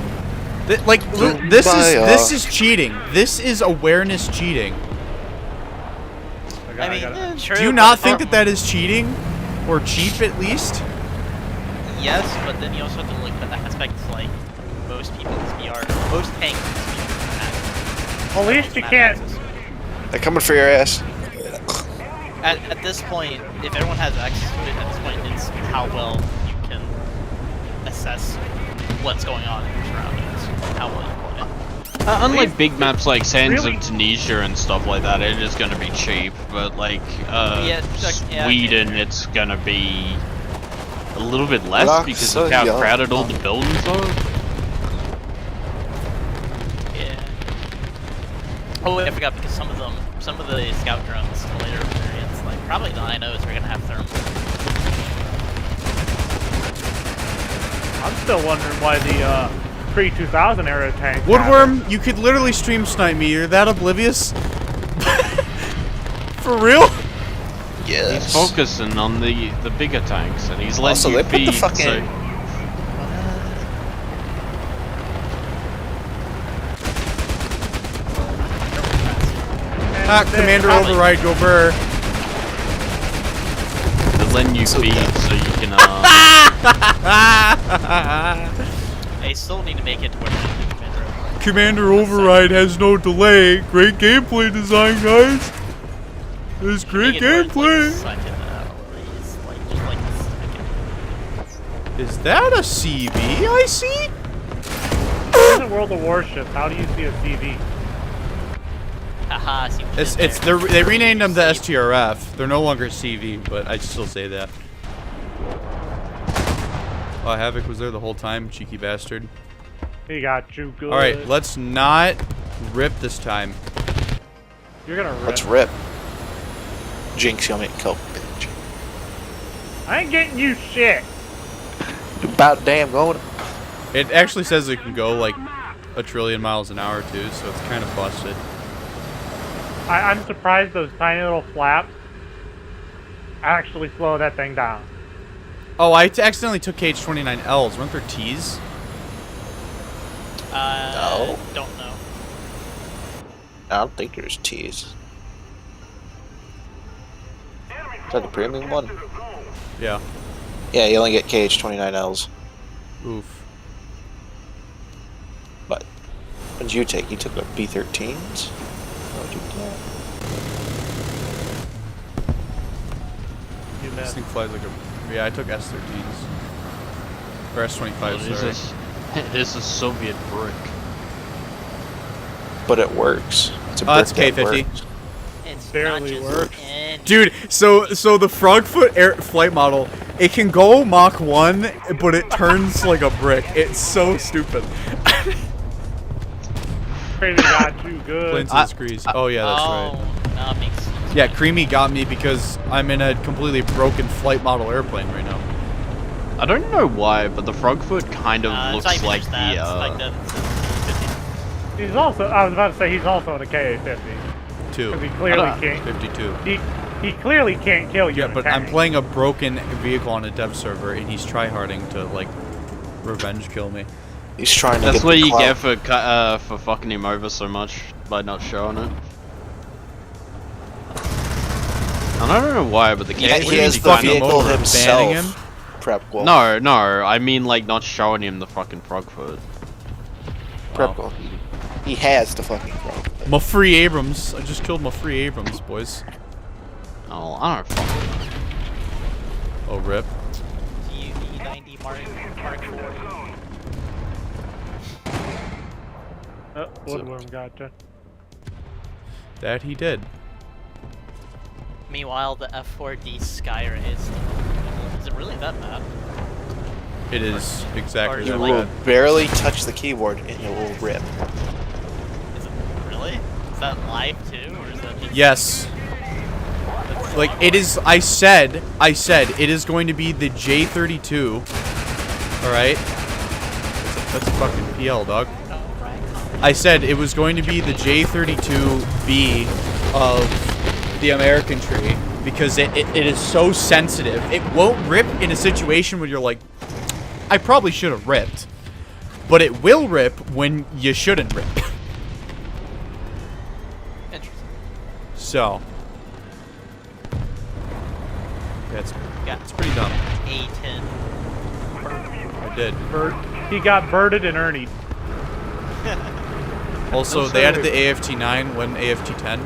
Like
Zoom
this
by,
this is cheating. This is awareness cheating.
I mean, true.
Do you
but
not
the
think
thing-
that that is cheating, or cheap at least?
Yes, but then you also have to look at the aspects like most people's VR, most tanks.
At least you can't.
They're coming for your ass.
At this point, if everyone has access to it, at this point, it's how well you can assess what's going on in your surroundings, how well you play.
Unlike big maps like Sands
Really?
of Tunisia and stuff like that, it is gonna be cheap. But like
Yeah,
Sweden, it's gonna be a little bit less
Lock
because
so
of how
young.
crowded all the buildings are.
Yeah. Oh, wait, I forgot because some of the scout drones in the later periods, like probably the INOs, are gonna have thermal.
I'm still wondering why the pre-2000 era tank.
Woodworm, you could literally stream snipe me. You're that oblivious? For real?
Yes.
He's focusing on the bigger tanks, and he's letting
Also,
you
they put the
feed.
fucking-
So
Ah, Commander Override, go burr.
they're letting you feed, so you can.
They still need to make it to where the commander.
Commander Override has no delay. Great gameplay design, guys. There's great
Make it where it's, like,
gameplay.
a second, it's like just like a second.
Is that a CV I see?
In the World of Warships, how do you see a CV?
Haha, see what you
It's
did there.
they renamed them to STRF. They're no longer CV, but I still say that. Oh, Havoc was there the whole time, cheeky bastard.
He got you good.
All right, let's not rip this time.
You're gonna rip.
Let's rip. Jinx, you'll make coke, bitch.
I ain't getting you shit.
You about damn going.
It actually says it can go like 1 trillion miles an hour too, so it's kind of busted.
I'm surprised those tiny little flaps actually slow that thing down.
Oh, I accidentally took KH-29Ls. Weren't there T's?
No.
Don't know.
I don't think there's T's. Is that the premium one?
Yeah.
Yeah, you only get KH-29Ls.
Oof.
But what did you take? You took the B-13s? What did you get?
You
This
missed.
thing flies like a... Yeah, I took S-13s. Or S-25s, sorry.
It is a Soviet brick.
But it works. It's a
Oh, that's
brick that
K-50.
works.
It's
Barely
not just
works.
any-
Dude, so the Frogfoot air flight model, it can go Mach 1, but it turns like a brick. It's so stupid.
Crazy got you good.
Planes and screes. Oh yeah, that's right.
Oh, that makes sense.
Yeah, Creamy got me because I'm in a completely broken flight model airplane right now.
I don't know why, but the Frogfoot kind of
It's not
looks
even
like
just that, it's like
the.
He's also, I was about to say, he's also in a KA-50.
2.
Because he clearly
Uh-huh.
can't.
52.
He clearly can't kill you.
Yeah,
in a
but I'm
tank.
playing a broken vehicle on a dev server, and he's tryharding to like revenge kill me.
He's trying to
That's
get
what
the
you
clout.
get for fucking him over so much by not showing it. And I don't know why, but the
Yeah,
KA
he has the
fucking him
vehicle
over, banning
himself.
him?
Prep goal.
No, I mean like not showing him the fucking Frogfoot.
Prep goal. He has the fucking Frog.
My free Abrams. I just killed my free Abrams, boys.
Oh, I don't fucking.
Oh, rip.
DV-90 Mark IV.
Oh, woodworm gotcha.
That he did.
Meanwhile, the F4D Skyray is it really that bad?
It is exactly
Or
You
that
will
bad.
barely touch the keyboard and it will rip.
Is it really? Is that live too, or is that just...
Yes. Like, it is, I said, it is going to be the J32. Alright? That's a fucking PL, dog. I said it was going to be the J32B of the American tree because it is so sensitive. It won't rip in a situation where you're like, I probably should have ripped. But it will rip when you shouldn't rip.
Interesting.
So. That's it's pretty dumb.
A10.
I did.
He got birded and Ernie.
Also, they added the AFT9 when AFT10.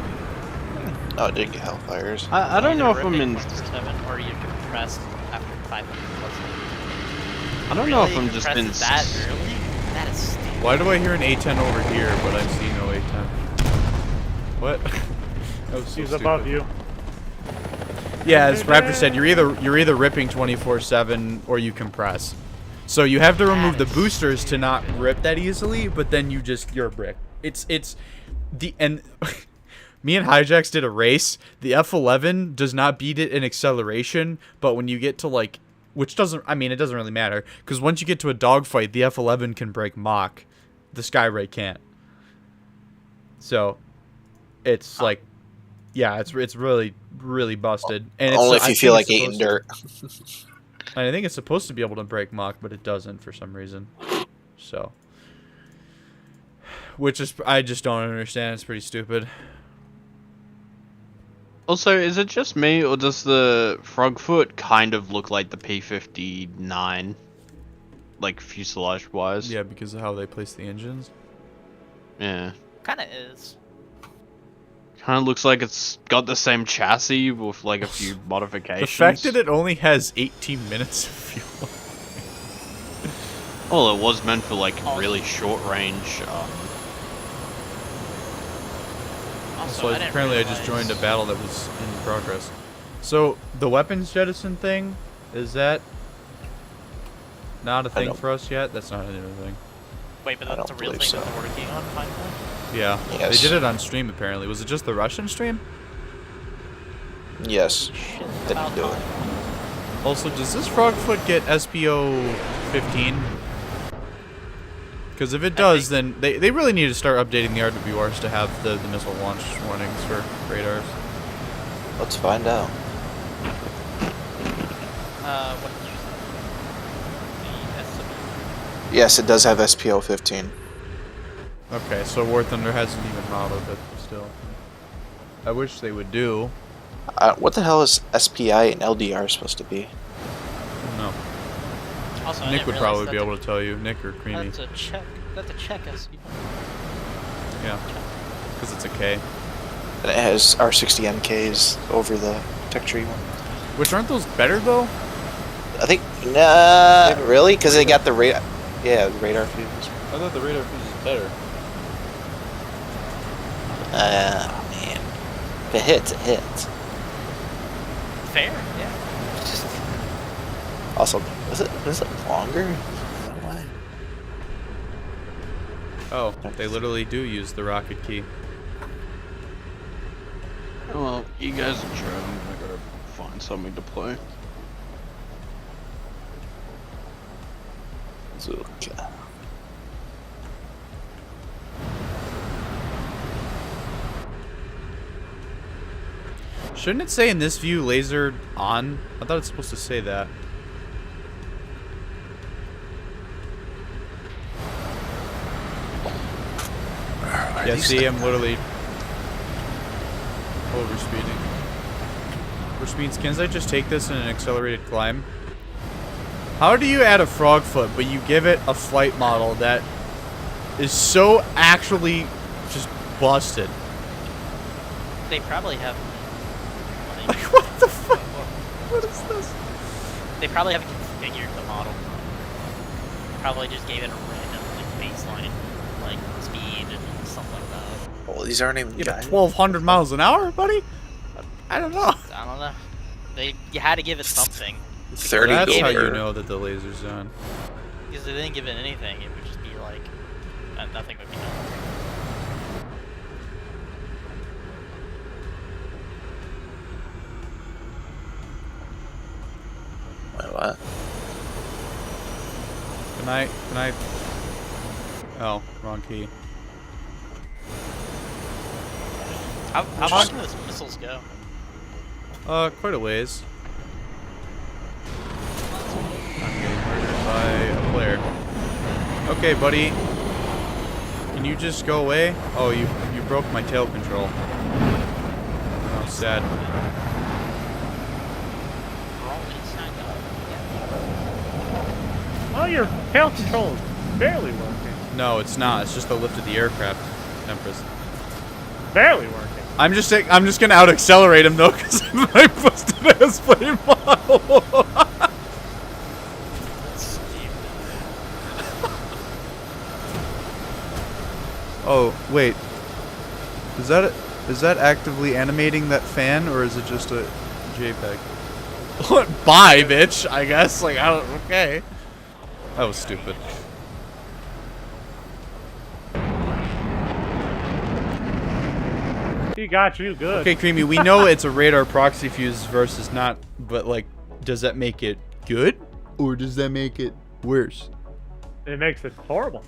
Oh, it did get Hellfires.
I don't know if I'm in.
7 or you compressed after 500 plus.
I don't know if
Really?
I'm just in.
Compressed that early? That is stupid.
Why do I hear an A10 over here, but I see no A10? What? That was so
He's
stupid.
above you.
Yeah, as Raptor said, you're either ripping 24/7 or you compress. So you have to remove the boosters to not rip that easily, but then you're a brick. It's and me and Hijax did a race. The F11 does not beat it in acceleration, but when you get to like, which doesn't, I mean, it doesn't really matter because once you get to a dogfight, the F11 can break Mach, the Skyray can't. So it's like, yeah, it's really busted. And
Only
it's,
if you feel like eating dirt.
And I think it's supposed to be able to break Mach, but it doesn't for some reason. So, which is, I just don't understand. It's pretty stupid.
Also, is it just me, or does the Frogfoot kind of look like the P-59, like fuselage-wise?
Yeah, because of how they place the engines.
Yeah.
Kinda is.
Kind of looks like it's got the same chassis with like a few modifications.
The fact that it only has 18 minutes of fuel.
Well, it was meant for like really short range.
So apparently I just joined a battle that was in progress. So the weapons jettison thing, is that not a thing for us yet? That's not a new thing.
Wait, but
I
that's a
don't
real
believe
thing
so.
that we're working on finally?
Yeah,
Yes.
they did it on stream apparently. Was it just the Russian stream?
Yes. They didn't do it.
Also, does this Frogfoot get SPO 15? Because if it does, then they really need to start updating the RWRs to have the missile launch warnings for radars.
Let's find out.
What did you say? The SW?
Yes, it does have SPO 15.
Okay, so War Thunder hasn't even modeled it still. I wish they would do.
What the hell is SPI and LDR supposed to be?
No.
Also, I
Nick
didn't
would
realize
probably
that
be able to tell you. Nick or Creamy.
That's a check. That's a check SU.
Yeah. Because it's a K.
And it has R60 MKs over the Tech Tree one.
Which aren't those better though?
I think, nah, really? Because they got the radar. Yeah, the radar fuse.
I thought the radar fuse is better.
Man. If it hits, it hits.
Fair, yeah.
Also, is it longer? Why?
Oh, they literally do use the rocket key.
Well, you guys are driving. I gotta find something to play.
Okay.
Shouldn't it say in this view laser on? I thought it's supposed to say that. Yeah, see, I'm literally overspeeding. Which means, can I just take this in an accelerated climb? How do you add a frog foot, but you give it a flight model that is so actually just busted?
They probably have.
Like, what the fuck? What is this?
They probably haven't configured the model. Probably just gave it a random like baseline, like speed and stuff like that.
Well, these aren't even.
You have 1,200 miles an hour, buddy? I don't know.
I don't know. You had to give it something.
30.
That's how
over.
you know that the laser's on.
Because if they didn't give it anything, it would just be like nothing would be done.
Wait, what?
Can I? Oh, wrong key.
How far do those missiles go?
Quite a ways. I'm getting murdered by a player. Okay, buddy. Can you just go away? Oh, you broke my tail control. Oh, sad.
Well, your tail control is barely working.
No, it's not. It's just the lift of the aircraft, Empress.
Barely working.
I'm just gonna out accelerate him though, because I busted ass plane model. Oh wait, is that actively animating that fan, or is it just a JPEG? What? Bye, bitch. I guess. Like, I don't. Okay. That was stupid.
He got you good.
Okay, Creamy, we know it's a radar proxy fuse versus not, but like, does that make it good? Or does that make it worse?
It makes it horrible.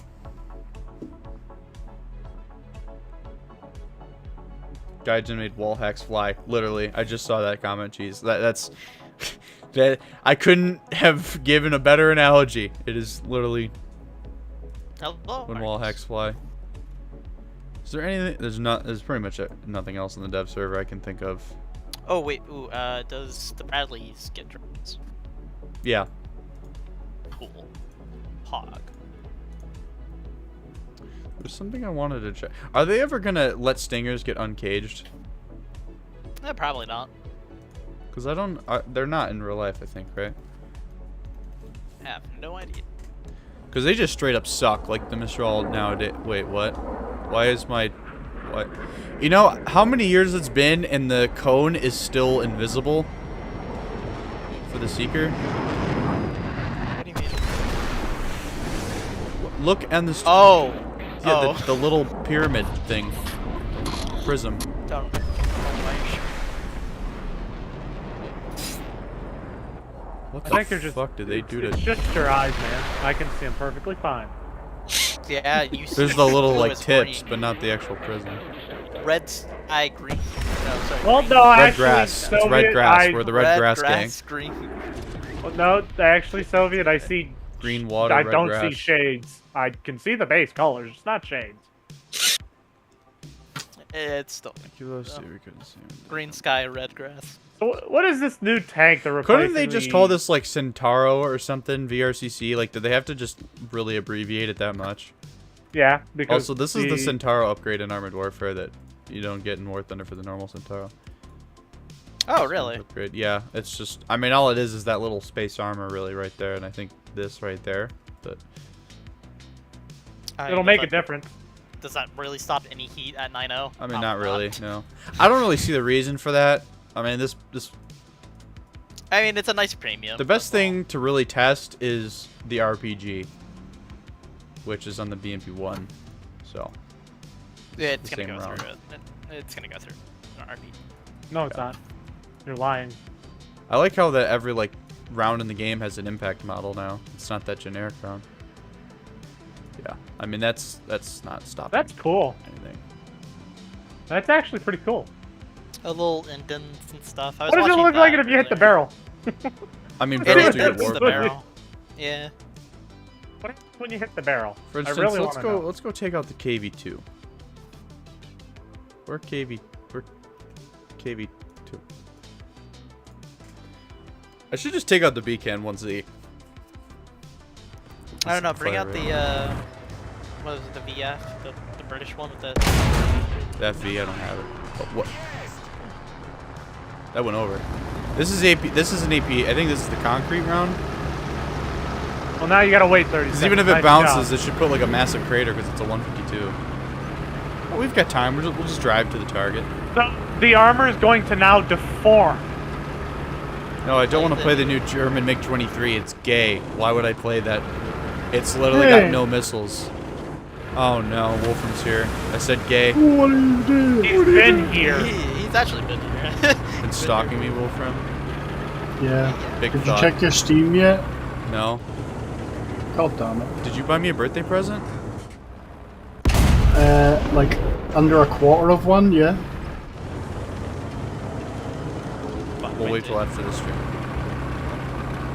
Guy made wall hacks fly. Literally, I just saw that comment. Jeez, that's that. I couldn't have given a better analogy. It is literally
Hello,
when wall hacks fly. Is there anything? There's pretty much nothing else in the dev server I can think of.
Oh wait, ooh, does the Bradleys get drones?
Yeah.
Cool. Hog.
There's something I wanted to check. Are they ever gonna let stingers get uncaged?
Probably not.
Because I don't. They're not in real life, I think, right?
I have no idea.
Because they just straight up suck, like the Mistral nowadays. Wait, what? Why is my... What? You know how many years it's been and the cone is still invisible? For the Seeker?
What do you mean?
Look and the...
Oh!
Yeah,
oh.
the little pyramid thing. Prism.
Don't.
What
I
the
think they're just.
fuck did they do to...
It's just your eyes, man. I can see them perfectly fine.
Yeah, you see
There's the little,
blue
like,
is
tips,
green.
but not the actual prism.
Red sky green. No, sorry.
Well,
green.
no,
Red
actually,
grass.
Soviet,
It's red grass. We're the red grass gang.
Green.
Well, no, actually, Soviet, I see.
Green water,
I
red
don't
grass.
see shades. I can see the base colors. It's not shades.
It's still green sky, red grass.
So what is this new tank that replaces?
Couldn't they just call this like Centauro or something? VRCC? Like, did they have to just really abbreviate it that much?
Yeah, because
Also, this is the Centauro upgrade in Armored Warfare that you don't get in War Thunder for the normal Centauro.
Oh, really?
Upgrade. Yeah, it's just. I mean, all it is that little space armor, really, right there, and I think this right there. But
it'll make a difference.
Does that really stop any heat at 9.0?
I mean, not really. No, I don't really see the reason for that. I mean, this.
I mean, it's a nice premium.
The best thing to really test is the RPG, which is on the BMP-1. So.
Yeah, it's
the
gonna
same
go
round.
through it. It's gonna go through an RP.
No, it's not. You're lying.
I like how that every like round in the game has an impact model now. It's not that generic round. Yeah, I mean that's not stopping.
That's cool.
Anything.
That's actually pretty cool.
A little indents and stuff. I was
What does it
watching
look like
that
if you hit the
earlier.
barrel?
I mean,
It
barrels do get
indents
warped.
the barrel. Yeah.
What happens when you hit the barrel?
For instance,
I really
let's
wanna
go.
know.
Let's go take out the KV2. Where KV2? I should just take out the beacon 1Z.
I don't know. Bring
Fire
out
rate.
the what is it? The VF, the British one with the.
FV, I don't have it. Oh, what? That went over. This is AP. This is an AP. I think this is the concrete round.
Well, now you gotta wait 30
Because
seconds.
even if it
Nice
bounces,
job.
it should put like a massive crater because it's a 152. Well, we've got time. We'll just drive to the target.
So, the armor is going to now deform.
No, I don't want to play the new German MiG-23. It's gay. Why would I play that? It's literally got no missiles. Oh no, Wolfram's here. I said gay.
What are you doing?
He's been here.
He's actually been here.
Been stalking me, Wolfram.
Yeah.
Big
Did you
thought.
check your Steam yet?
No.
God damn it.
Did you buy me a birthday present?
Like under a quarter of one, yeah.
We'll wait till after the stream.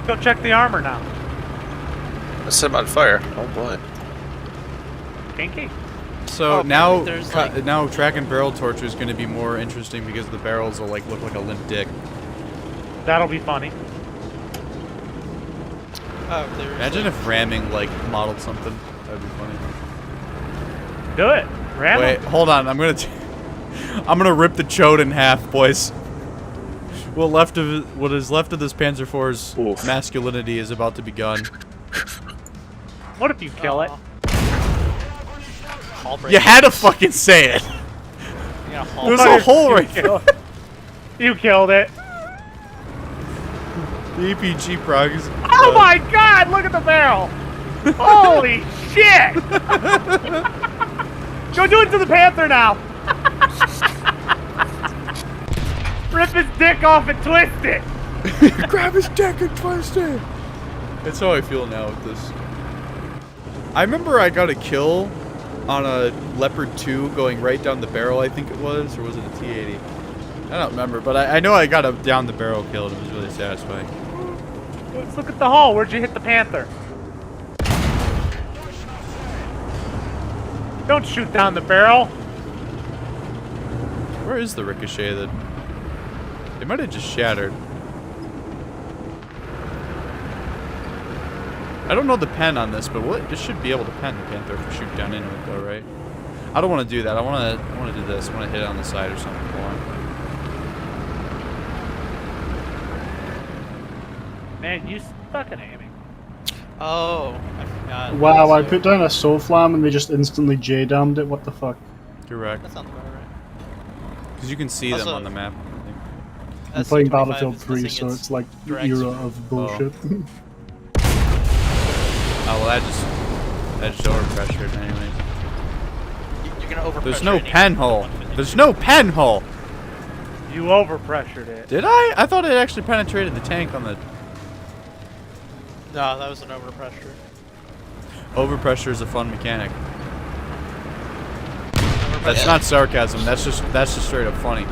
Go check the armor now.
I set him on fire. Oh boy.
Kinky.
So
Oh,
now,
maybe there's, like-
now track and barrel torture is going to be more interesting because the barrels will like look like a limp dick.
That'll be funny.
Oh, there's.
Imagine if ramming like modeled something. That'd be funny.
Do it. Ram
Wait,
him.
hold on. I'm gonna rip the chode in half, boys. What is left of this Panzer IV's
Oof.
masculinity is about to begun.
What if you kill it?
Hall break.
You had to fucking say it.
Yeah, hall
There's
What
a
if
hole
you
right
kill it? You killed it.
The APG prog is.
Oh my god, look at the barrel! Holy shit! Go do it to the Panther now! Rip his dick off and twist it!
Grab his dick and twist it. That's how I feel now with this. I remember I got a kill on a Leopard 2 going right down the barrel, I think it was, or was it a T-80? I don't remember, but I know I got a down the barrel kill and it was really satisfying.
Let's look at the hull. Where'd you hit the Panther? Don't shoot down the barrel.
Where is the ricochet that... It might have just shattered. I don't know the pen on this, but it should be able to pen the Panther if we shoot down into it though, right? I don't want to do that. I want to do this. I want to hit it on the side or something. Hold on.
Man, you suck at aiming.
Oh, I forgot.
Wow, I
So-
put down a SOFLAM and they just instantly J-damned it. What the fuck?
Correct.
That sounds about right.
Because you can see them
Also-
on the map.
I'm playing
SC-25
Battlefield
is
3,
missing
so
its
it's like the
direct-
era of bullshit.
Oh well, that just overpressured anyways.
You're gonna overpressure.
There's no
any
pen hole.
150.
There's no pen hole.
You overpressured it.
Did I? I thought it actually penetrated the tank on the.
No, that was an overpressure.
Overpressure is a fun mechanic. That's not sarcasm. That's just straight up funny.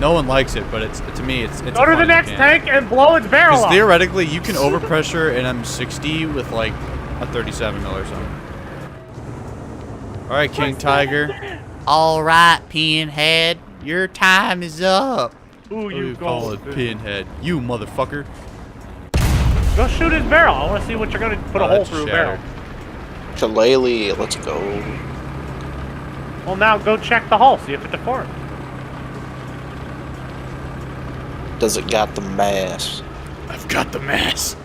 No one likes it, but to me it's.
Go to the next tank and blow its barrel
Because
up.
theoretically, you can overpressure an M60 with like a 37 mil or something. All right, King Tiger. All right, Pinhead. Your time is up.
Ooh,
What do
you
you call
go.
it, Pinhead? You motherfucker.
Go shoot his barrel. I want to see what you're gonna put
Oh,
a hole
that's
through a
shattered.
barrel.
Shillelagh, let's go.
Well, now go check the hull. See if it deformed.
Does it got the mass?
I've got the mass.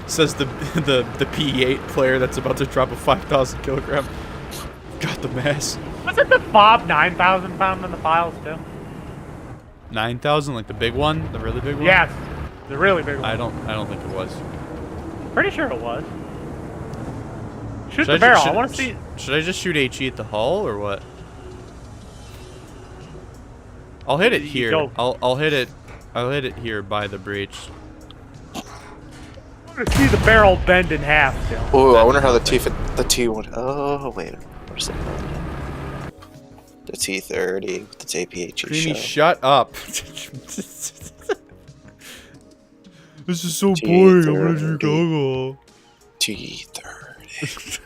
Says the P8 player that's about to drop a 5,000 kilogram. Got the mass.
Wasn't the fob 9,000 pound in the files too?
9,000, like the big one, the really big one.
Yes, the really big one.
I don't think it was.
Pretty sure it was. Shoot the barrel. I want to see.
Should I just shoot HE at the hull or what? I'll hit it here.
Go.
I'll hit it. I'll hit it here by the breach.
to see the barrel bend in half still.
Oh, I wonder how the T would. Oh wait, where's it? The T30 with its APH.
Creamy, shut up. This is so boring. I'm gonna drink alcohol.
T30.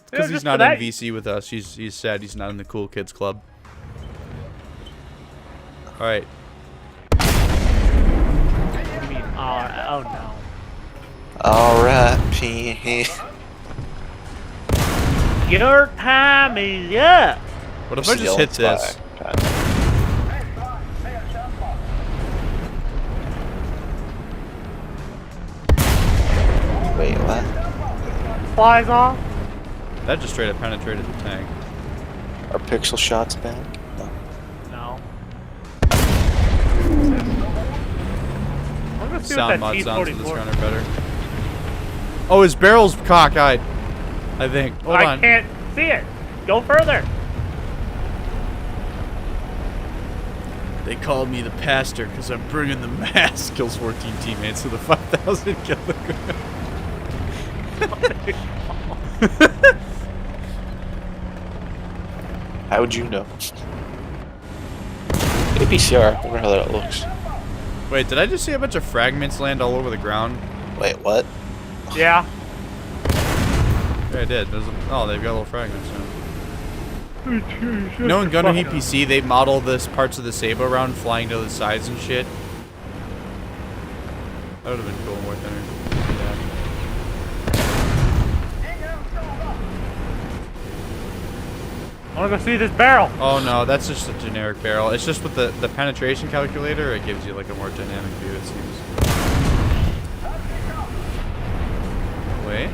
Because he's not in VC with us. He's sad he's not in the cool kids club. All right.
What do you mean? Oh no.
Alright, P.
Your time is up.
What if I just hit this?
Wait, what?
Flies off.
That just straight up penetrated the tank.
Are pixel shots back? No.
No. I'm gonna see
Sound
what
mod
that
sounds for this
T-44.
gunner better. Oh, his barrel's cockeyed. I think. Hold
I
on.
can't see it. Go further.
They call me the pastor because I'm bringing the mass. Kills 14 teammates with a 5,000 kilogram.
How would you know? APCR, I wonder how that looks.
Wait, did I just see a bunch of fragments land all over the ground?
Wait, what?
Yeah.
Yeah, I did. Oh, they've got little fragments now. You know in Gunner EPC, they model this parts of the Sabo around flying to the sides and shit? That would have been cool and worth energy.
I wanna go see this barrel.
Oh no, that's just a generic barrel. It's just with the penetration calculator, it gives you like a more dynamic view, it seems. Wait.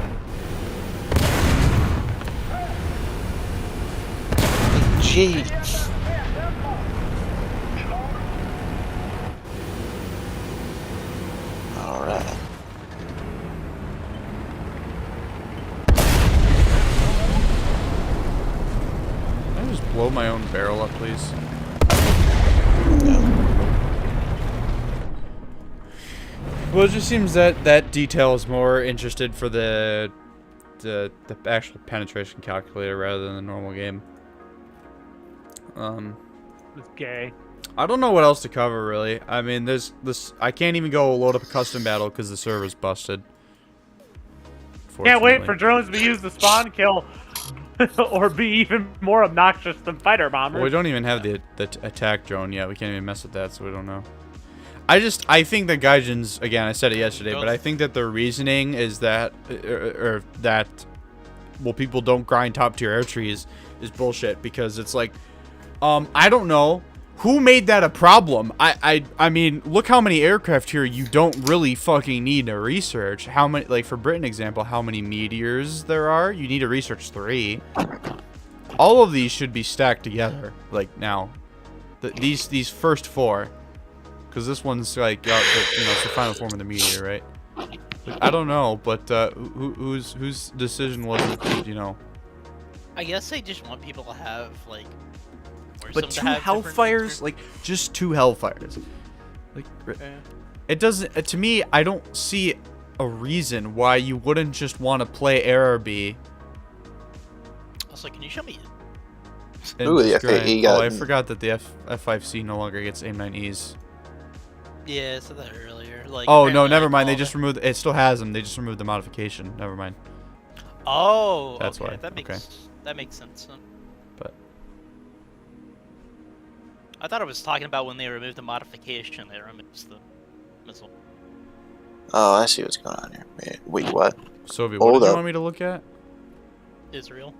Jeez. Alright.
Can I just blow my own barrel up, please? Well, it just seems that that detail is more interested for the actual penetration calculator rather than the normal game.
It's gay.
I don't know what else to cover really. I mean, there's this. I can't even go load up a custom battle because the server's busted.
Can't wait for drones to be used to spawn kill, or be even more obnoxious than fighter bombers.
Well, we don't even have the attack drone yet. We can't even mess with that, so we don't know. I think that Gaijin's, again, I said it yesterday, but I think that their reasoning is that, well, people don't grind top tier air trees is bullshit because it's like, I don't know. Who made that a problem? I mean, look how many aircraft here you don't really fucking need to research. How many, like for Britain example, how many meteors there are? You need to research 3. All of these should be stacked together. Like now, these first 4, because this one's like, you know, it's the final form of the meteor, right? Like, I don't know, but whose decision was it? To, you know.
I guess they just want people to have like.
But 2 Hellfires, like just 2 Hellfires, like it doesn't. To me, I don't see a reason why you wouldn't just want to play ARB.
Also, can you show me?
Ooh, the FAE got.
Oh, I forgot that the F5C no longer gets AIM-9Es.
Yeah, I said that earlier. Like.
Oh no, never mind. They just removed. It still has them. They just removed the modification. Never mind.
Oh,
that's
okay.
why.
That makes sense. Then.
But.
I thought I was talking about when they removed the modification. They removed the missile.
Oh, I see what's going on here. Wait, what?
Soviet, what did you want me to look at?
Israel.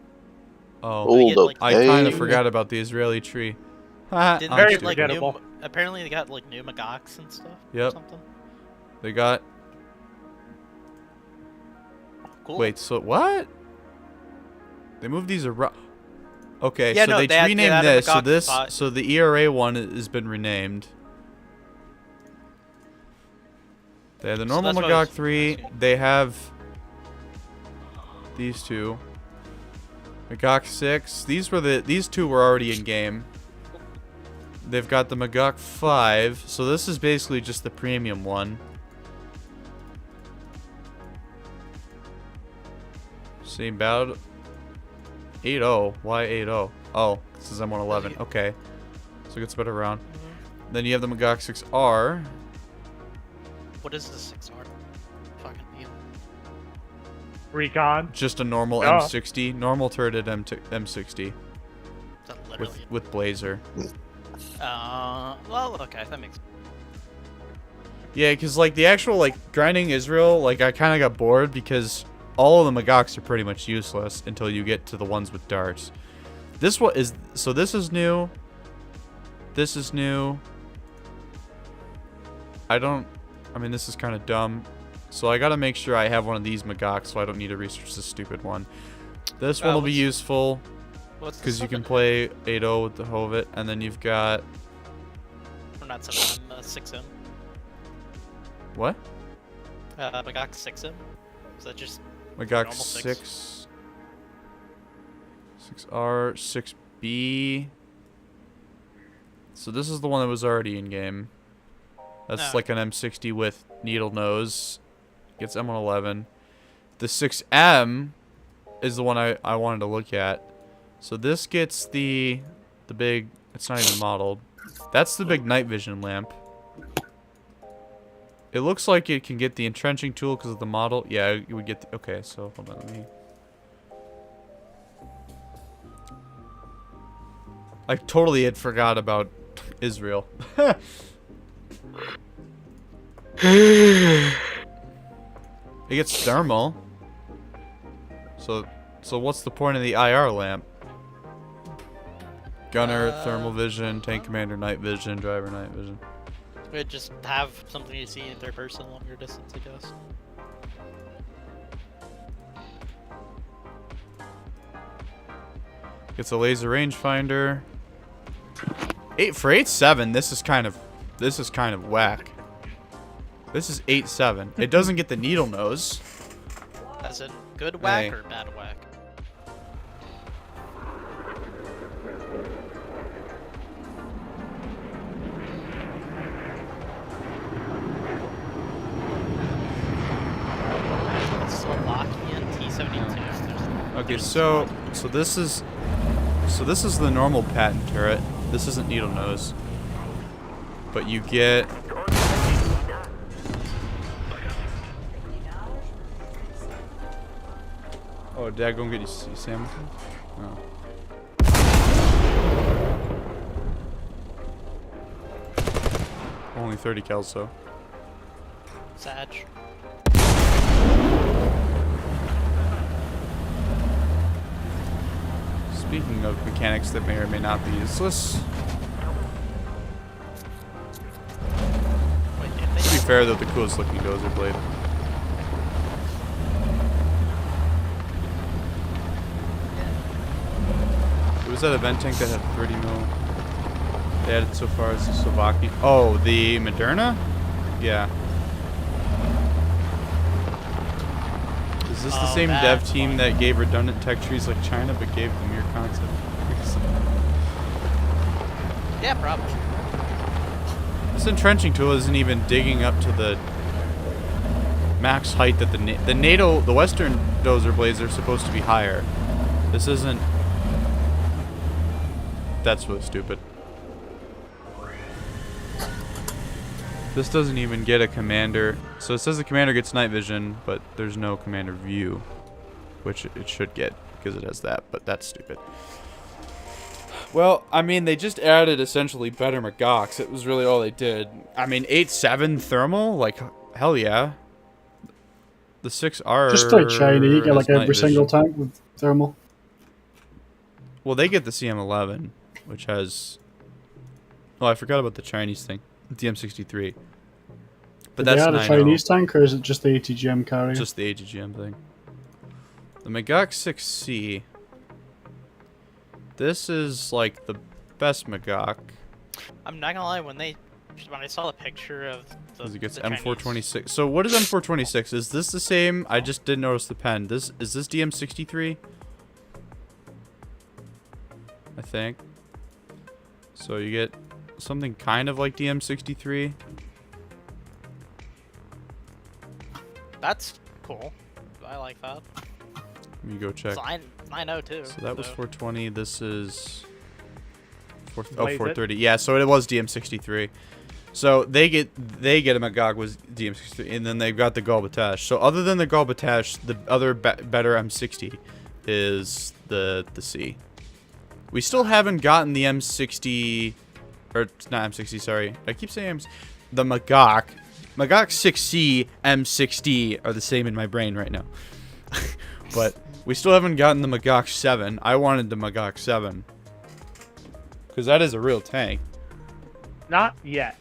Oh, I kind of forgot about the Israeli tree.
Very forgettable.
Apparently they got like new Magocks and stuff.
Yep.
Or something.
They got.
Cool.
Wait, so what? They moved these around. Okay,
yeah,
so
no,
they renamed this. So this,
spot.
so the ERA one has been renamed. They have the normal Magog 3. They have these 2. Magog 6. These 2 were already in game. They've got the Magog 5. So this is basically just the premium one. Same battle. 8-0. Why 8-0? Oh, this is M111. Okay. So it gets a better round. Then you have the Magog 6R.
What is the 6R? Fucking deal.
Recon.
Just a normal M60. Normal turreted M60.
Is that literally
With Blazer.
well, okay, that makes sense.
Yeah, because, like, the actual, like, grinding Israel, like, I kind of got bored because all of the Magogs are pretty much useless until you get to the ones with darts. This one is... So this is new. This is new. I mean, this is kind of dumb. So I got to make sure I have one of these Magogs so I don't need to research this stupid one. This one will be useful because you can play 8-0 with the Hovet, and then you've got...
Or not 7M, 6M.
What?
Magog 6M? Is that just
Magog
normal
6. 6R, 6B. So this is the one that was already in game. That's like an M60 with needle nose. Gets M111. The 6M is the one I wanted to look at. So this gets the big... It's not even modeled. That's the big night vision lamp. It looks like it can get the entrenching tool because of the model. Yeah, it would get the... Okay, so hold on. Let me... I totally had forgot about Israel. It gets thermal. So what's the point of the IR lamp? Gunner, thermal vision, tank commander, night vision, driver, night vision.
We'd just have something you see in third person longer distance, I guess.
Gets a laser rangefinder. 8-7. This is kind of whack. This is 8-7. It doesn't get the needle nose.
As in good whack or bad whack? Slovakian T-72s.
Okay, so this is the normal patent turret. This isn't needle nose, but you get. Oh, Dad, go and get you Sam. Oh. Only 30 kills, though.
Sag.
Speaking of mechanics that may or may not be useless.
Wait,
To be fair, though, the coolest looking dozer blade. It was that event tank that had 30 mil. They added so far as the Slovakian. Oh, the Moderna? Yeah. Is this the same dev team that gave redundant tech trees like China, but gave the mere concept?
Yeah, probably.
This entrenching tool isn't even digging up to the max height that the NATO, the Western dozer blades are supposed to be higher. This isn't. That's really stupid. This doesn't even get a commander. So it says the commander gets night vision, but there's no commander view, which it should get because it has that, but that's stupid. Well, I mean, they just added essentially better Magogs. It was really all they did. I mean, 8-7 thermal, like, hell yeah. The 6R.
Just like China, you get like every single tank with thermal.
Well, they get the CM11, which has. Oh, I forgot about the Chinese thing. The M63. But
Did
that's
they add a Chinese tank, or is it just the ATGM carrier?
Just the ATGM thing. The Magog 6C. This is like the best Magog.
I'm not gonna lie, when I saw the picture of the
It gets
the
M426.
Chinese...
So what is M426? Is this the same? I just didn't notice the pen. Is this DM63? I think. So you get something kind of like DM63.
That's cool. I like that.
Let me go check.
So I know too.
So that was 420. This is
430.
Yeah, so it was DM63. So they get a Magog was DM63, and then they've got the Galbatash. So other than the Galbatash, the other better M60 is the C. We still haven't gotten the M60, or it's not M60. Sorry, I keep saying the Magog. Magog 6C, M60 are the same in my brain right now. But we still haven't gotten the Magog 7. I wanted the Magog 7. Because that is a real tank.
Not yet.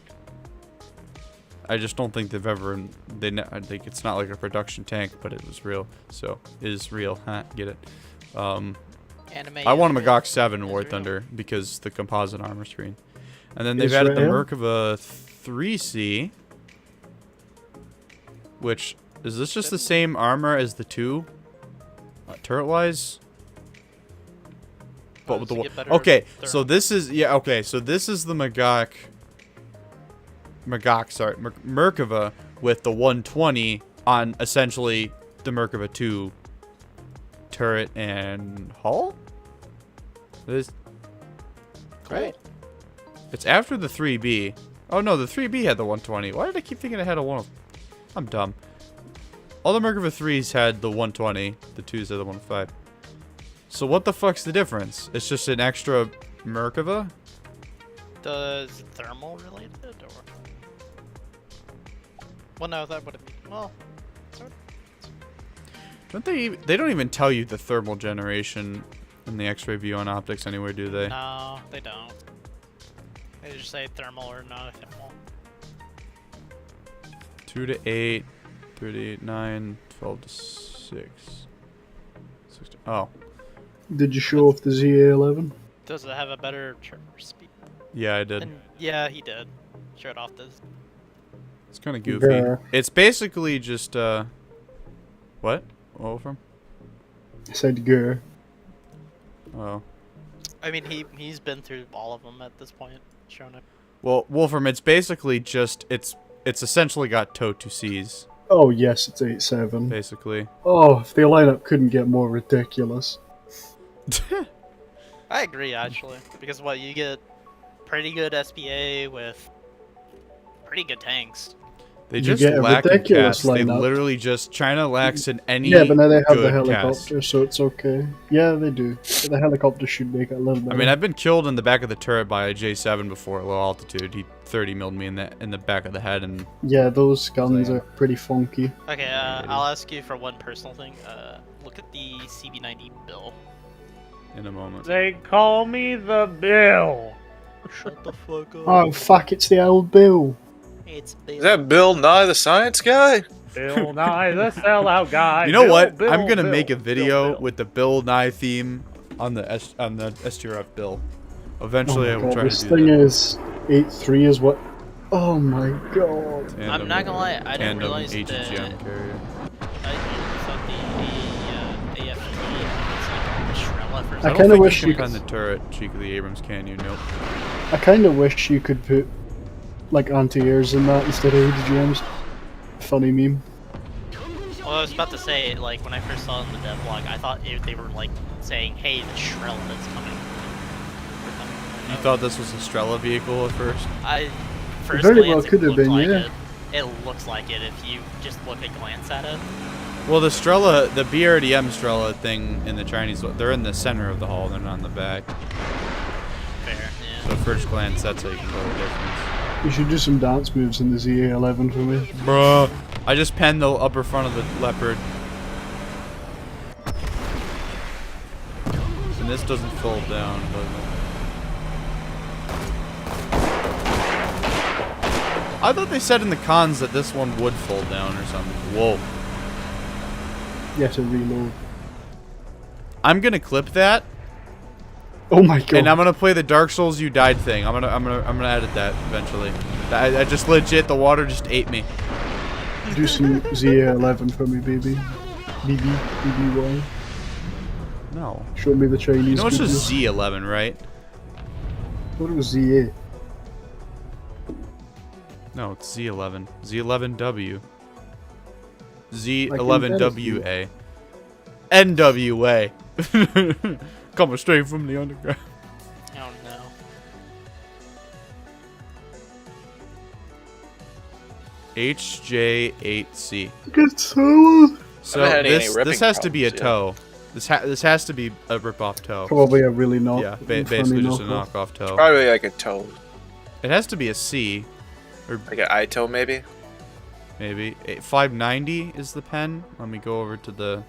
I just don't think they've ever... I think it's not like a production tank, but it was real. So, it is real. Huh? Get it? I want a Magog 7 War Thunder because the composite armor screen. And then they've added the Merkava 3C. Which, is this just the same armor as the 2? Turret-wise? But with the okay, so this is so this is the Merkava with the 120 on essentially the Merkava 2 turret and hull. This right? It's after the 3B. Oh no, the 3B had the 120. Why did I keep thinking it had a 1? I'm dumb. All the Merkava 3s had the 120. The 2s had the 105. So what the fuck's the difference? It's just an extra Merkava?
Does thermal related or? Well, no, that would have been well.
Don't they? They don't even tell you the thermal generation in the X-ray view on optics anywhere, do they?
No, they don't. They just say thermal or not thermal.
2 to 8, 3 to 8, 9, 12 to 6. 6 to, oh.
Did you show off the ZA11?
Does it have a better trigger speed?
Yeah, I did.
And yeah, he did. Showed off this.
It's kind of goofy.
Grr.
It's basically just, what? From?
I said grr.
Oh.
I mean, he's been through all of them at this point, shown it.
Well, Wolfram, it's basically just, it's essentially got TWCS.
Oh yes, it's 8-7.
Basically.
Oh, if the lineup couldn't get more ridiculous.
I agree, actually. Because what, you get pretty good SPA with pretty good tanks.
They
You
just
get a
lack in
ridiculous
cast. They
lineup.
literally just, China lacks in any
Yeah, but now they have the
good
helicopter,
cast.
so it's okay. Yeah, they do. But the helicopter should make it a little bit.
I mean, I've been killed in the back of the turret by a J7 before at low altitude. He 30 milled me in the back of the head, and
yeah, those guns are pretty funky.
Okay, I'll ask you for one personal thing. Look at the CB90 bill.
in a moment.
They call me the Bill.
Shut the fuck up.
Oh fuck! It's the old Bill.
It's Bill.
Is that Bill Nye the Science Guy?
Bill Nye, the sellout guy.
You know
Bill,
what?
Bill,
I'm gonna
Bill,
make a video
Bill.
with the Bill Nye theme on the STRF bill. Eventually, I
Oh
will
my
try
god,
to
this
do
thing
that.
is 8.3 is what? Oh my god!
Tandem,
I'm not gonna lie, I didn't
tandem
realize that
HGM carrier.
I thought the AFT was like Shrella for
I
don't
kinda
think
wish
you
you
can
could-
pen the turret cheek of the Abrams, can you? Nope.
I kind of wish you could put like anti-airs in that instead of HGMs. Funny meme.
Well, I was about to say, like, when I first saw it in the dev log, I thought they were, like, saying, hey, the Shrella is coming.
You thought this was a Strela vehicle at first?
First
very
glance,
well could
it
have
looked
been,
like
yeah.
it looks like it if you just look at glance at it.
Well, the Strela, the BRDM Strela thing in the Chinese, they're in the center of the hull, they're not in the back.
Fair, yeah.
So at first glance, that's how you can tell the difference.
You should do some dance moves in the ZA11 for me.
Bruh. I just penned the upper front of the Leopard. And this doesn't fold down, does it? I thought they said in the cons that this one would fold down or something. Whoa.
You have to reload.
I'm gonna clip that,
Oh my god!
and I'm gonna play the Dark Souls You Died thing. I'm gonna edit that eventually. I just legit, the water just ate me.
Do some ZA11 for me, baby. BBY.
No.
Show me the Chinese.
You know it's
goodness.
just Z11, right?
I thought it was ZA.
No, it's Z11. Z11W.
Like
Z11WA. NWA. Coming straight from the underground.
Oh no.
HJ8C.
Good so.
So
haven't had any
this
ripping
has to be a
problems
toe. This has to be a rip-off toe.
Probably a really not.
Yeah,
funny
basically just a
knockoff.
knockoff toe.
Probably like a toe,
It has to be a C,
like an eye toe maybe.
maybe. 590 is the pen. Let me go over to the...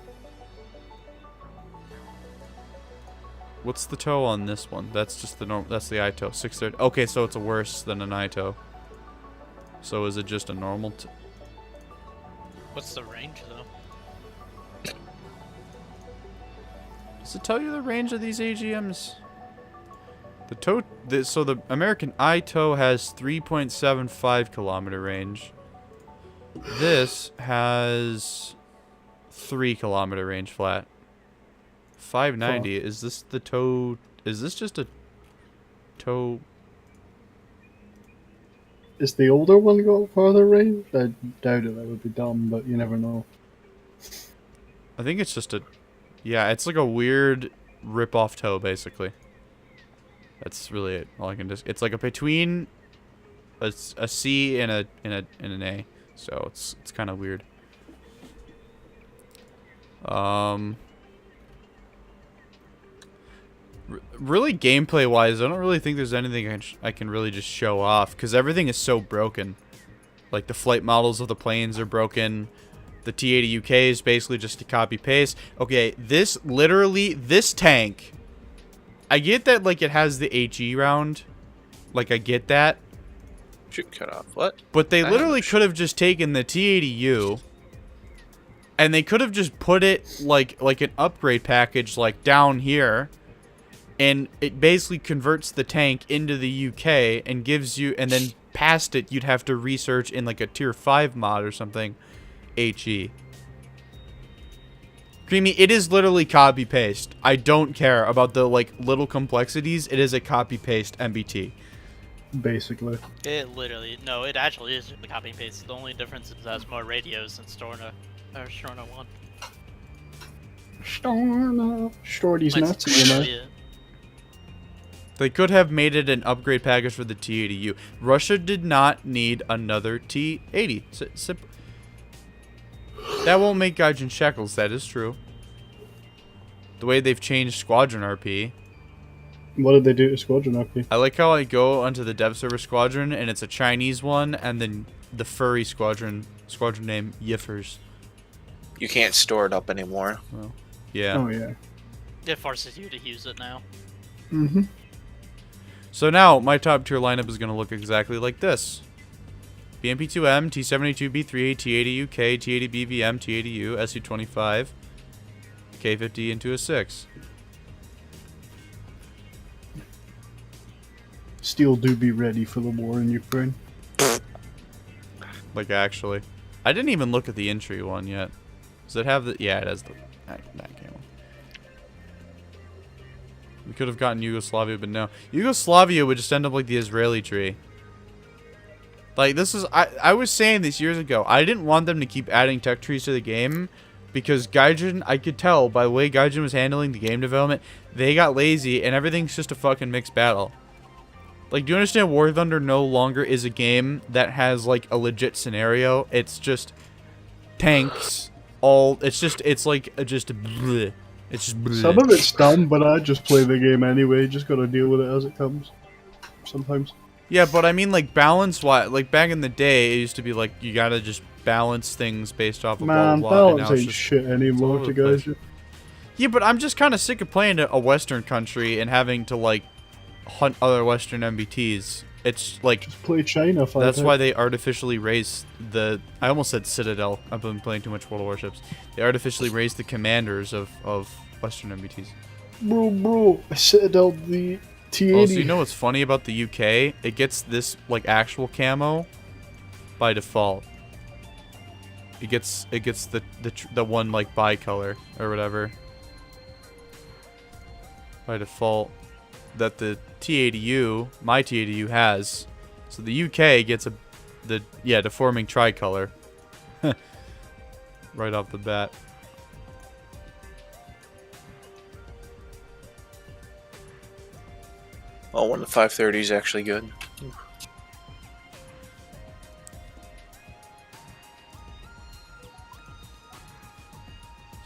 What's the toe on this one? That's just the normal. That's the eye toe. 630. Okay, so it's a worse than an eye toe. So is it just a normal?
What's the range though?
Does it tell you the range of these AGMs? The toe. So the American eye toe has 3.75 kilometer range. This has 3 kilometer range flat. 590. Is this the toe? Is this just a toe?
Is the older one got farther range? I doubt it. That would be dumb, but you never know.
I think it's just a. Yeah, it's like a weird rip-off toe, basically. That's really it. All I can just. It's like a between a C and an A. So it's kind of weird. Really, gameplay-wise, I don't really think there's anything I can really just show off, because everything is so broken. Like, the flight models of the planes are broken. The T-80UK is basically just a copy-paste. Okay, this tank, I get that, like, it has the HE round. Like, I get that.
Shoot, cut off. What?
But they literally could have just taken the T-80U, and they could have just put it, like an upgrade package, like, down here. And it basically converts the tank into the UK and gives you, and then past it, you'd have to research in like a tier 5 mod or something, HE. Creamy, it is literally copy paste. I don't care about the like little complexities. It is a copy paste MBT.
Basically.
It literally, no, it actually is the copy and paste. The only difference is it has more radios than Storna 1.
Shorty's
That's
nuts, you know.
literally it.
They could have made it an upgrade package for the T-80U. Russia did not need another T-80. That won't make Gaijin shekels, that is true. The way they've changed Squadron RP.
What did they do to Squadron RP?
I like how I go onto the dev server Squadron, and it's a Chinese one, and then the furry Squadron name, Yiffers.
You can't store it up anymore.
Well, yeah.
Oh, yeah.
It forces you to use it now.
Mm-hmm.
So now, my top tier lineup is going to look exactly like this. BMP-2M, T-72B3, T-80UK, T-80BVM, T-80U, Su-25, K-50 into a 6.
Still do be ready for the war in Ukraine.
Like, actually. I didn't even look at the entry one yet. Does it have the... Yeah, it has the... That camo. We could have gotten Yugoslavia, but no. Yugoslavia would just end up like the Israeli tree. Like, this is... I was saying this years ago. I didn't want them to keep adding tech trees to the game, because Gaijin, I could tell by the way Gaijin was handling the game development, they got lazy, and everything's just a fucking mixed battle. Like, do you understand War Thunder no longer is a game that has, like, a legit scenario? It's just tanks, all... It's just bleh. It's just bleh.
Some of it's dumb, but I just play the game anyway. Just gotta deal with it as it comes. Sometimes.
Yeah, but I mean, like, balance-wise, like, back in the day, it used to be, like, you gotta just balance things based off of
Man,
blah, blah, blah.
balance ain't shit anymore to guys.
Yeah, but I'm just kind of sick of playing a Western country and having to, like, hunt other Western MBTs. It's, like...
Just play China,
that's why they artificially raised the... I almost said Citadel. I've been playing too much World of Warships. They artificially raised the commanders of Western MBTs.
Bro, Citadel, the T-80.
Also, you know what's funny about the UK? It gets this, like, actual camo by default. It gets the one, like, bicolor or whatever by default that the T-80U, my T-80U has. So the UK gets the deforming tricolor right off the bat.
Oh, when the 530 is actually good.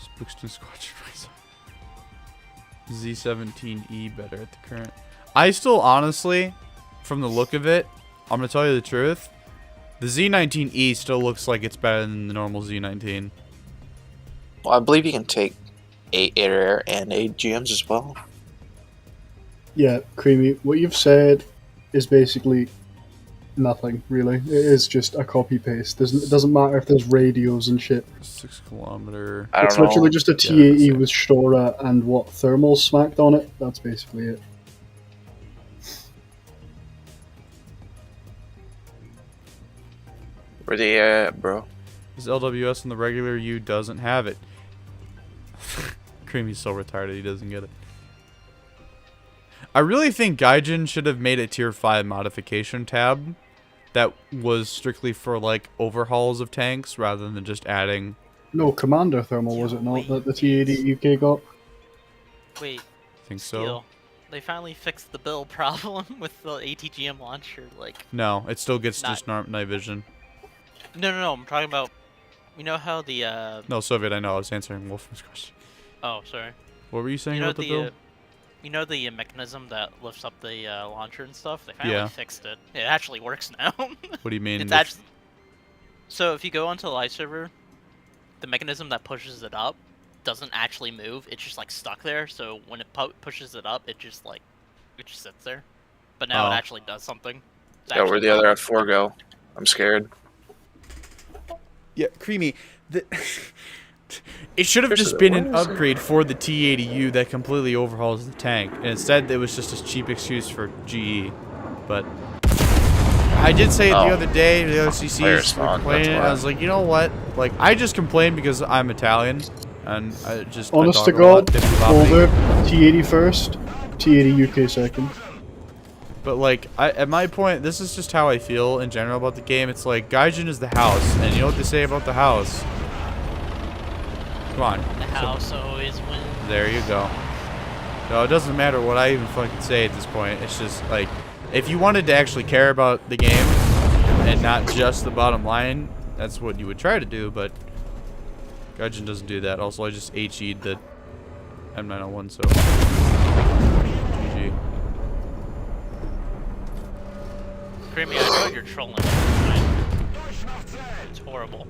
Spookston Squadron Z17E better at the current. I still honestly, from the look of it, I'm gonna tell you the truth. The Z19E still looks like it's better than the normal Z19.
Well, I believe you can take 8 air and 8 GMs as well.
Yeah, Creamy, what you've said is basically nothing, really. It is just a copy-paste. It doesn't matter if there's radios and shit.
6 kilometer.
I don't
It's
know.
literally just a T80 with Stora and what, thermal smacked on it? That's basically it.
Where they at, bro?
This LWS on the regular U doesn't have it. Creamy's so retarded he doesn't get it. I really think Gaijin should have made a tier 5 modification tab that was strictly for like overhauls of tanks rather than just adding.
No, Commander thermal, was it not, that the T80 UK got?
Wait,
I think so.
Steel. They finally fixed the build problem with the ATGM launcher, like...
No, it still gets
Not-
just night vision.
No, I'm talking about... You know how the,
No, Soviet, I know. I was answering Wolfram's question.
Oh, sorry.
What were you saying
You know
about the build?
you know the mechanism that lifts up the launcher and stuff? They finally
Yeah.
fixed it. It actually works now.
What do you mean?
It's actually... So if you go onto the live server, the mechanism that pushes it up doesn't actually move. It's just like stuck there. So when it pushes it up, it just sits there. But now
Oh.
it actually does something. It's
Yeah, where'd
actually
the other
fun.
F4 go? I'm scared.
Yeah, Creamy. It should have
Here's
just
the-
been
where
an
is it?
upgrade for the T80U that completely overhauls the tank. And instead, it was just a cheap excuse for GE. But I did say it the
Oh.
other day, the
Player
OCCs were
spawn,
complaining.
that's why.
I was like, you know what? Like, I just complained because I'm Italian. And I just.
Honest
I
to
talk a lot,
God,
didn't bother me.
older, T80 first, T80 UK second.
But like, at my point, this is just how I feel in general about the game. It's like, Gaijin is the house. And you know what they say about the house? Come on.
The house always wins.
There you go. No, it doesn't matter what I even fucking say at this point. It's just like, if you wanted to actually care about the game and not just the bottom line, that's what you would try to do, but Gaijin doesn't do that. Also, I just HE'd the M901, so GG.
Creamy, I know you're trolling. It's horrible.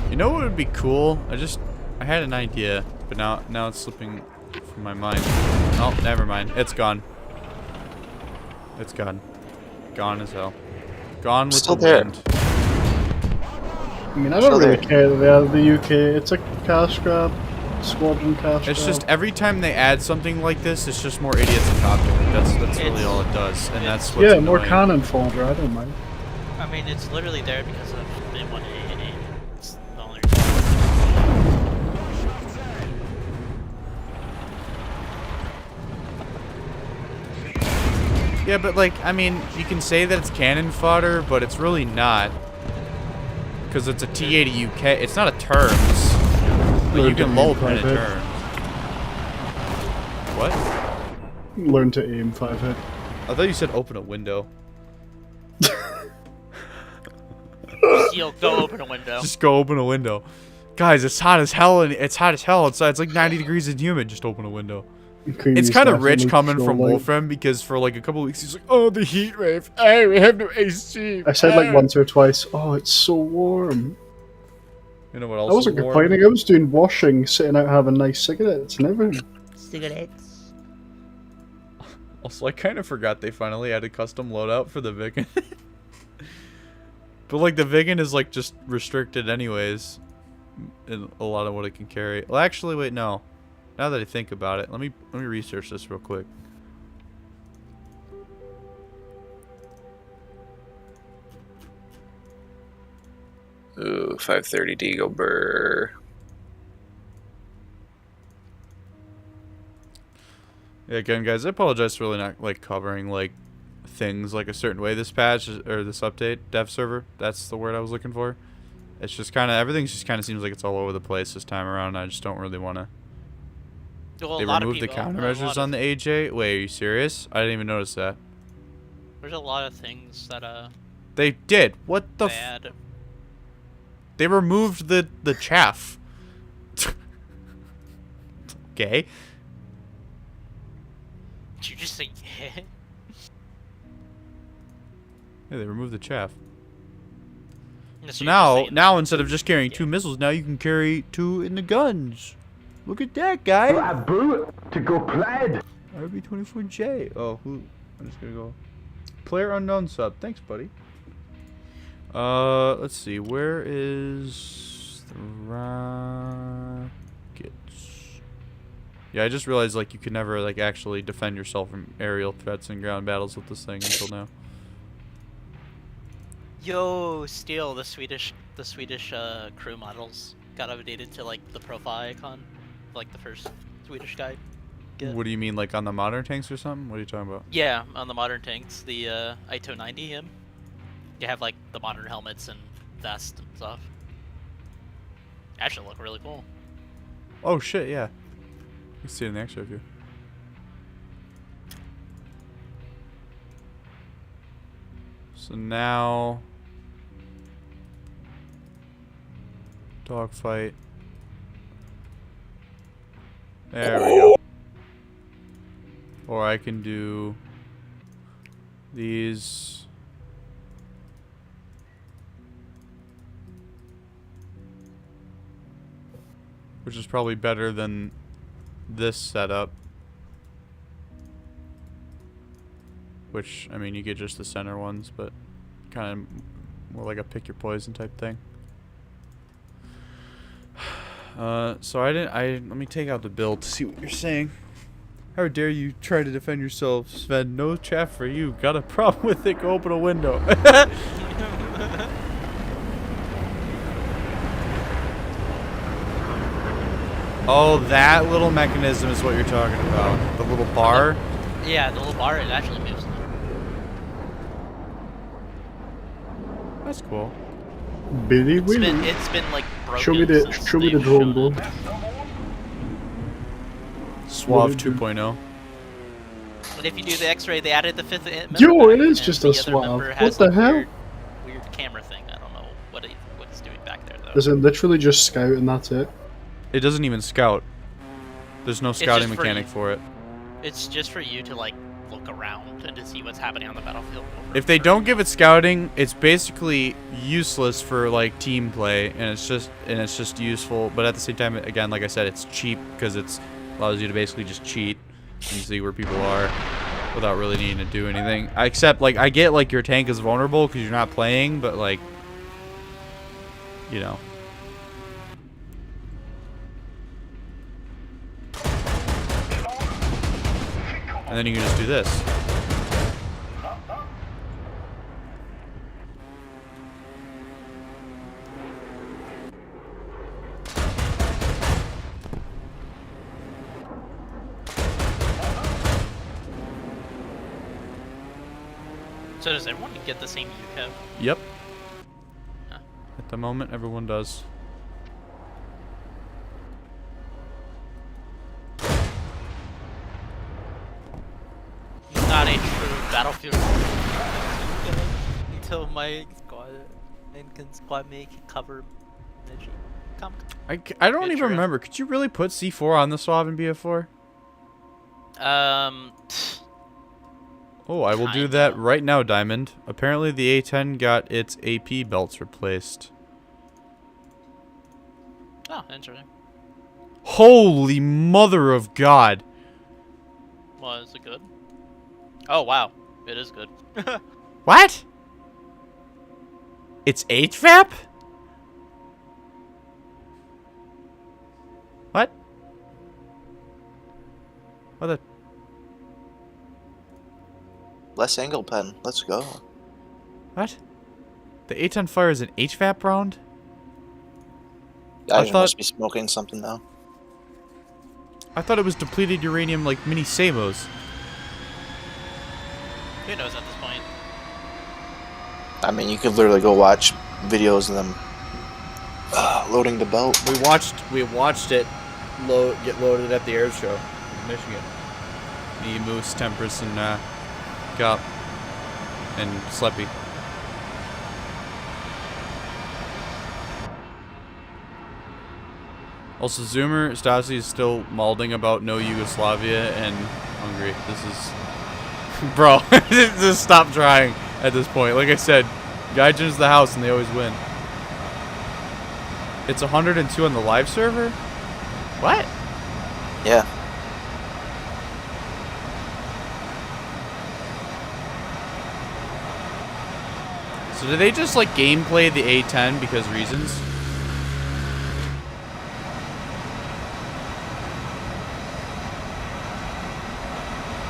You know what would be cool? I had an idea, but now it's slipping from my mind. Oh, never mind. It's gone. It's gone. Gone as hell. Gone with
Still
the
there.
wind.
I mean, I
So
don't really
they-
care that they are the UK. It's a cash grab, squadron cash
It's
grab.
just every time they add something like this, it's just more idiots on top of it. That's really
It's-
all it does, and that's what's
Yeah, more
annoying.
cannon fodder, I don't mind.
I mean, it's literally there because of the 1A and 8. It's the only
Yeah, but like, I mean, you can say that it's cannon fodder, but it's really not. Because it's a T80 UK. It's not a terms. But you
Learn to
can
aim
lull pin a
5 hit.
term. What?
Learn to aim 5 hit.
I thought you said open a window.
Steel, go open a window.
Just go open a window. Guys, it's hot as hell, and it's hot as hell outside. It's like 90 degrees and humid. Just open a window.
Creamy's
It's kind of rich
definitely
coming from
trolling.
Wolfram because for like a couple weeks he's like, oh, the heat wave. Hey, we have no AC.
I said like
Ah."
once or twice, oh, it's so warm.
You know what else?
I wasn't
is warm?
complaining, I was doing washing, sitting out having nice cigarettes and everything.
Cigarettes.
Also, I kind of forgot they finally added custom loadout for the Vigan. But like the Vigan is like just restricted anyways in a lot of what it can carry. Well, actually, wait, no. Now that I think about it, let me research this real quick.
530D, go burr.
Yeah, again, guys, I apologize for really not like covering like things like a certain way this patch or this update. Dev server, that's the word I was looking for. It's just kind of everything's just kind of seems like it's all over the place this time around. I just don't really want to.
Well,
They removed the countermeasures on the AJ. Wait, are you serious? I didn't even notice that.
There's a lot of things that
They did. What the?
bad.
They removed the chaff. Okay.
Did you just say yeah?
Yeah, they removed the chaff.
Yes,
So
you're just saying
now
that.
instead of just carrying 2 missiles, now you can carry 2 in the guns. Look at that, guy.
To go plaid.
RB24J. Oh, who? I'm just gonna go. Player unknown sub. Thanks, buddy. Let's see. Where is the rockets? Yeah, I just realized like you could never like actually defend yourself from aerial threats and ground battles with this thing until now.
Yo, Steel, the Swedish crew models got updated to like the profile icon, like the first Swedish guy.
What do you mean, like on the modern tanks or something? What are you talking about?
Yeah, on the modern tanks, the Ito 90 him. You have like the modern helmets and vest and stuff. Actually, look really cool.
Oh shit, yeah. You can see it in the X-ray view. So now, dogfight. There we go. Or I can do these. Which is probably better than this setup. Which, I mean, you get just the center ones, but kind of more like a pick your poison type thing. So let me take out the build to see what you're saying. How dare you try to defend yourself, Sven? No chaff for you. Got a problem with it? Go open a window. Oh, that little mechanism is what you're talking about. The little bar?
Yeah, the little bar, it actually moves.
That's cool.
Billy
It's
Willy.
been like broken.
Show me the
they've
drone,
shown
bro.
it.
Suave
What do you do?
2.0.
But if you do the X-ray, they added the fifth member.
Yo, it
back,
is
and
just
the
a
other
Suave.
member
What
has,
the
like,
hell?
Weird camera thing. I don't know what it's doing back there though.
Is it literally just scout and that's it?
It doesn't even scout. There's no scouting
just for
mechanic
you.
for it.
It's just for you to like look around and to see what's happening on the battlefield.
If they don't give it scouting, it's basically useless for like team play, and it's just useful. But at the same time, again, like I said, it's cheap because it allows you to basically just cheat and see where people are without really needing to do anything. Except like I get like your tank is vulnerable because you're not playing, but like, you know. And then you can just do this.
So does everyone get the same UCAV?
Yep.
Huh.
At the moment, everyone does.
Not a true battlefield until my squad and squad make cover.
I don't
Yeah,
even
true.
remember. Could you really put C4 on the Suave in BF4? Oh, I will do that
Kinda.
right now, Diamond. Apparently the A10 got its AP belts replaced.
Oh, interesting.
Holy mother of God.
Well, is it good? Oh wow, it is good.
What? It's HVAP? What? What the?
Less angle pen. Let's go.
What? The A10 fires an HVAP round?
Guys must be smoking something now.
I thought it was depleted uranium like mini camos.
Who knows at this point?
I mean, you could literally go watch videos of them loading the boat.
We watched it get loaded at the air show in Michigan. Me, Moose, Tempest, and Gup, and Sleppy. Also, Zoomer Stasi is still malding about no Yugoslavia and Hungary. This is... Bro, just stop trying at this point. Like I said, Gaijin's the house and they always win. It's 102 on the live server? What?
Yeah.
So did they just like gameplay the A10 because reasons?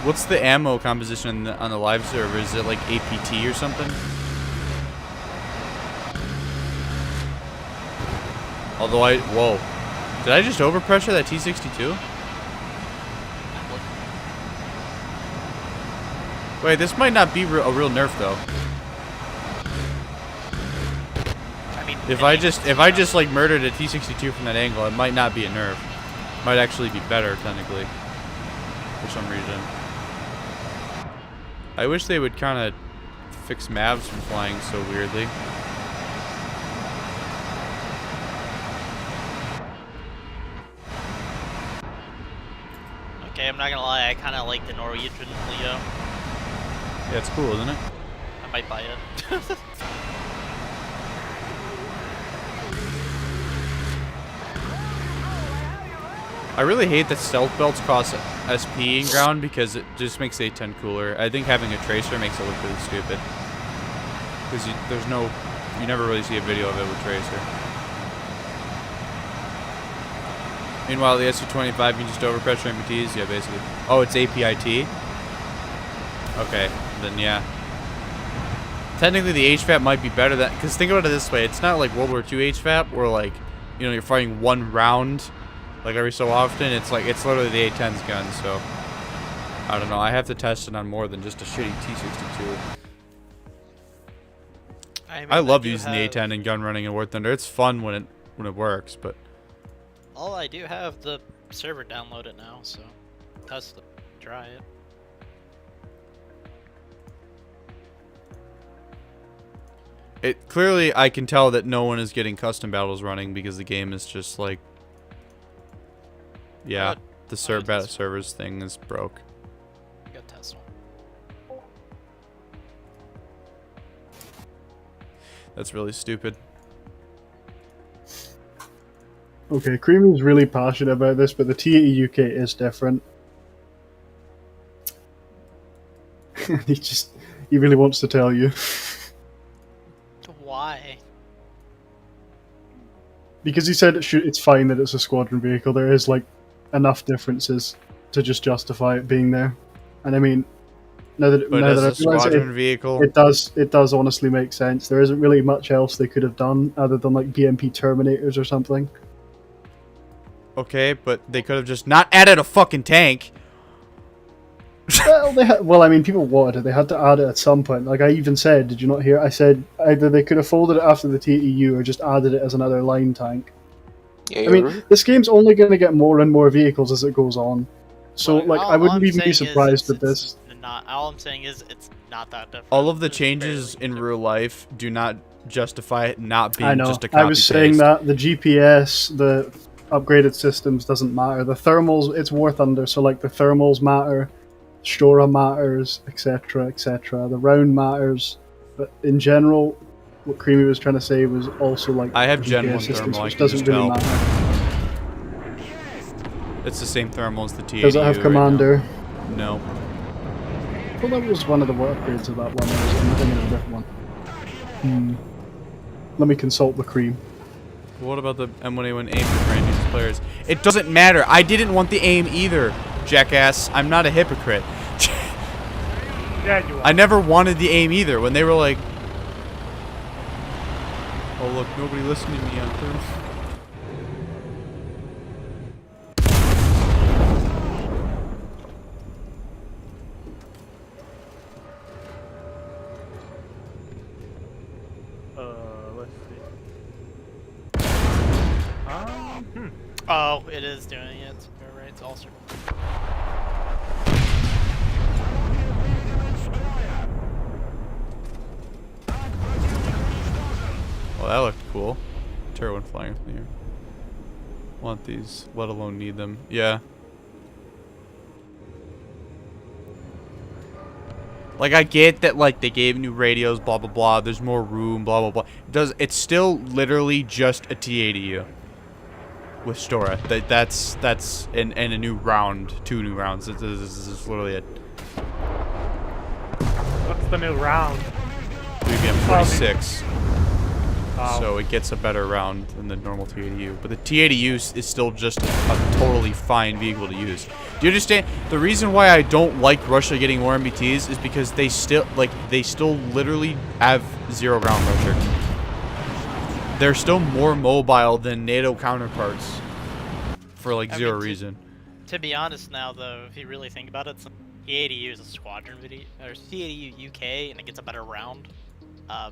What's the ammo composition on the live server? Is it like APT or something? Although whoa. Did I just overpressure that T62? Wait, this might not be a real nerf though.
I mean,
If I just like murdered a T62 from that angle, it might not be a nerf. Might actually be better technically. For some reason. I wish they would kind of fix Mavs from flying so weirdly.
okay, I'm not gonna lie, I kind of like the Norwegian Leo.
Yeah, it's cool, isn't it?
I might buy it.
I really hate that stealth belts cost SP in ground because it just makes A10 cooler. I think having a tracer makes it look really stupid. Because you never really see a video of it with tracer. Meanwhile, the SU-25 you can just overpressure MPTs. Yeah, basically. Oh, it's APIT? Okay, then yeah. Technically, the HVAP might be better than... Because think about it this way. It's not like World War II HVAP where, like, you know, you're firing one round... Like every so often, it's literally the A10's gun, so I don't know. I have to test it on more than just a shitty T62. I love using the A10 in gun running in War Thunder. It's fun when it works, but
Well, I do have the server downloaded now, so test it, try it.
clearly I can tell that no one is getting custom battles running because the game is just like. Yeah, the servers thing is broke.
Go test one.
That's really stupid.
Okay, Creamy's really passionate about this, but the T80 UK is different. He really wants to tell you.
Why?
Because he said it's fine that it's a squadron vehicle. There is like enough differences to just justify it being there. And I mean, now that I realize
vehicle,
it does honestly make sense. There isn't really much else they could have done other than like BMP Terminators or something.
Okay, but they could have just not added a fucking tank.
Well, I mean, people wanted it. They had to add it at some point. Like I even said, did you not hear? I said either they could have folded it after the TEU or just added it as another line tank.
Yeah,
I mean,
right.
this game's only going to get more and more vehicles as it goes on. So,
Well,
like, I wouldn't even be surprised with this.
All I'm saying is it's not that different.
All of the
It's
changes
barely
in
different.
real life do not justify it not being
I know.
just a copy
I was saying that the GPS, the upgraded systems doesn't matter. The thermals, it's War Thunder, so like the thermals matter, Shora matters, etc., etc. The round matters, but in general, what Creamy was trying to say was also like
I have
the
Gen
GPS
1
systems,
thermal, I
which
can
doesn't
just
really
tell.
matter.
It's the same thermal as the TAU.
Does it have Commander?
Right now. No.
Well, that was one of the upgrades of that one. I'm thinking of a different one. Let me consult the Cream.
What about the M1A1 aim for brand new players? It doesn't matter. I didn't want the aim either, jackass. I'm not a hypocrite.
Yeah, you are.
I never wanted the aim either. When they were like, "Oh look, nobody listened to me on thermal."
Oh, it is doing it. You're right, it's all circle.
Well, that looked cool. Turret went flying up in the air. Want these, let alone need them. Yeah. Like, I get that, like, they gave new radios, blah, blah, blah. There's more room, blah, blah, blah. It's still literally just a T-80U with Stora. That's in a new round, 2 new rounds. This is literally it.
What's the new round?
3BM46.
Oh.
So it gets a better round than the normal T-80U. But the T-80U is still just a totally fine vehicle to use. Do you understand? The reason why I don't like Russia getting more MBTs is because they still literally have 0 ground pressure. They're still more mobile than NATO counterparts for like 0 reason.
To be honest now, though, if you really think about it, T-80U is a squadron video, or T-80U UK, and it gets a better round. A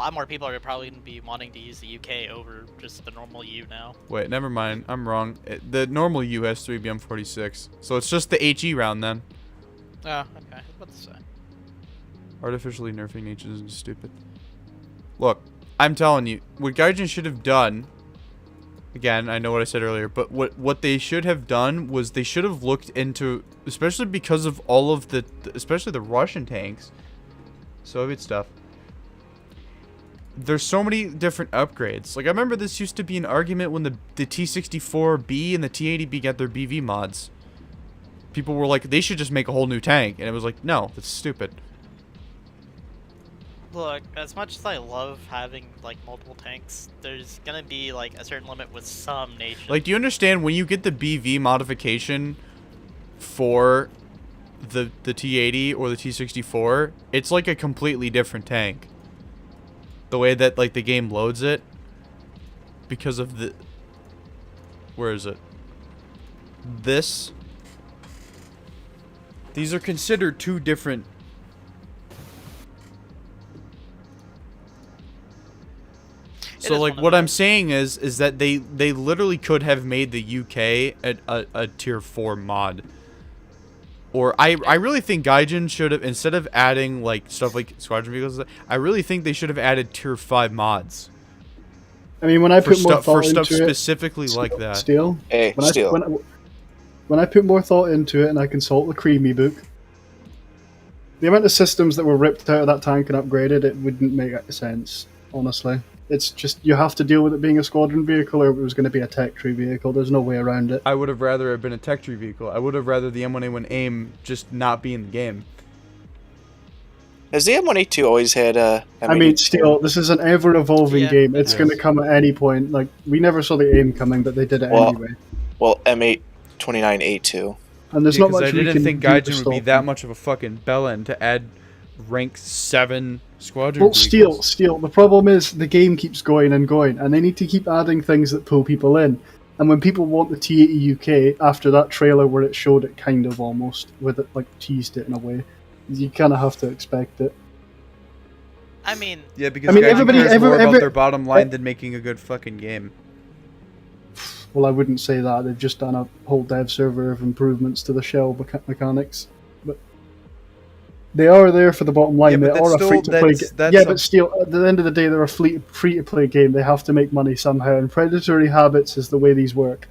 lot more people are probably going to be wanting to use the UK over just the normal U now.
Wait, never mind. I'm wrong. The normal U has 3BM46. So it's just the HE round then.
Oh, okay. What to say?
Artificially nerfing H is stupid. Look, I'm telling you, what Gaijin should have done, again, I know what I said earlier, but what they should have done was they should have looked into, especially because of all of especially the Russian tanks, Soviet stuff. There's so many different upgrades. Like, I remember this used to be an argument when the T-64B and the T-80B got their BV mods. People were like, they should just make a whole new tank. And it was like, no, that's stupid.
Look, as much as I love having, like, multiple tanks, there's gonna be, like, a certain limit with some nations.
Like, do you understand when you get the BV modification for the T-80 or the T-64, it's like a completely different tank. The way that, like, the game loads it, because of the, where is it? These are considered 2 different. So, like, what I'm saying is that they literally could have made the UK a tier 4 mod. Or I really think Gaijin should have, instead of adding like stuff like squadron vehicles, I really think they should have added tier 5 mods.
I mean, when I put more thought into it,
specifically like that.
Steel.
Hey, Steel.
When I put more thought into it and I consult the Creamy book, the amount of systems that were ripped out of that tank and upgraded, it wouldn't make sense, honestly. It's just, you have to deal with it being a squadron vehicle, or it was going to be a tech tree vehicle. There's no way around it.
I would have rather have been a tech tree vehicle. I would have rather the M1A1 AIM just not be in the game.
Has the M1A2 always had a...
I mean, still, this is an ever-evolving game. It's going to come at any point. Like, we never saw the AIM coming, but they did it anyway.
Well, M829A2.
And there's not much
I didn't think Gaijin would be that much of a fucking bellend to add rank 7 squadron vehicles.
Steel. The problem is the game keeps going and going, and they need to keep adding things that pull people in. And when people want the T80 UK, after that trailer where it showed it kind of almost, with it like teased it in a way, you kind of have to expect it.
I mean,
yeah, because everybody cares more about their bottom line than making a good fucking game.
Well, I wouldn't say that. They've just done a whole dev server of improvements to the shell mechanics. But they are there for the bottom line.
Yeah,
they are a free-to-play game. Yeah, but still, at the end of the day, they're a free-to-play game. They have to make money somehow, and predatory habits is the way these work.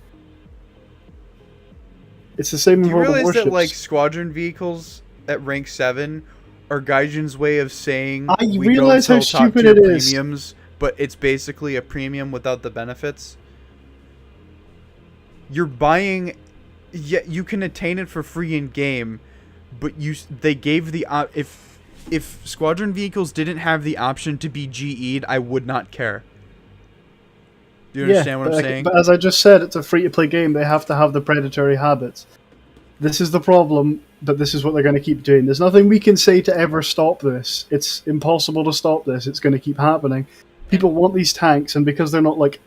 It's the same with all the warships.
Do you realize that, like, squadron vehicles at rank 7 are Gaijin's way of saying we don't sell top-tier premiums, but it's basically a premium without the benefits? You're buying... Yeah, you can attain it for free in-game, but they gave the if squadron vehicles didn't have the option to be GE'd, I would not care. Do you understand what I'm saying?
But as I just said, it's a free-to-play game. They have to have the predatory habits. This is the problem, but this is what they're going to keep doing. There's nothing we can say to ever stop this. It's impossible to stop this. It's going to keep happening. People want these tanks, and because they're not like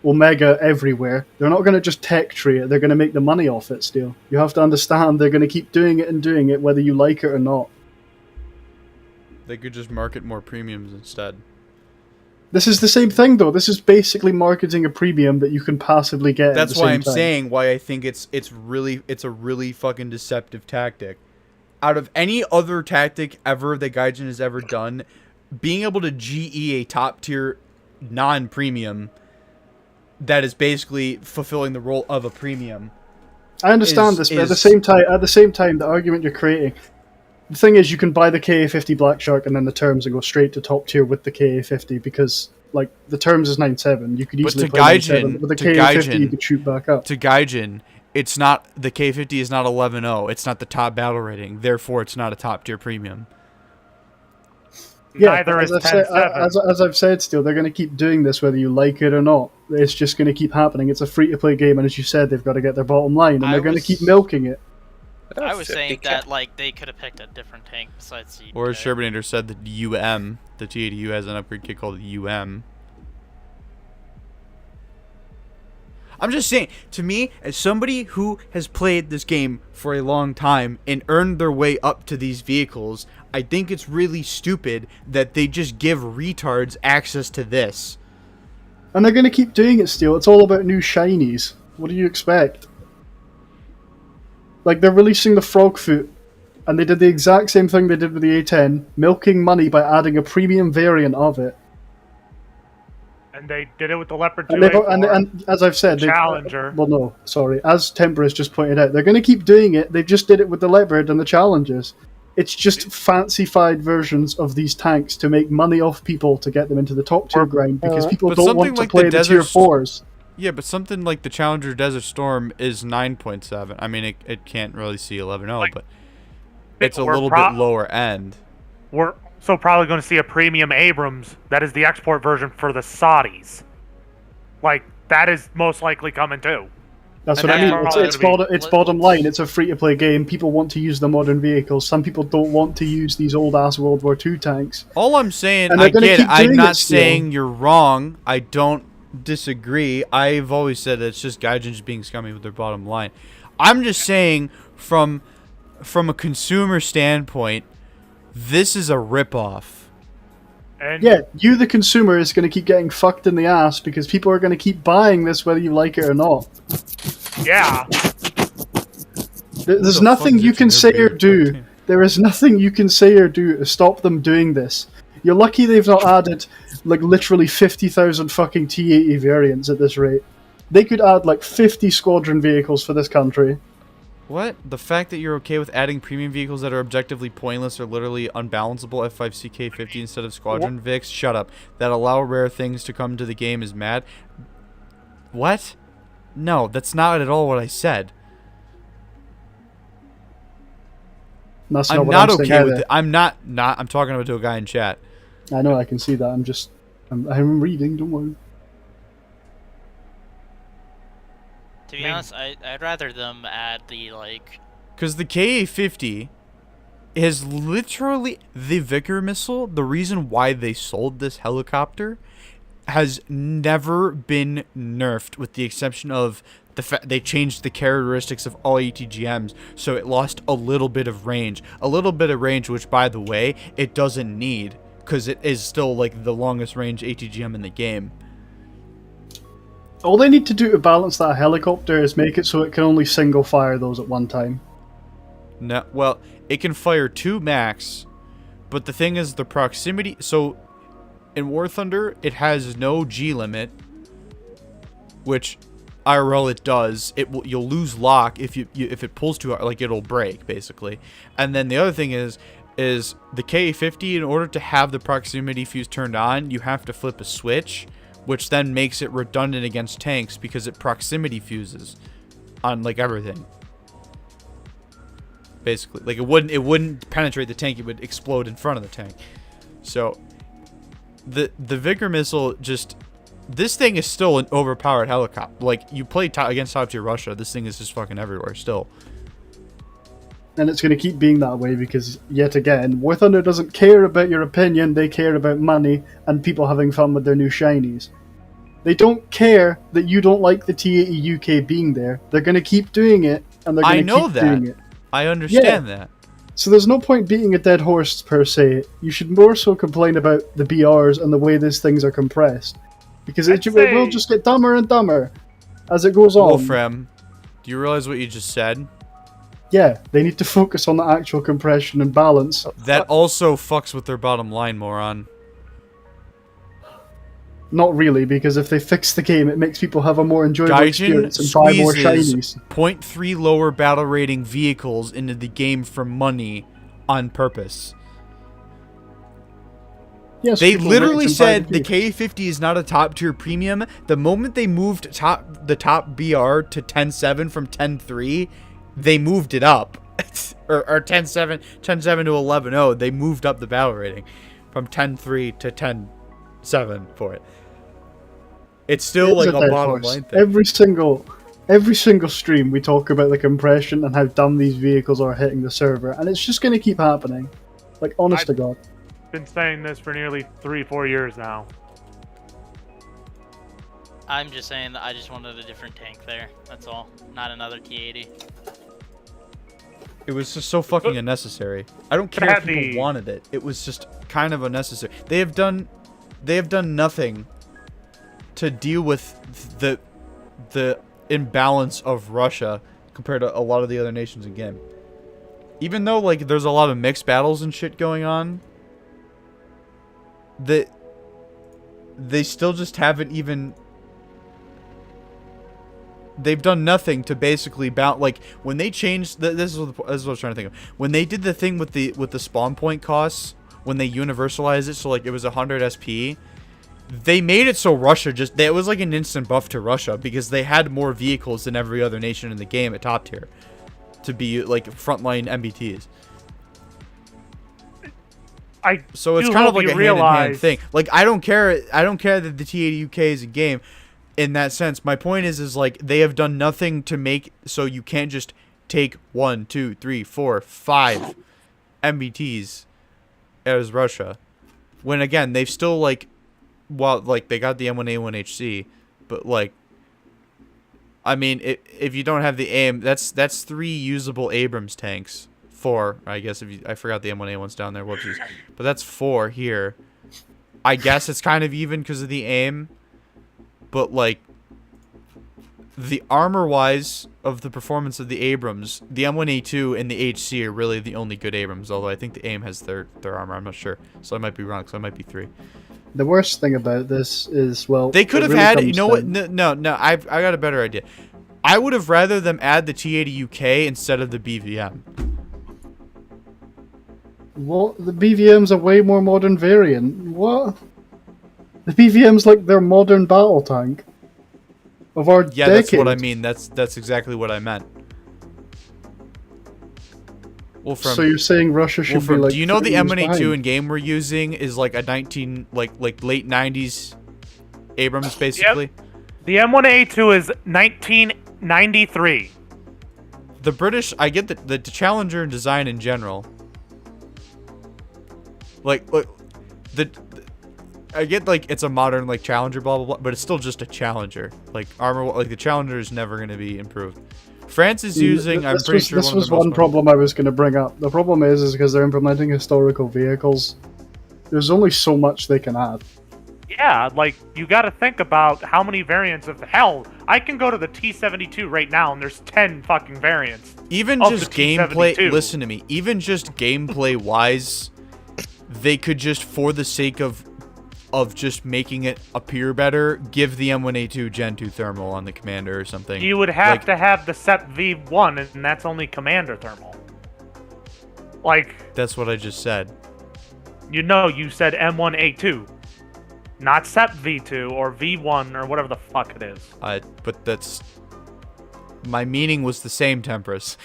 Omega everywhere, they're not going to just tech tree it. They're going to make the money off it still. You have to understand they're going to keep doing it whether you like it or not.
They could just market more premiums instead.
This is the same thing, though. This is basically marketing a premium that you can passively get.
That's
at the
why
same
I'm
time.
saying why I think it's a really fucking deceptive tactic. Out of any other tactic ever that Gaijin has ever done, being able to GE a top tier non-premium that is basically fulfilling the role of a premium.
I understand this, but at the same time, the argument you're creating. The thing is, you can buy the KA50 Black Shark and then the terms and go straight to top tier with the KA50 because, like, the terms is 9.7. You could easily play 9.7, but with the KA50 you could shoot back up.
To Gaijin, it's not the K50 is not 11.0. It's not the top battle rating. Therefore, it's not a top tier premium.
Yeah,
Neither is
as I've said, still they're going to keep doing this whether you like it or not. It's just going to keep happening. It's a free-to-play game, and as you said, they've got to get their bottom line, and they're going to keep milking it.
I was saying that like they could have picked a different tank besides the.
Or as Sherbinator said, the UM, the T80U has an upgrade kit called the UM. I'm just saying, to me, as somebody who has played this game for a long time and earned their way up to these vehicles, I think it's really stupid that they just give retards access to this.
And they're going to keep doing it still. It's all about new shinies. What do you expect? Like, they're releasing the Frogfoot, and they did the exact same thing they did with the A10, milking money by adding a premium variant of it.
And they did it with the Leopard 2
and as I've said,
Challenger.
Well, no, sorry. As Temperance just pointed out, they're going to keep doing it. They just did it with the Leopard and the Challengers. It's just fancified versions of these tanks to make money off people to get them into the top tier grind because people don't want to play the tier 4s.
Yeah, but something like the Challenger Desert Storm is 9.7. I mean, it can't really see 11.0, but it's a little bit lower end.
We're so probably going to see a premium Abrams that is the export version for the Saudis. Like, that is most likely coming too.
That's what I mean. It's bottom line. It's a free-to-play game. People want to use the modern vehicles. Some people don't want to use these old-ass World War II tanks.
All I'm saying, I get it. I'm not saying you're wrong. I don't disagree. I've always said that it's just Gaijins being scummy with their bottom line. I'm just saying, from a consumer standpoint, this is a ripoff.
And
yeah, you, the consumer, is going to keep getting fucked in the ass because people are going to keep buying this whether you like it or not.
Yeah.
There's nothing you can say or do. There is nothing you can say or do to stop them doing this. You're lucky they've not added, like, literally 50,000 fucking T-80 variants at this rate. They could add, like, 50 squadron vehicles for this country.
What? The fact that you're okay with adding premium vehicles that are objectively pointless or literally unbalanceable F5CK50 instead of Squadron Vics? Shut up. That allow rare things to come to the game is mad. What? No, that's not at all what I said.
That's
I'm not okay with it. I'm not. I'm talking about to a guy in chat.
I know, I can see that. I'm reading, don't worry.
To be honest, I'd rather them add the, like...
Because the KA-50 is literally the Vickers missile. The reason why they sold this helicopter has never been nerfed, with the exception of the fact they changed the characteristics of all ATGMs, so it lost a little bit of range. A little bit of range, which, by the way, it doesn't need, because it is still, like, the longest range ATGM in the game.
All they need to do to balance that helicopter is make it so it can only single fire those at one time.
No, well, it can fire 2 max, but the thing is the proximity. So in War Thunder, it has no G limit, which IRL it does. You'll lose lock if it pulls too hard, like it'll break basically. And then the other thing is the KA-50, in order to have the proximity fuse turned on, you have to flip a switch, which then makes it redundant against tanks because it proximity fuses on, like, everything. Basically, like, it wouldn't penetrate the tank, it would explode in front of the tank. So the Vickers missile, just, this thing is still an overpowered helicopter. Like, you play against top tier Russia, this thing is just fucking everywhere still.
And it's going to keep being that way because, yet again, War Thunder doesn't care about your opinion, they care about money and people having fun with their new shinies. They don't care that you don't like the T80 UK being there. They're going to keep doing it, and they're going to keep doing it.
I understand that.
So there's no point beating a dead horse per se. You should more so complain about the BRs and the way these things are compressed, because it will just get dumber and dumber as it goes on.
Wolfram, do you realize what you just said?
Yeah, they need to focus on the actual compression and balance.
That also fucks with their bottom line, moron.
Not really, because if they fix the game, it makes people have a more enjoyable
Gaijin
experience and buy more
squeezes
shinies.
0.3 lower battle rating vehicles into the game for money on purpose.
Yes,
They
people
literally
rate and buy
said the
game.
K50 is not a top tier premium. The moment they moved the top BR to 10.7 from 10.3, they moved it up. or 10.7 to 11.0. They moved up the battle rating from 10.3 to 10.7 for it. It's still like a
dead
bottom
horse.
line thing.
Every single stream we talk about the compression and how dumb these vehicles are hitting the server, and it's just going to keep happening. Like, honest to God.
Been saying this for nearly 3-4 years now.
I'm just saying that I just wanted a different tank there. That's all. Not another T80.
It was just so fucking unnecessary. I don't care if people
the-
wanted it. It was just kind of unnecessary. They have done nothing to deal with the imbalance of Russia compared to a lot of the other nations in game. Even though like there's a lot of mixed battles and shit going on, they still just haven't even. They've done nothing to basically like when they changed. This is what I was trying to think of. When they did the thing with the spawn point costs, when they universalized it, so like it was 100 SP. They made it so Russia it was like an instant buff to Russia because they had more vehicles than every other nation in the game at top tier to be like frontline MBTs. So it's kind of like a hand-in-hand thing. Like I don't care that the T80 UK is a game in that sense. My point is like they have done nothing to make so you can't just take 1, 2, 3, 4, 5 MBTs as Russia. When again they've still like. Well, like, they got the M1A1HC, but, like, I mean, if you don't have the AIM, that's 3 usable Abrams tanks. 4, I guess, I forgot the M1A1's down there, whoopsies. But that's 4 here. I guess it's kind of even because of the AIM, but, like, the armor-wise of the performance of the Abrams, the M1A2 and the HC are really the only good Abrams, although I think the AIM has their armor, I'm not sure. So I might be wrong, so I might be 3.
The worst thing about this is, well,
they could have
really
had, you know what?
down.
No, I got a better idea. I would have rather them add the T80 UK instead of the BVM.
What? The BVM's a way more modern variant. What? The BVM's like their modern battle tank of our
Yeah,
decade.
that's what I mean. That's exactly what I meant. Wolfram,
So you're saying Russia should be like?
do you know the
30 years
M1A2
behind?
in game we're using is like a like late 90s Abrams basically?
The M1A2 is 1993.
The British, I get the Challenger design in general. Like I get like it's a modern like Challenger blah blah blah, but it's still just a Challenger. Like armor, like the Challenger is never going to be improved. France is using, I'm pretty sure
this was one problem I was going to bring up. The problem is because they're implementing historical vehicles. There's only so much they can add.
Yeah, like, you gotta think about how many variants of... Hell, I can go to the T72 right now, and there's 10 fucking variants.
Even
of
just
the T72.
gameplay, listen to me, even just gameplay-wise, they could just, for the sake of just making it appear better, give the M1A2 Gen 2 thermal on the Commander or something.
You would have
Like,
to have the SEP V1, and that's only Commander thermal. Like,
that's what I just said.
you know, you said M1A2. Not SEP V2 or V1 or whatever the fuck it is.
But that's... My meaning was the same, Tempress.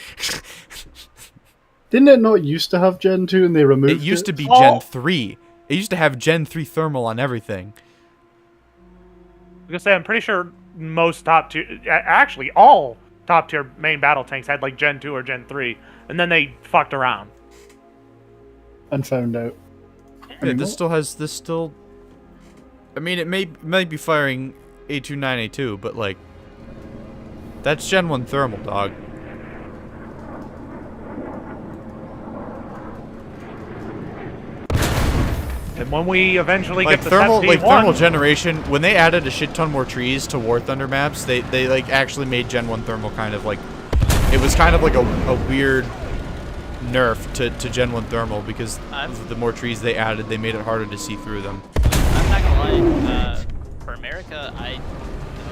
Didn't it not used to have Gen 2 and they removed it?
It used to be Gen 3. It used to have Gen 3 thermal on everything.
I was gonna say, I'm pretty sure most top tier, actually all top tier main battle tanks had like Gen 2 or Gen 3, and then they fucked around.
And found out.
Yeah, this still... I mean, it might be firing A29A2, but like... That's Gen 1 thermal, dog.
And when we eventually
Like
get the
thermal,
17-1,
like thermal generation, when they added a shit ton more trees to War Thunder maps, they like actually made Gen 1 thermal kind of like, it was kind of like a weird nerf to Gen 1 thermal because the more trees they added, they made it harder to see through them.
I'm not gonna lie, for America, I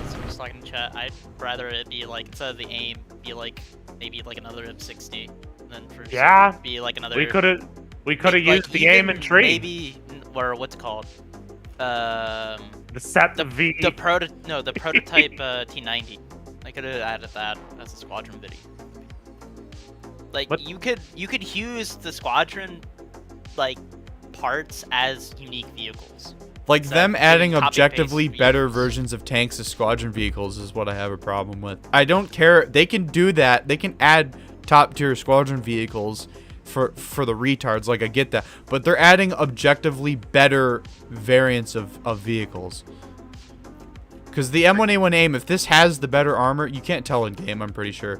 was just talking in chat, I'd rather it be like, instead of the aim, be like, maybe like another M60, than for
Yeah,
be like another...
we could have
like,
used the aim and tree.
Maybe, or what's it called?
The V.
The prototype T90. I could have added that as a squadron video. Like
What?
you could use the squadron like parts as unique vehicles.
Like
Instead
them
of
adding
doing
objectively
copy-paste
better
vehicles.
versions of tanks as squadron vehicles is what I have a problem with. I don't care. They can do that. They can add top tier squadron vehicles for the retards. Like I get that, but they're adding objectively better variants of vehicles. Because the M1A1 AIM, if this has the better armor, you can't tell in game. I'm pretty sure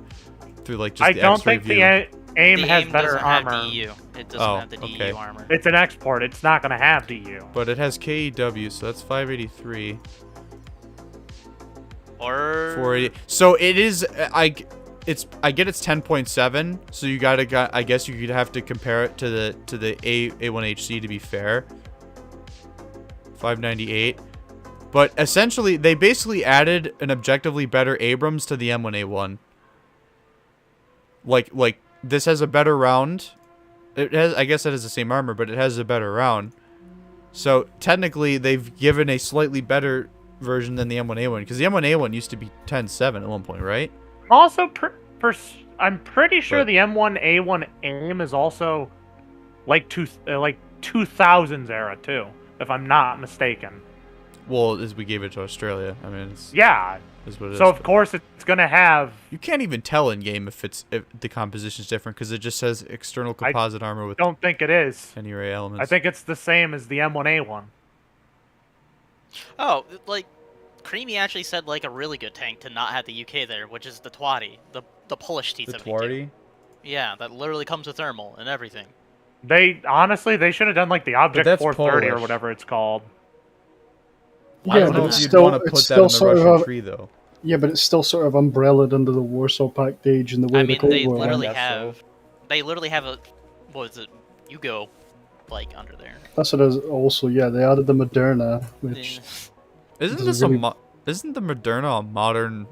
through like just
I
the
don't
X-ray
think
view.
the aim
The
has
aim
better
doesn't
armor.
Have DU. It doesn't
Oh,
have the
okay.
DU armor.
It's an export. It's not going to have DU.
But it has KEW, so that's 583.
Or
480. So it is. I get it's 10.7. So you gotta. I guess you could have to compare it to the A1HC to be fair. 598. But essentially, they basically added an objectively better Abrams to the M1A1. Like this has a better round. It has. I guess it has the same armor, but it has a better round. So technically, they've given a slightly better version than the M1A1 because the M1A1 used to be 10.7 at one point, right?
Also, I'm pretty sure
But-
the M1A1 aim is also like 2000s era too, if I'm not mistaken.
Well, as we gave it to Australia, I mean, it's
Yeah.
is what it
So
is.
of course it's gonna have.
You can't even tell in game if the composition's different because it just says external composite armor with
Don't think it is.
any array elements.
I think it's the same as the M1A1.
oh, like Creamy actually said like a really good tank to not have the UK there, which is the Twatty, the Polish
the
T-72.
Twardy.
Yeah, that literally comes with thermal and everything.
They should have done like the Object
that's
430 or
Polish.
whatever it's called.
I don't
but
know
it's
if you'd
still,
want to
it's
put that
still
in the
sort
Russian
of a,
tree though.
yeah, but it's still sort of umbrellaed under the Warsaw Pact age and the way
I
the
mean,
Cold
they
War
literally
went.
guess
have a what is it? Yugo, like under there.
That's what it is also, yeah, they added the Moderna, which
Isn't
This
this
is
a
really-
isn't the Moderna a modern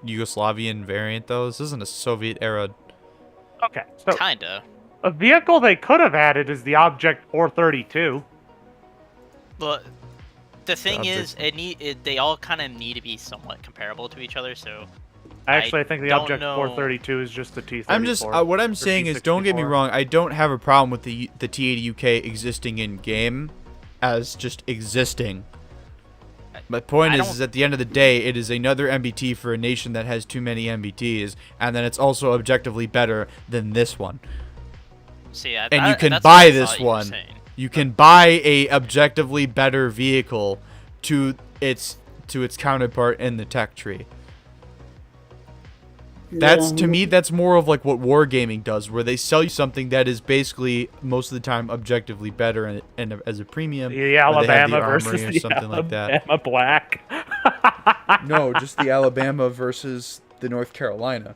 Yugoslavian variant though? This isn't a Soviet era.
Okay, so
Kinda.
a vehicle they could have added is the Object 432.
But the thing is,
object-
they all kind of need to be somewhat comparable to each other. So
Actually, I think the
don't
Object
know.
432 is just the T-34.
I'm just what I'm saying is, don't get me
T64.
wrong. I don't have a problem with the T80UK existing in game, as just existing. My point
I
is,
don't-
is at the end of the day, it is another MBT for a nation that has too many MBTs, and then it's also objectively better than this one.
see, yeah,
And you can
that's what
buy
I
this
thought you were
one.
saying.
You can buy a objectively better vehicle to its counterpart in the tech tree. That's to me, that's more of like what wargaming does, where they sell you something that is basically most of the time objectively better and as a premium.
The
or they have the
Alabama
armory
versus
or
the
something like that.
Alabama Black.
No, just the Alabama versus the North Carolina.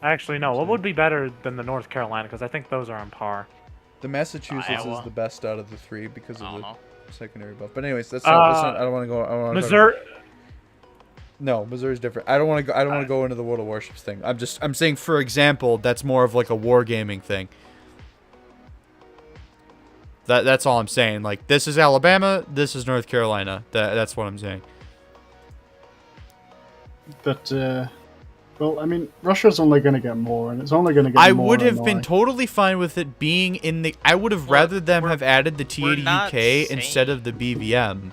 Actually, no. What would be better than the North Carolina? Because I think those are on par.
The Massachusetts is
Iowa.
the best out of the three because
I
of
don't
the
know.
secondary buff. But anyways, that's not, I don't want to go. I don't wanna
Missouri.
No, Missouri's different. I don't want to go. I don't want to go into the World of Warships thing. I'm saying, for example, that's more of like a wargaming thing. That's all I'm saying. Like, this is Alabama, this is North Carolina. That's what I'm saying.
But, well, I mean, Russia's only going to get more, and it's only going to get
I
more.
would have
and
been
more.
totally fine with it being in the. I would have
Well,
rather them
we're-
have added the
we're
T80
not
UK instead
saying-
of the BVM.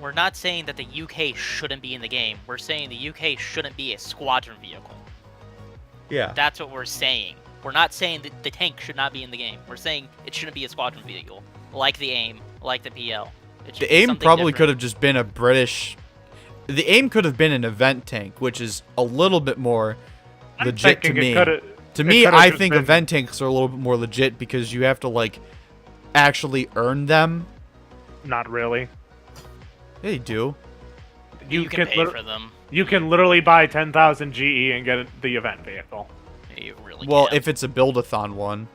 We're not saying that the UK shouldn't be in the game. We're saying the UK shouldn't be a squadron vehicle.
Yeah.
That's what we're saying. We're not saying that the tank should not be in the game. We're saying it shouldn't be a squadron vehicle, like the AIM, like the PL. It should
The
be
AIM
something
probably
different.
could have just been a British. The AIM could have been an event tank, which is a little bit more
I'm
legit to
thinking it
me.
coulda-
To
it
me,
coulda
I
just
think
been-
event tanks are a little bit more legit because you have to like actually earn them.
Not really.
Yeah, you do.
You can pay for them.
You can literally buy 10,000 GE and get the event vehicle.
You really
Well,
can.
if it's a build-a-thon one.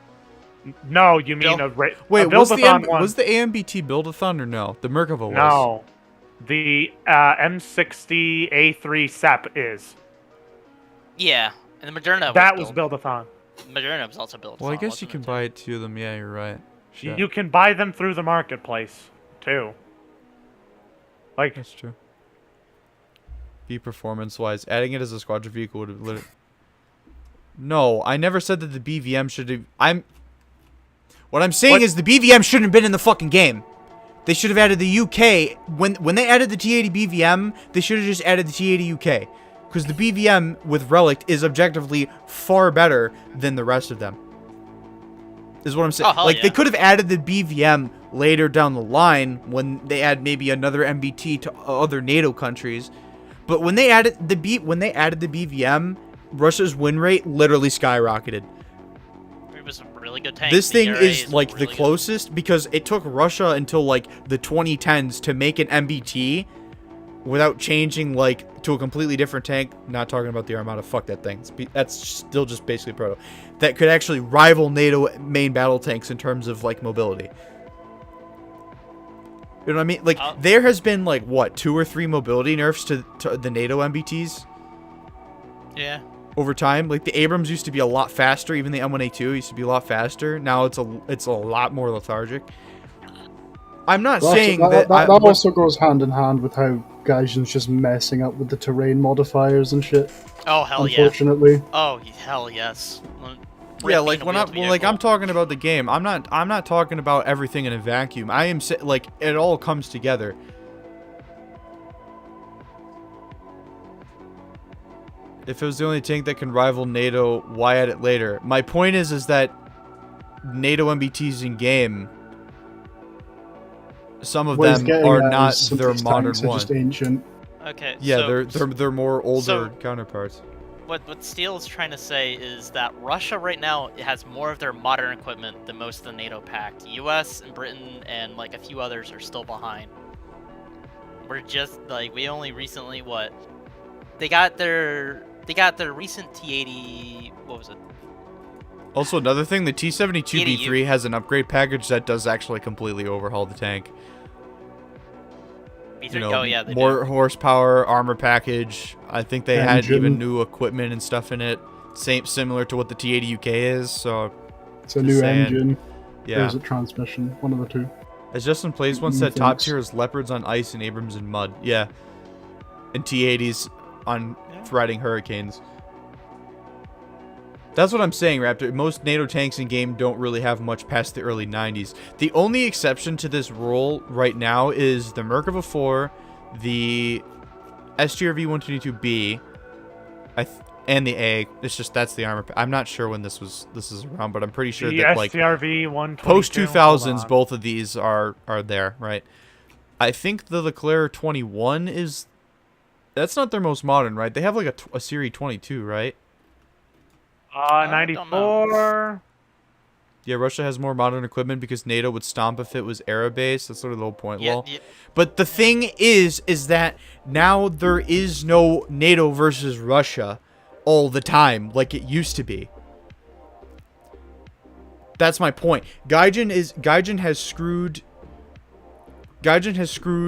No, you mean
Bill?
Wait,
a
was the
build-a-thon one.
was the AMBT build-a-thon or no? The Merkava was.
No. The M60A3 SEP is.
Yeah, and the Moderna
That
was
was build-a-thon.
Moderna was also built.
Well, I guess you can buy 2 of them. Yeah, you're right. Shit.
You can buy them through the marketplace, too. Like,
That's true. Be performance-wise, adding it as a squadron vehicle would have literally... No, I never said that the BVM should have... What I'm saying is the BVM shouldn't have been in the fucking game. They should have added the UK. When they added the T80 BVM, they should have just added the T80 UK. Because the BVM with Relict is objectively far better than the rest of them. Is what I'm saying.
Oh,
like,
yeah.
they could have added the BVM later down the line when they add maybe another MBT to other NATO countries. But when they added the BVM, Russia's win rate literally skyrocketed.
It was a really good tank.
This
The
thing
ERA
is like
really
the closest because it took Russia until like the 2010s to make an MBT without changing like to a completely different tank. Not talking about the Armada. Fuck that thing. That's still just basically proto. That could actually rival NATO main battle tanks in terms of like mobility. You know what I mean? Like there has been like what 2 or 3 mobility nerfs to the NATO MBTs.
Yeah.
Over time, like the Abrams used to be a lot faster. Even the M1A2 used to be a lot faster. Now it's a lot more lethargic. I'm not saying that
also goes hand in hand with how Gaijin's just messing up with the terrain modifiers and shit.
Oh hell
unfortunately.
yeah. Oh hell yes.
Yeah, like when I'm talking about the game, I'm not talking about everything in a vacuum. I am like it all comes together. If it was the only tank that can rival NATO, why add it later? My point is that NATO MBTs in game, some of them are not their modern one.
Just ancient.
Okay.
Yeah,
so,
they're more older counterparts.
What Steele is trying to say is that Russia right now has more of their modern equipment than most of the NATO pact. US and Britain and like a few others are still behind. We're just like we only recently they got their recent T80. What was it?
Also, another thing, the T-72B3 has an upgrade package that does actually completely overhaul the tank.
B3,
you know,
oh yeah, they
more
do.
horsepower, armor package. I think they had
Engine.
even new equipment and stuff in it, similar to what the T-80 UK is. So
it's a new
saying.
engine.
Yeah.
There's a transmission. One of the two.
As Justin Plays once said, top tier is Leopards on ice and Abrams in mud. Yeah. And T-80s on riding Hurricanes. That's what I'm saying, Raptor. Most NATO tanks in game don't really have much past the early 90s. The only exception to this rule right now is the Merkava 4, the STRV 122B, and the A. It's just that's the armor. I'm not sure when this is around, but I'm pretty sure that like
STRV 122
post 2000s, both of these are there, right? I think the Leclerc 21 is. That's not their most modern, right? They have like a Series 22, right?
94.
Yeah, Russia has more modern equipment because NATO would stomp if it was era-based. That's sort of the whole point.
Yeah,
Well,
yeah.
but the thing is that now there is no NATO versus Russia all the time like it used to be. That's my point. Gaijin has screwed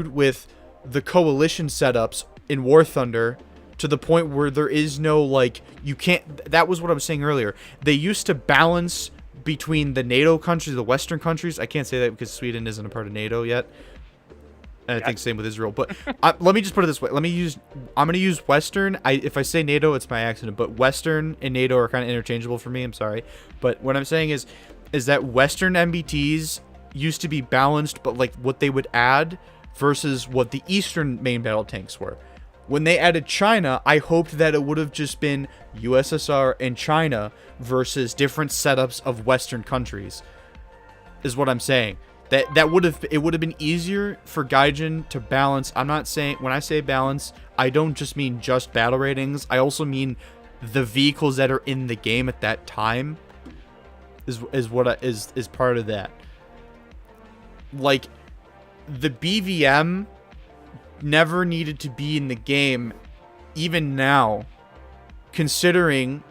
with the coalition setups in War Thunder to the point where there is no, like, you can't... That was what I was saying earlier. They used to balance between the NATO countries, the Western countries. I can't say that because Sweden isn't a part of NATO yet. And I think same with Israel. But let me just put it this way. I'm going to use Western. If I say NATO, it's my accident. But Western and NATO are kind of interchangeable for me. I'm sorry. But what I'm saying is that Western MBTs used to be balanced, but like what they would add versus what the Eastern main battle tanks were. When they added China, I hoped that it would have just been USSR and China versus different setups of Western countries. Is what I'm saying. It would have been easier for Gaijin to balance. I'm not saying, when I say balance, I don't just mean just battle ratings. I also mean the vehicles that are in the game at that time is part of that. like, the BVM never needed to be in the game, even now, considering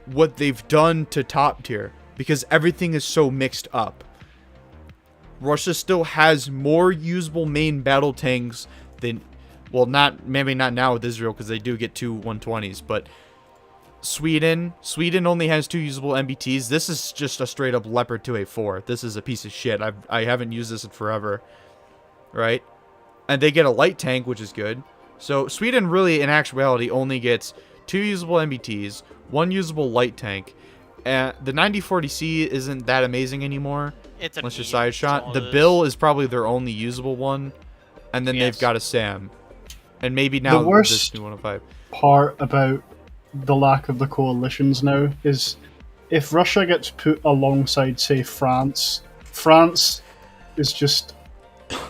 what they've done to top tier, because everything is so mixed up. Russia still has more usable main battle tanks than, well, maybe not now with Israel, because they do get 2 120s, but Sweden only has 2 usable MBTs. This is just a straight up Leopard 2A4. This is a piece of shit. I haven't used this in forever, right? And they get a light tank, which is good. So Sweden really, in actuality, only gets 2 usable MBTs, 1 usable light tank. The 9040C isn't that amazing anymore.
It's
unless you're
medium,
side
that's
shot.
all
The
it is.
Bill is probably their only usable one, and then they've
Yes.
got a Sam, and maybe now
The worst-
this new 105.
Part about the lack of the coalitions now is if Russia gets put alongside, say, France is just,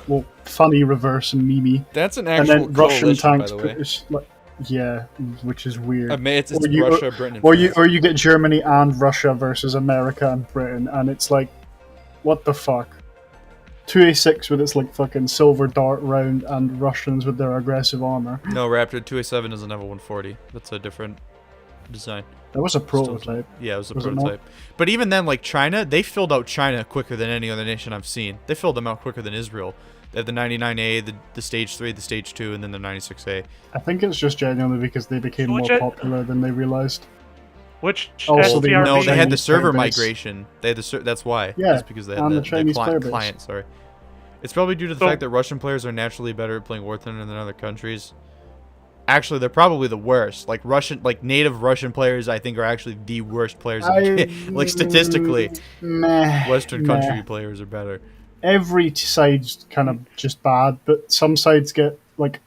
well, funny, reverse, and meme.
That's an
And
actual
then Russian
coalition, by
tanks
the
put
way.
is like, yeah, which is weird.
I mean, it's
Or you-
Russia, Britain, and
Or
France.
you get Germany and Russia versus America and Britain, and it's like, what the fuck? 2A6 with its like fucking silver dart round, and Russians with their aggressive armor.
No, Raptor 2A7 is a Naval 140. That's a different design.
That was a
Still-
prototype.
Yeah, it was a
Was it not?
prototype. But even then, like China, they filled out China quicker than any other nation I've seen. They filled them out quicker than Israel. They have the 99A, the Stage 3, the Stage 2, and then the 96A.
I think it's just genuinely because they became more
Which
popular than they realized.
Which
Also, they
STRV?
No, they had the
Chinese
server
Firebase.
migration. They had that's why.
Yeah,
That's because they had
on
the,
the Chinese Firebase.
client. Sorry, it's probably due to the
So-
fact that Russian players are naturally better at playing War Thunder than other countries. Actually, they're probably the worst. Like native Russian players, I think, are actually the worst players. In the game. Like statistically,
Meh,
Western
meh.
country players are better.
Every side's kind of just bad, but some sides get like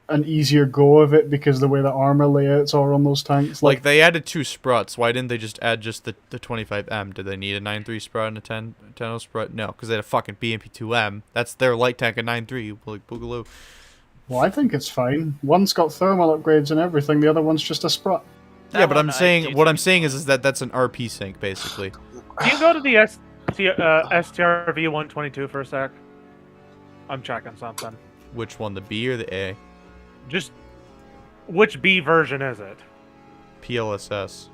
an easier go of it because the way the armor layouts are on those tanks.
Like they added 2 Spruts. Why didn't they just add just the 25M? Did they need a 9.3 Sprut and a 10 Sprut? No, because they had a fucking BMP2M. That's their light tank at 9.3. Like boogaloo.
well, I think it's fine. One's got thermal upgrades and everything. The other one's just a sprut.
Yeah, but
one
I'm
I
saying
do
what I'm
think
saying is that that's an RP sync basically.
Can you go to the STRV 122 for a sec? I'm checking something.
Which one, the B or the A?
Just which B version is it?
PLSS.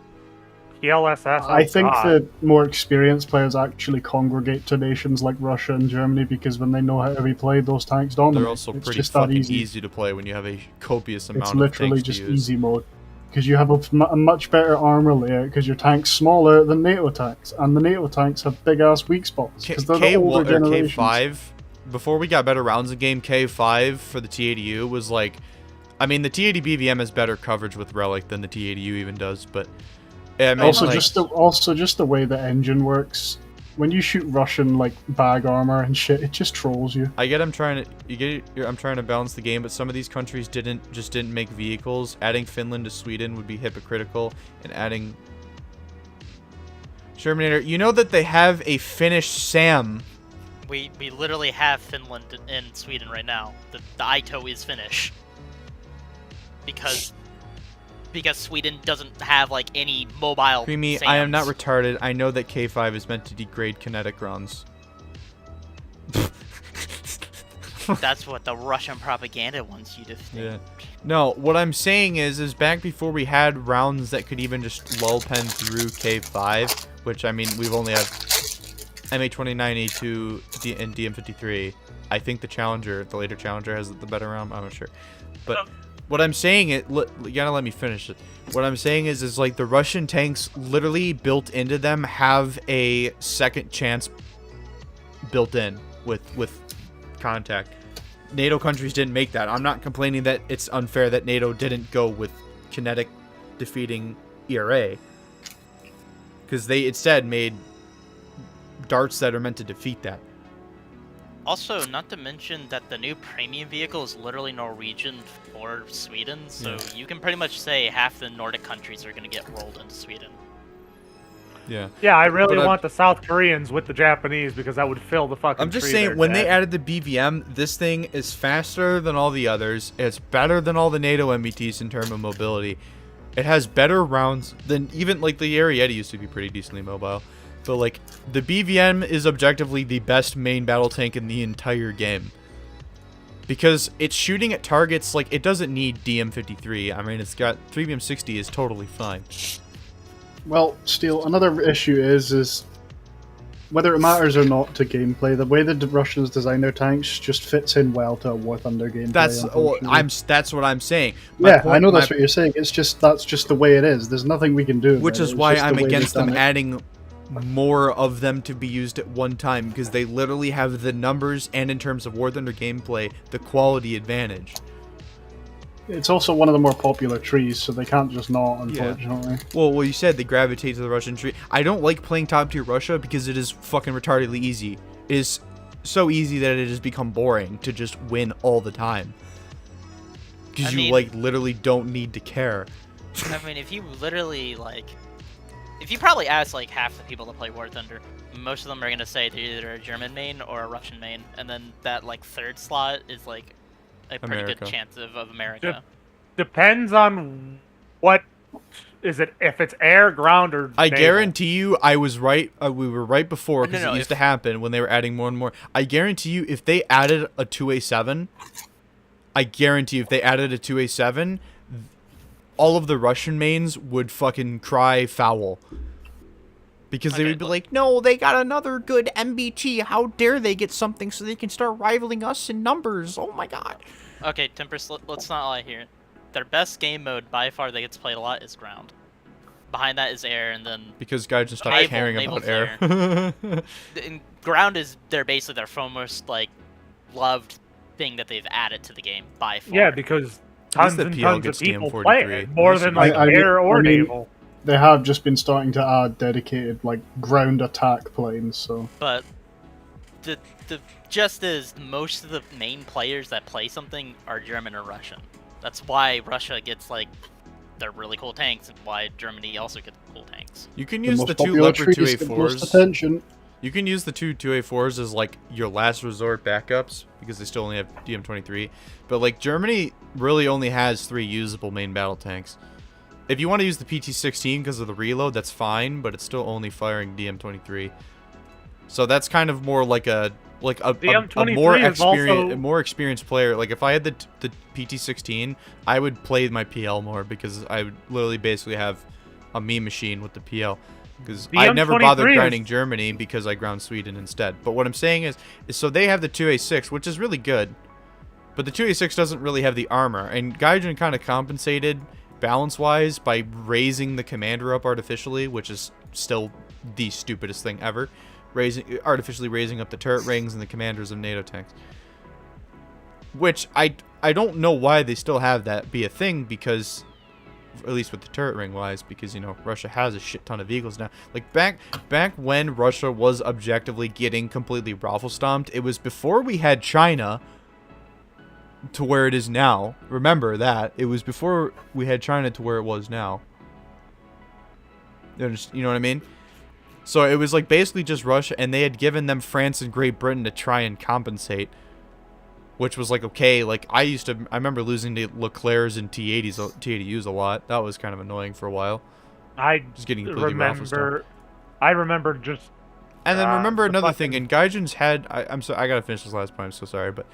PLSS. Oh,
I think
God.
the more experienced players actually congregate to nations like Russia and Germany because when they know how to replay, those tanks dominate.
They're also
it's
pretty
just that
fucking
easy.
easy to play when you have a copious amount
It's
of
literally
tanks
just
to use.
easy mode because you have a much better armor layout because your tank's smaller than NATO tanks, and the NATO tanks have big ass weak spots because they're the older generations.
K5, before we got better rounds in game, K5 for the T80U was like, I mean, the T80 BVM has better coverage with Relic than the T80U even does, but I mean,
Also,
like,
just the way the engine works. When you shoot Russian like bag armor and shit, it just trolls you.
I get I'm trying to balance the game, but some of these countries didn't make vehicles. Adding Finland to Sweden would be hypocritical, and adding Terminator, you know that they have a Finnish Sam.
We literally have Finland and Sweden right now. The Ito is Finnish. Because Sweden doesn't have like any mobile.
Creamy, I am not
SAMs.
retarded. I know that K5 is meant to degrade kinetic rounds.
That's what the Russian propaganda wants you to think.
Yeah. No, what I'm saying is back before we had rounds that could even just lull pen through K5, which I mean we've only had MA29A2 and DM53. I think the later Challenger has the better round. I'm not sure, but what I'm saying is, you gotta let me finish it. What I'm saying is like the Russian tanks literally built into them have a second chance built in with contact. NATO countries didn't make that. I'm not complaining that it's unfair that NATO didn't go with kinetic defeating ERA, because they instead made darts that are meant to defeat that.
Also, not to mention that the new premium vehicle is literally Norwegian for Sweden, so you can pretty much say half the Nordic countries are going to get rolled into Sweden.
Yeah.
Yeah, I really
But
want the South Koreans with the Japanese because that would fill the fucking.
I'm just
tree
saying,
there,
when they
Dad.
added the BVM, this thing is faster than all the others. It's better than all the NATO MBTs in terms of mobility. It has better rounds than even like the Ariete used to be pretty decently mobile. But like, the BVM is objectively the best main battle tank in the entire game. Because it's shooting at targets, like, it doesn't need DM53. I mean, it's got 3BM60 is totally fine.
Well, Steel, another issue is whether it matters or not to gameplay, the way the Russians design their tanks just fits in well to a War Thunder gameplay.
That's what I'm saying.
I know that's what you're saying. It's just that's just the way it is. There's nothing we can do.
Which is why I'm against them adding more of them to be used at one time, because they literally have the numbers and in terms of War Thunder gameplay, the quality advantage.
It's also one of the more popular trees, so they can't just not, unfortunately.
Yeah. Well, you said they gravitate to the Russian tree. I don't like playing top tier Russia because it is fucking retardedly easy. It is so easy that it has become boring to just win all the time. Because you, like, literally don't need to care.
I mean, if you literally, like... If you probably ask, like, half the people that play War Thunder, most of them are going to say they're either a German main or a Russian main. And then that, like, third slot is, like, a pretty good chance of America.
Depends on what is it, if it's air, ground, or
I
naval.
guarantee you I was right. We were right before, because it used to happen when they were adding more and more. I guarantee you if they added a 2A7, all of the Russian mains would fucking cry foul. Because they would be like, no, they got another good MBT. How dare they get something so they can start rivaling us in numbers? Oh my god.
Okay, Tempest, let's not lie here. Their best game mode, by far, that gets played a lot, is ground. Behind that is air, and then...
Because guys just stopped caring about air.
And ground is basically their most, like, loved thing that they've added to the game, by far.
Yeah, because tons and tons of people play it, more than, like, air or naval.
They have just been starting to add dedicated, like, ground attack planes, so...
But just as most of the main players that play something are German or Russian. That's why Russia gets, like, their really cool tanks, and why Germany also gets cool tanks.
You can use the 2 Leopard 2A4s. You can use the 2 2A4s as, like, your last resort backups, because they still only have DM23. But, like, Germany really only has 3 usable main battle tanks. If you want to use the PT-16 because of the reload, that's fine, but it's still only firing DM23. So that's kind of more like a more experienced player. Like if I had the PT-16, I would play my PL more, because I would literally basically have a meme machine with the PL. Because I never bothered grinding Germany because I ground Sweden instead. But what I'm saying is so they have the 2A6, which is really good, but the 2A6 doesn't really have the armor, and Gaijin kind of compensated balance-wise by raising the commander up artificially, which is still the stupidest thing ever. Artificially raising up the turret rings and the commanders of NATO tanks. Which I don't know why they still have that be a thing, because, at least with the turret ring wise, because, you know, Russia has a shit ton of eagles now. Like back when Russia was objectively getting completely raffle stomped, it was before we had China to where it is now. Remember that. It was before we had China to where it was now. You know what I mean? So it was like basically just Russia, and they had given them France and Great Britain to try and compensate. Which was like, okay, like I remember losing to Leclerc's and T80Us a lot. That was kind of annoying for a while.
I remember just...
And then remember another thing, and Gaijin's had... I'm sorry, I gotta finish this last point, I'm so sorry, but...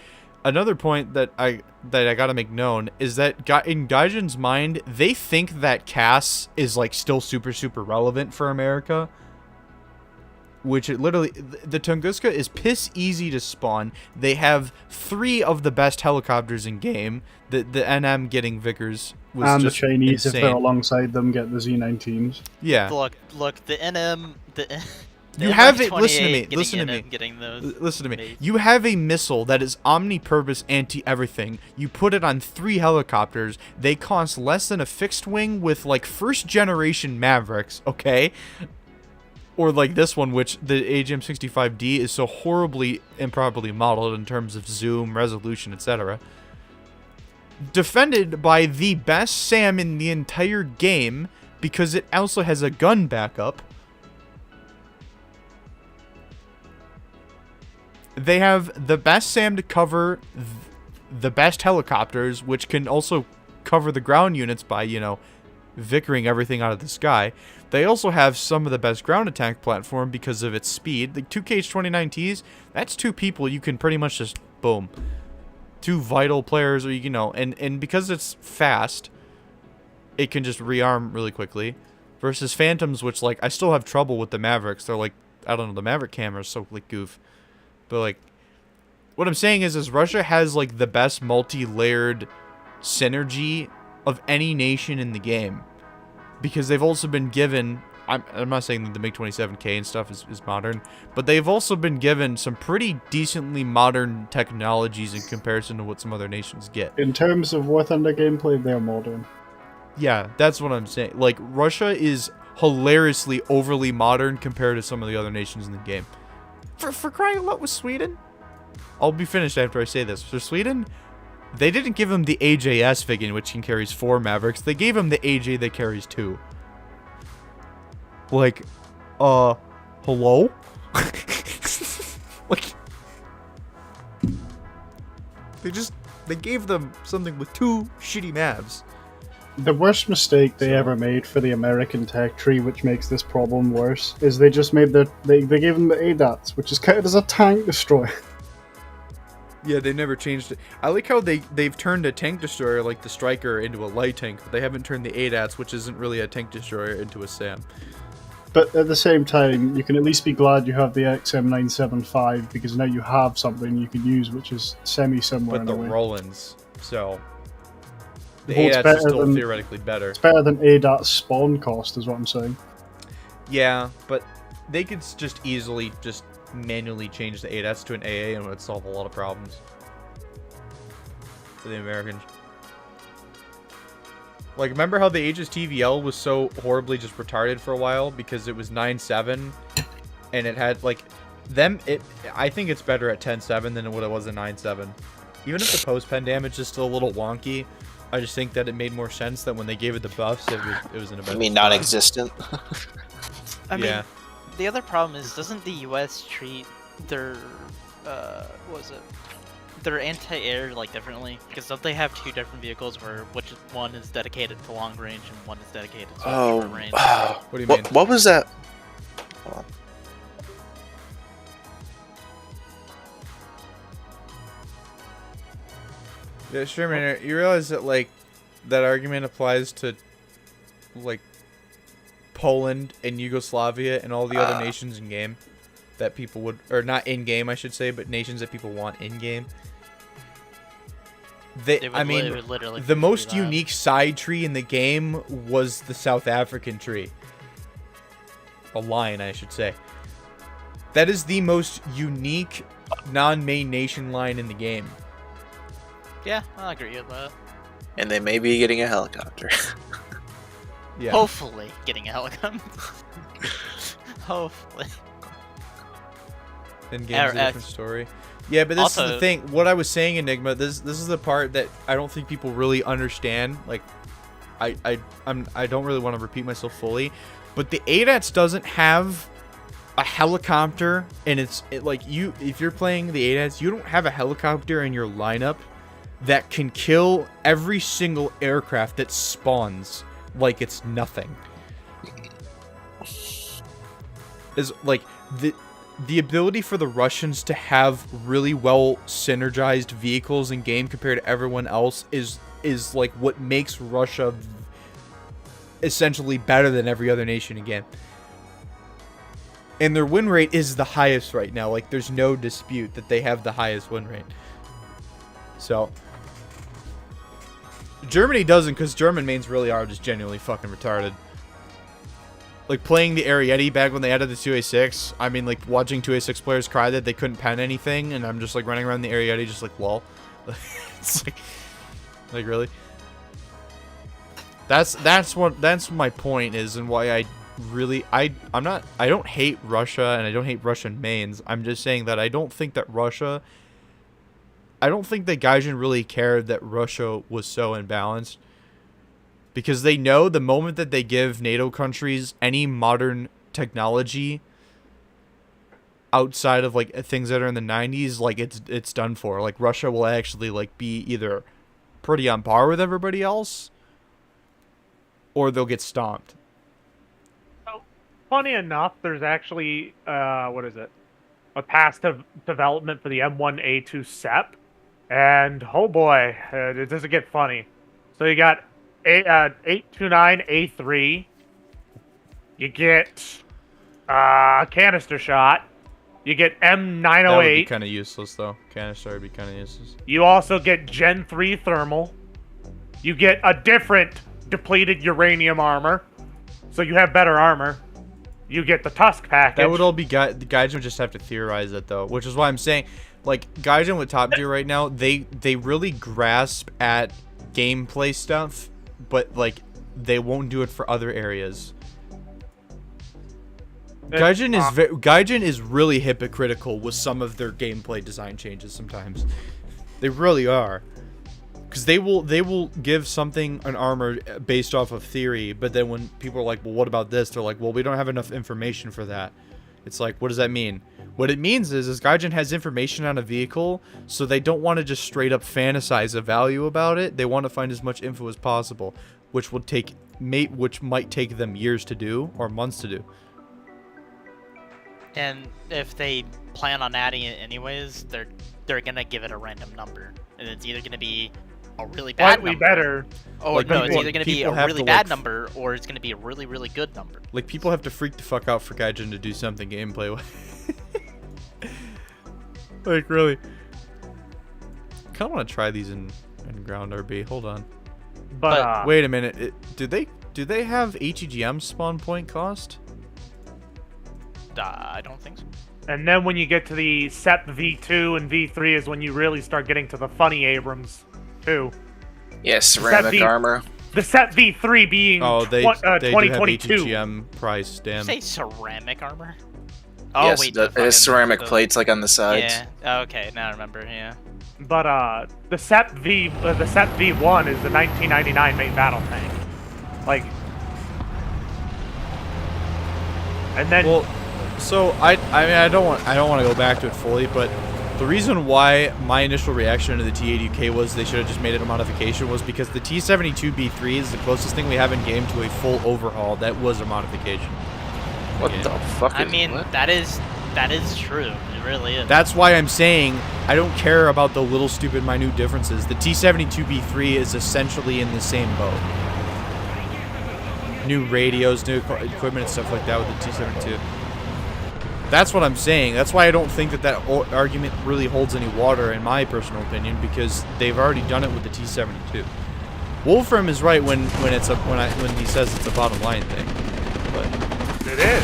Another point that I gotta make known is that in Gaijin's mind, they think that CAS is like still super relevant for America, which it literally, the Tunguska is piss easy to spawn. They have 3 of the best helicopters in game. The NM getting Vickers was
and
just
the Chinese,
insane.
if they're alongside them, get the Z19s.
Yeah.
Look, the NM,
you have it. Listen to me.
Listen to
me. You have a missile that is omni-purpose, anti-everything. You put it on 3 helicopters. They cost less than a fixed wing with like first-generation Mavericks. Okay, or like this one, which the AGM-65D is so horribly improperly modeled in terms of zoom, resolution, etc. Defended by the best SAM in the entire game, because it also has a gun backup. They have the best SAM to cover the best helicopters, which can also cover the ground units by, you know, vickering everything out of the sky. They also have some of the best ground attack platform because of its speed. The 2KH-29Ts, that's 2 people you can pretty much just, boom. 2 vital players, or and because it's fast, it can just rearm really quickly. Versus Phantoms, which, like, I still have trouble with the Mavericks. They're like, I don't know, the Maverick camera's so, like, goof. But, like, what I'm saying is Russia has, like, the best multi-layered synergy of any nation in the game. Because they've also been given, I'm not saying that the MiG-27K and stuff is modern, but they've also been given some pretty decently modern technologies in comparison to what some other nations get.
In terms of War Thunder gameplay, they're modern.
Yeah, that's what I'm saying. Like, Russia is hilariously overly modern compared to some of the other nations in the game. For crying out loud, with Sweden? I'll be finished after I say this. For Sweden, they didn't give him the AJS Viggen, which can carries 4 Mavericks. They gave him the AJ that carries 2. Like, hello? Like, they gave them something with 2 shitty Mavs.
The worst mistake they ever made for the American tech tree, which makes this problem worse, is they just made they gave them the ADATs, which is counted as a tank destroyer.
Yeah, they never changed it. I like how they've turned a tank destroyer like the Striker into a light tank, but they haven't turned the ADATs, which isn't really a tank destroyer, into a SAM.
But at the same time, you can at least be glad you have the XM975, because now you have something you can use which is semi-similar
But
in
the
a way.
Rollins, so the
Well, it's
ADATs
better
is still
than-
theoretically better.
It's better than ADAT spawn cost, is what I'm saying.
Yeah, but they could just easily just manually change the ADATs to an AA and it would solve a lot of problems for the Americans. Like, remember how the Aegis TVL was so horribly just retarded for a while because it was 9.7 and it had, like, I think it's better at 10.7 than what it was at 9.7. Even if the post-pen damage is still a little wonky, I just think that it made more sense that when they gave it the buffs, it was in a better
I mean,
spot.
non-existent.
I mean,
Yeah.
the other problem is, doesn't the U.S. treat their, their anti-air, like, differently? Because don't they have 2 different vehicles where one is dedicated to long range and one is dedicated to short range?
What do you mean?
What was that? Hold on.
Yeah, sure, man. You realize that, like, that argument applies to, like, Poland and Yugoslavia and all the other nations in game that people would, or not in game, I should say, but nations that people want in game. I mean,
literally
the most
that.
unique side tree in the game was the South African tree. A line, I should say. That is the most unique non-main nation line in the game.
Yeah, I agree with that.
And they may be getting a helicopter.
Yeah.
Hopefully getting a helicopter. Hopefully.
In game's a different story. Yeah, but this is the thing. What I was saying, Enigma, this is the part that I don't think people really understand. Like, I don't really want to repeat myself fully, but the ADATS doesn't have a helicopter, and if you're playing the ADATS, you don't have a helicopter in your lineup that can kill every single aircraft that spawns like it's nothing. Is like the ability for the Russians to have really well synergized vehicles in game compared to everyone else is like what makes Russia essentially better than every other nation in game. And their win rate is the highest right now. Like, there's no dispute that they have the highest win rate. So Germany doesn't, because German mains really are just genuinely fucking retarded. Like, playing the Arietti back when they added the 2A6, I mean, like, watching 2A6 players cry that they couldn't pen anything, and I'm just, like, running around the Arietti just, like, lol. It's like, really? That's what my point is, and why I don't hate Russia, and I don't hate Russian mains. I'm just saying that I don't think that Gaijin really cared that Russia was so imbalanced. Because they know the moment that they give NATO countries any modern technology outside of, like, things that are in the 90s, like, it's done for. Like, Russia will actually, like, be either pretty on par with everybody else, or they'll get stomped.
So, funny enough, there's actually what is it? A past development for the M1A2 SEP, and oh boy, it doesn't get funny. So you got 829A3. You get canister shot. You get M908.
That would be kind of useless, though. Canister would be kind of useless.
You also get Gen 3 thermal. You get a different depleted uranium armor, so you have better armor. You get the Tusk package.
That would all be Gaijin would just have to theorize it, though, which is why I'm saying, like, Gaijin with Top Tier right now, they really grasp at gameplay stuff, but like they won't do it for other areas. Gaijin is really hypocritical with some of their gameplay design changes sometimes. They really are. Because they will give something an armor based off of theory, but then when people are like, well, what about this? They're like, well, we don't have enough information for that. It's like, what does that mean? What it means is Gaijin has information on a vehicle, so they don't want to just straight up fantasize a value about it. They want to find as much info as possible, which might take them years to do or months to do.
And if they plan on adding it anyways, they're gonna give it a random number, and it's either gonna be a really bad
Slightly
number,
better.
or
Like,
no, it's either gonna be
people
a
have
really
to,
bad
like,
number, or it's gonna be a really, really good number.
Like, people have to freak the fuck out for Gaijin to do something gameplay wise. Like, really. I kind of want to try these in ground RB. Hold on.
But
Wait a minute. Do they have HEGM spawn point cost?
I don't think so.
and then when you get to the SEP V2 and V3 is when you really start getting to the funny Abrams too.
Yes, ceramic armor.
The SEP V3 being
They
2022.
do have HEGM price. Damn.
Say ceramic armor. Oh
Yes,
wait,
it has ceramic plates like on the sides.
Yeah. Okay, now I remember. Yeah.
But the SEP V1 is the 1999 main battle tank. Like, and then
Well, so I mean I don't want to go back to it fully, but the reason why my initial reaction to the T80UK was they should have just made it a modification was because the T72B3 is the closest thing we have in game to a full overhaul. That was a modification.
What the fuck?
I mean,
what?
that is true. It really is.
That's why I'm saying I don't care about the little stupid minute differences. The T72B3 is essentially in the same boat. New radios, new equipment and stuff like that with the T72. That's what I'm saying. That's why I don't think that argument really holds any water in my personal opinion, because they've already done it with the T72. Wolfram is right when he says it's a bottom line thing. But
it is.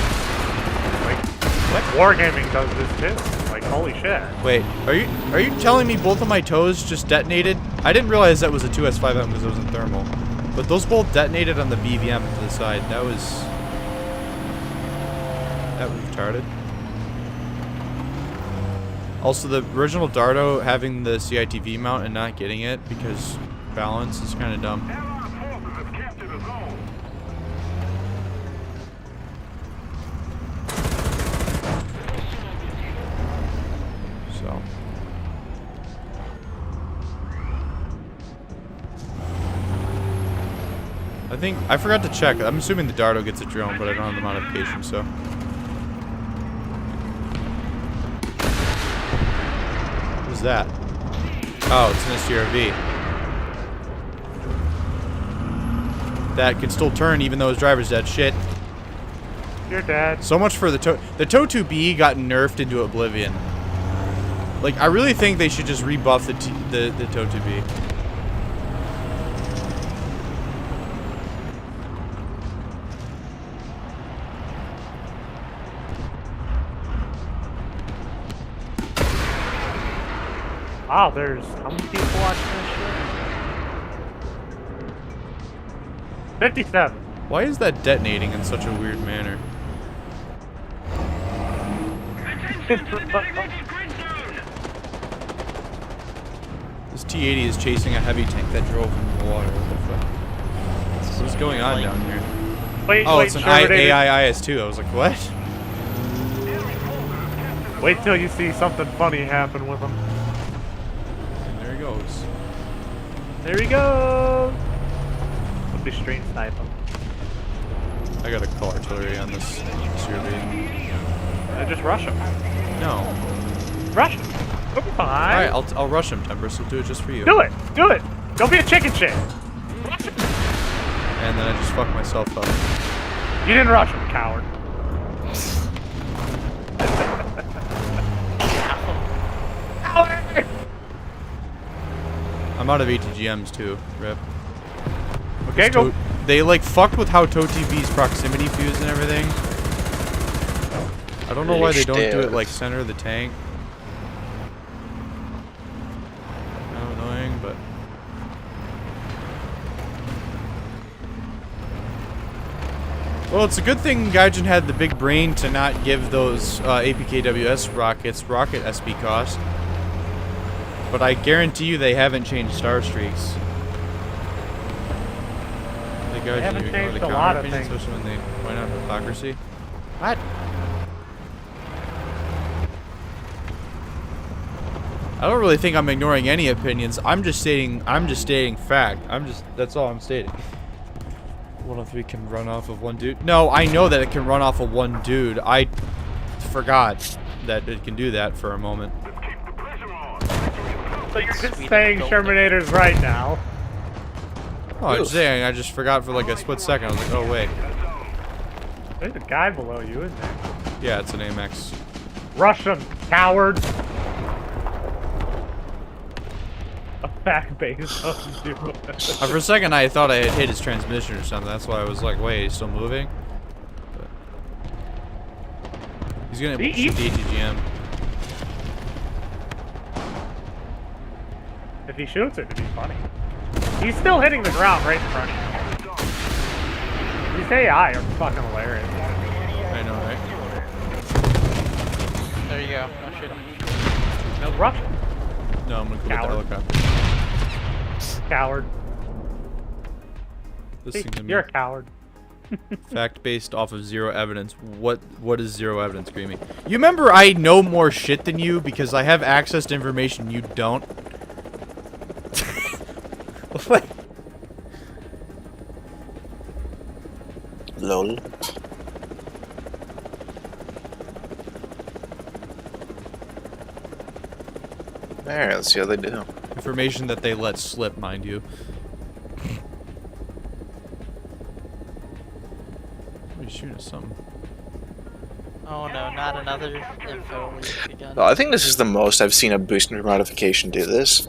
Like Wargaming does this too. Like, holy shit.
wait, are you telling me both of my toes just detonated? I didn't realize that was a 2S5M because it was in thermal. But those both detonated on the BVM to the side. That was retarded. Also, the original Dardo having the CITV mount and not getting it because balance is kind of dumb. So. I forgot to check. I'm assuming the Dardo gets a drone, but I don't have the modification, so. What's that? Oh, it's an STRV. That can still turn even though his driver's dead. Shit.
You're dead.
So much for the TOW. The TOW2B got nerfed into oblivion. Like, I really think they should just rebuff the TOW2B.
Wow, there's how many people watching this shit? 57.
Why is that detonating in such a weird manner? This T-80 is chasing a heavy tank that drove into the water. What the fuck? What is going on down here? Oh, it's an AI IS-2. I was like, what?
Wait till you see something funny happen with him.
And there he goes.
There he goes. Would be stream snipe him.
I gotta call artillery on this CRV.
Just rush him.
No.
Rush him. We'll be fine.
Alright, I'll rush him, Tempest. I'll do it just for you.
Do it. Do it. Don't be a chicken shit. Rush him.
And then I just fuck myself up.
You didn't rush him, coward. Coward!
I'm out of ATGMs too, Rip.
Okay, go.
They like fucked with how TOTV's proximity fuse and everything. I don't know why they don't do it like center of the tank. Kind of annoying, but well, it's a good thing Gaijin had the big brain to not give those APKWS rockets rocket SP cost. But I guarantee you they haven't changed star streaks. They
haven't changed a lot of things.
Especially when they point out hypocrisy. What? I don't really think I'm ignoring any opinions. I'm just stating fact. That's all I'm stating. 103 can run off of one dude. No, I know that it can run off of one dude. I forgot that it can do that for a moment.
So you're just saying Shermanators right now.
Oh, I'm saying I just forgot for like a split second. I was like, oh wait.
There's a guy below you, isn't there?
Yeah, it's an Amex.
Rush him, coward. A fact base doesn't do it.
For a second, I thought I had hit his transmission or something. That's why I was like, wait, he's still moving? But he's gonna shoot the ATGM.
If he shoots it, it'd be funny. He's still hitting the ground right in front of you. These AI are fucking hilarious.
I know, right?
There you go. I'll shoot him.
No, rush him.
No, I'm gonna go
Coward.
with the helicopter.
Coward.
This
See,
thing's gonna
you're a
be
coward.
fact based off of zero evidence. What is zero evidence, Creamy? You remember I know more shit than you because I have access to information you don't. What?
Lol. Alright, let's see how they do.
Information that they let slip, mind you. He's shooting at something.
Oh no, not another info leak again.
Well, I think this is the most I've seen a booster modification do this.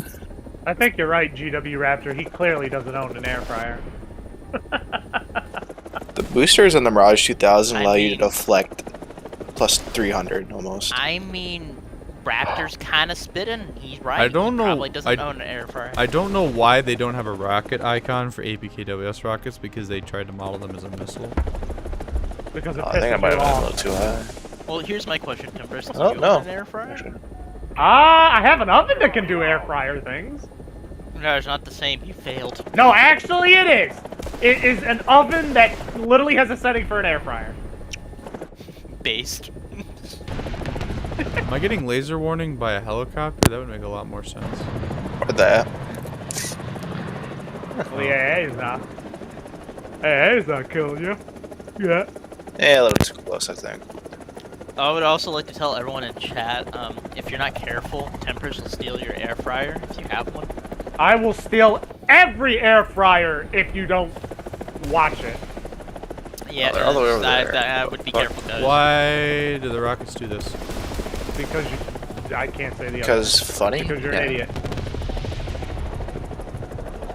I think you're right, GW Raptor. He clearly doesn't own an air fryer.
The boosters on the Mirage 2000
I
allow you to
mean-
deflect plus 300 almost.
I mean, Raptor's kind of spitting. He's right.
I don't
he
know-
Probably doesn't own an air fryer.
I don't know why they don't have a rocket icon for APKWS rockets because they tried to model them as a missile.
Because it
I think I
pisses
might
you
have been a
off.
little too high.
Well, here's my question, Tempest. Do
Oh,
you
no.
own an air fryer?
Actually.
I have an oven that can do air fryer things.
No, it's not the same. You failed.
No, actually it is. It is an oven that literally has a setting for an air fryer.
Based.
Am I getting laser warning by a helicopter? That would make a lot more sense.
Or that.
Well, yeah, he's not. Hey, he's not killing you. Yeah.
Yeah, a little too close, I think.
I would also like to tell everyone in chat, if you're not careful, Tempers will steal your air fryer if you have one.
I will steal every air fryer if you don't watch it.
Yeah,
they're all the way over there.
I would be careful, guys.
Why do the rockets do this?
Because you, I can't say the other.
Because funny?
Because you're
Yeah.
an idiot.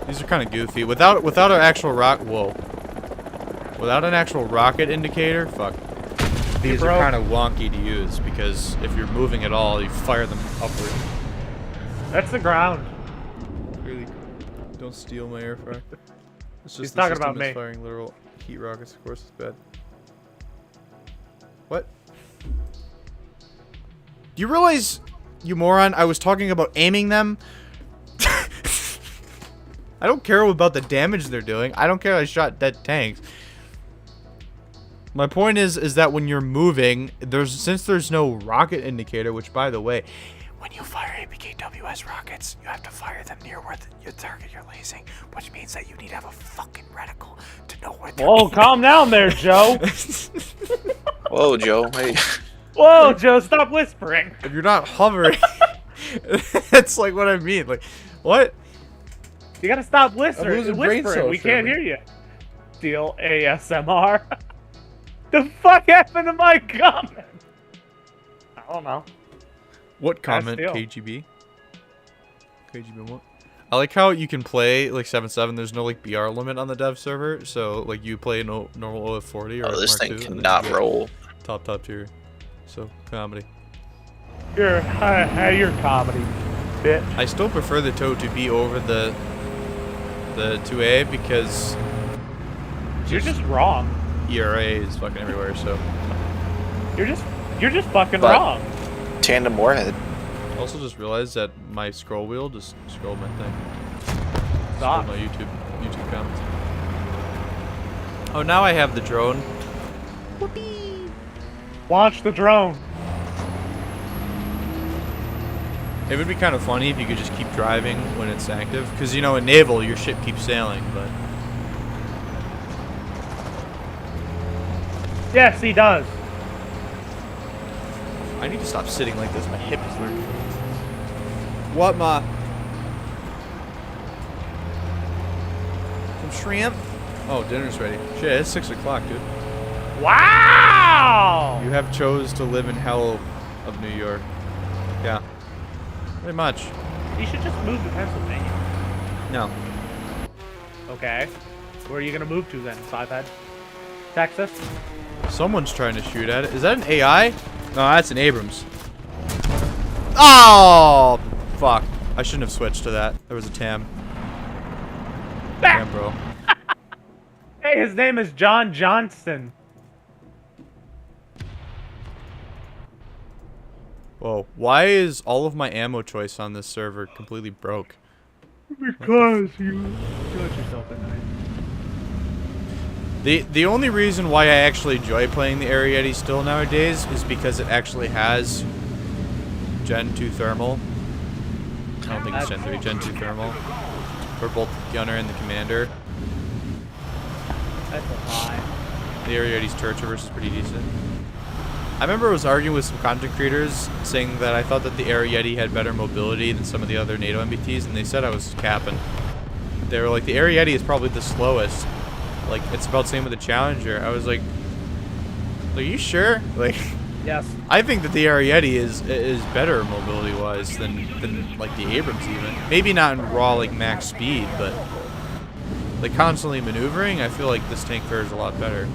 These are kind of goofy. Without an actual without an actual rocket indicator, fuck. These are
broke.
kind of wonky to use because if you're moving at all, you fire them upward.
That's the ground.
Really, don't steal my air fryer. It's just
He's
the
talking
system
about
is
me.
firing literal heat rockets. Of course, it's bad. What? Do you realize, you moron? I was talking about aiming them. I don't care about the damage they're doing. I don't care I shot dead tanks. My point is that when you're moving, since there's no rocket indicator, which by the way, when you fire APKW
U.S. rockets, you have to fire them near where your target you're lasing, which means that you need to have a fucking reticle to know where they're
Whoa, calm down there, Joe.
Whoa, Joe. Hey.
Whoa, Joe, stop whispering.
If you're not hovering, that's like what I mean. Like, what?
You gotta stop
I'm
whispering.
losing brain cells,
We can't
Sherman.
hear you. Steal ASMR. The fuck happened to my comment? I don't know.
What comment?
Steal.
KGB? KGB what? I like how you can play like 7.7. There's no like BR limit on the dev server, so like you play no normal OF40 or
Oh, this
Mark
thing
II, and then
cannot
you get
roll.
top tier. So comedy.
You're comedy, bitch.
I still prefer the TOW to be over the 2A because
You're just wrong.
ERA is fucking everywhere. So
You're just fucking
But-
wrong.
Tandem warhead.
also just realized that my scroll wheel just scrolled my thing.
Stop.
Scrolled my YouTube comments. Oh, now I have the drone.
Launch the drone.
It would be kind of funny if you could just keep driving when it's active, because you know in Naval your ship keeps sailing, but
Yes, he does.
I need to stop sitting like this. My hip is hurting. What, ma? Some shrimp? Oh, dinner's ready. Shit, it's 6 o'clock, dude.
Wow!
You have chose to live in hell of New York. Yeah. Pretty much.
You should just move to Pennsylvania.
No.
Okay. Where are you gonna move to then, Fivehead? Texas?
Someone's trying to shoot at it. Is that an AI? No, that's an Abrams. Oh, fuck. I shouldn't have switched to that. There was a TAM. Damn, bro.
Hey, his name is John Johnston.
Whoa. Why is all of my ammo choice on this server completely broke?
Because you got yourself a knife.
The only reason why I actually enjoy playing the Arietti still nowadays is because it actually has Gen 2 thermal. I don't think it's Gen 3, Gen 2 thermal. For both the gunner and the commander.
That's a lie.
The Arietti's turret traverse is pretty decent. I remember I was arguing with some content creators saying that I thought that the Arietti had better mobility than some of the other NATO MBTs, and they said I was capping. They were like, the Arietti is probably the slowest. Like, it's about the same with the Challenger. I was like, are you sure? Like,
Yes.
I think that the Arietti is better mobility-wise than like the Abrams even. Maybe not in raw like max speed, but like constantly maneuvering, I feel like this tank fares a lot better.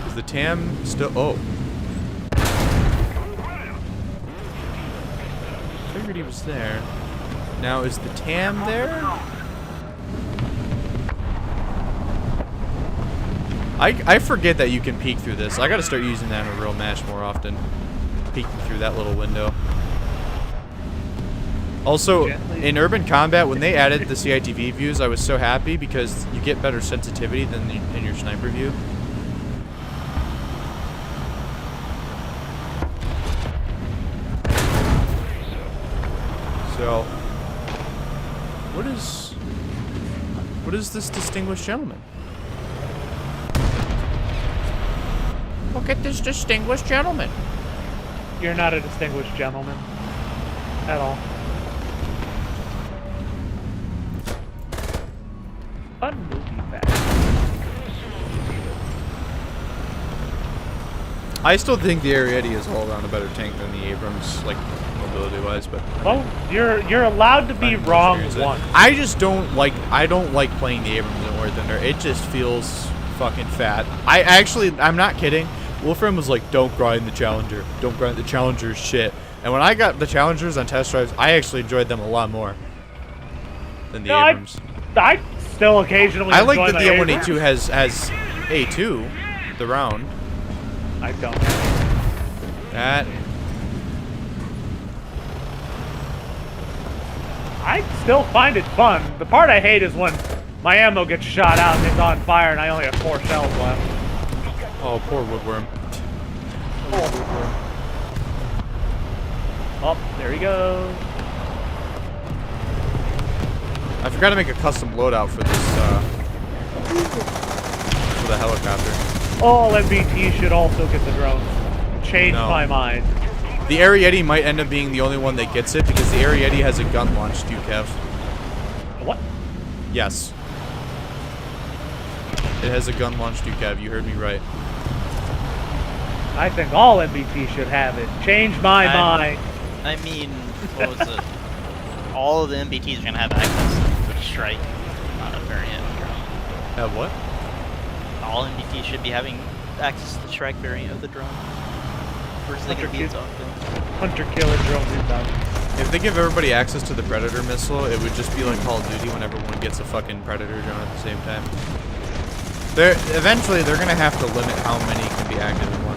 Is the TAM still? Oh. Figured he was there. Now is the TAM there? I forget that you can peek through this. I gotta start using that in a real match more often. Peeking through that little window. Also, in Urban Combat, when they added the CITV views, I was so happy because you get better sensitivity than in your sniper view. So, what is this distinguished gentleman? Look at this distinguished gentleman.
You're not a distinguished gentleman. At all. Fun movie fact.
I still think the Arietti is all around a better tank than the Abrams, like mobility-wise, but
Well, you're allowed to be
I'm
wrong
experienced it.
once.
I just don't like playing the Abrams in War Thunder. It just feels fucking fat. I'm not kidding. Wolfram was like, don't grind the Challenger. Don't grind the Challenger's shit. And when I got the Challengers on test drives, I actually enjoyed them a lot more than the Abrams.
I still occasionally
I like
enjoy
that the
my
M1A2 has A2, the round.
I don't.
That
I still find it fun. The part I hate is when my ammo gets shot out and it's on fire and I only have 4 shells left.
Oh, poor woodworm.
Oh, there he goes.
I forgot to make a custom loadout for this, for the helicopter.
All MBT should also get the drones. Change
No.
my mind.
The Ariete might end up being the only one that gets it because the Ariete has a gun launch too, Kev.
What?
Yes. It has a gun launch too, Kev. You heard me right.
I think all MBT should have it. Change my mind.
I mean, what was it? All of the MBTs are gonna have access to the strike, not a variant drone.
Have what?
All MBTs should be having access to the strike variant of the drone. Where's they gonna be its own thing?
Hunter killer drones inbound.
If they give everybody access to the Predator missile, it would just be like Call of Duty when everyone gets a fucking Predator drone at the same time. Eventually, they're gonna have to limit how many can be active in one.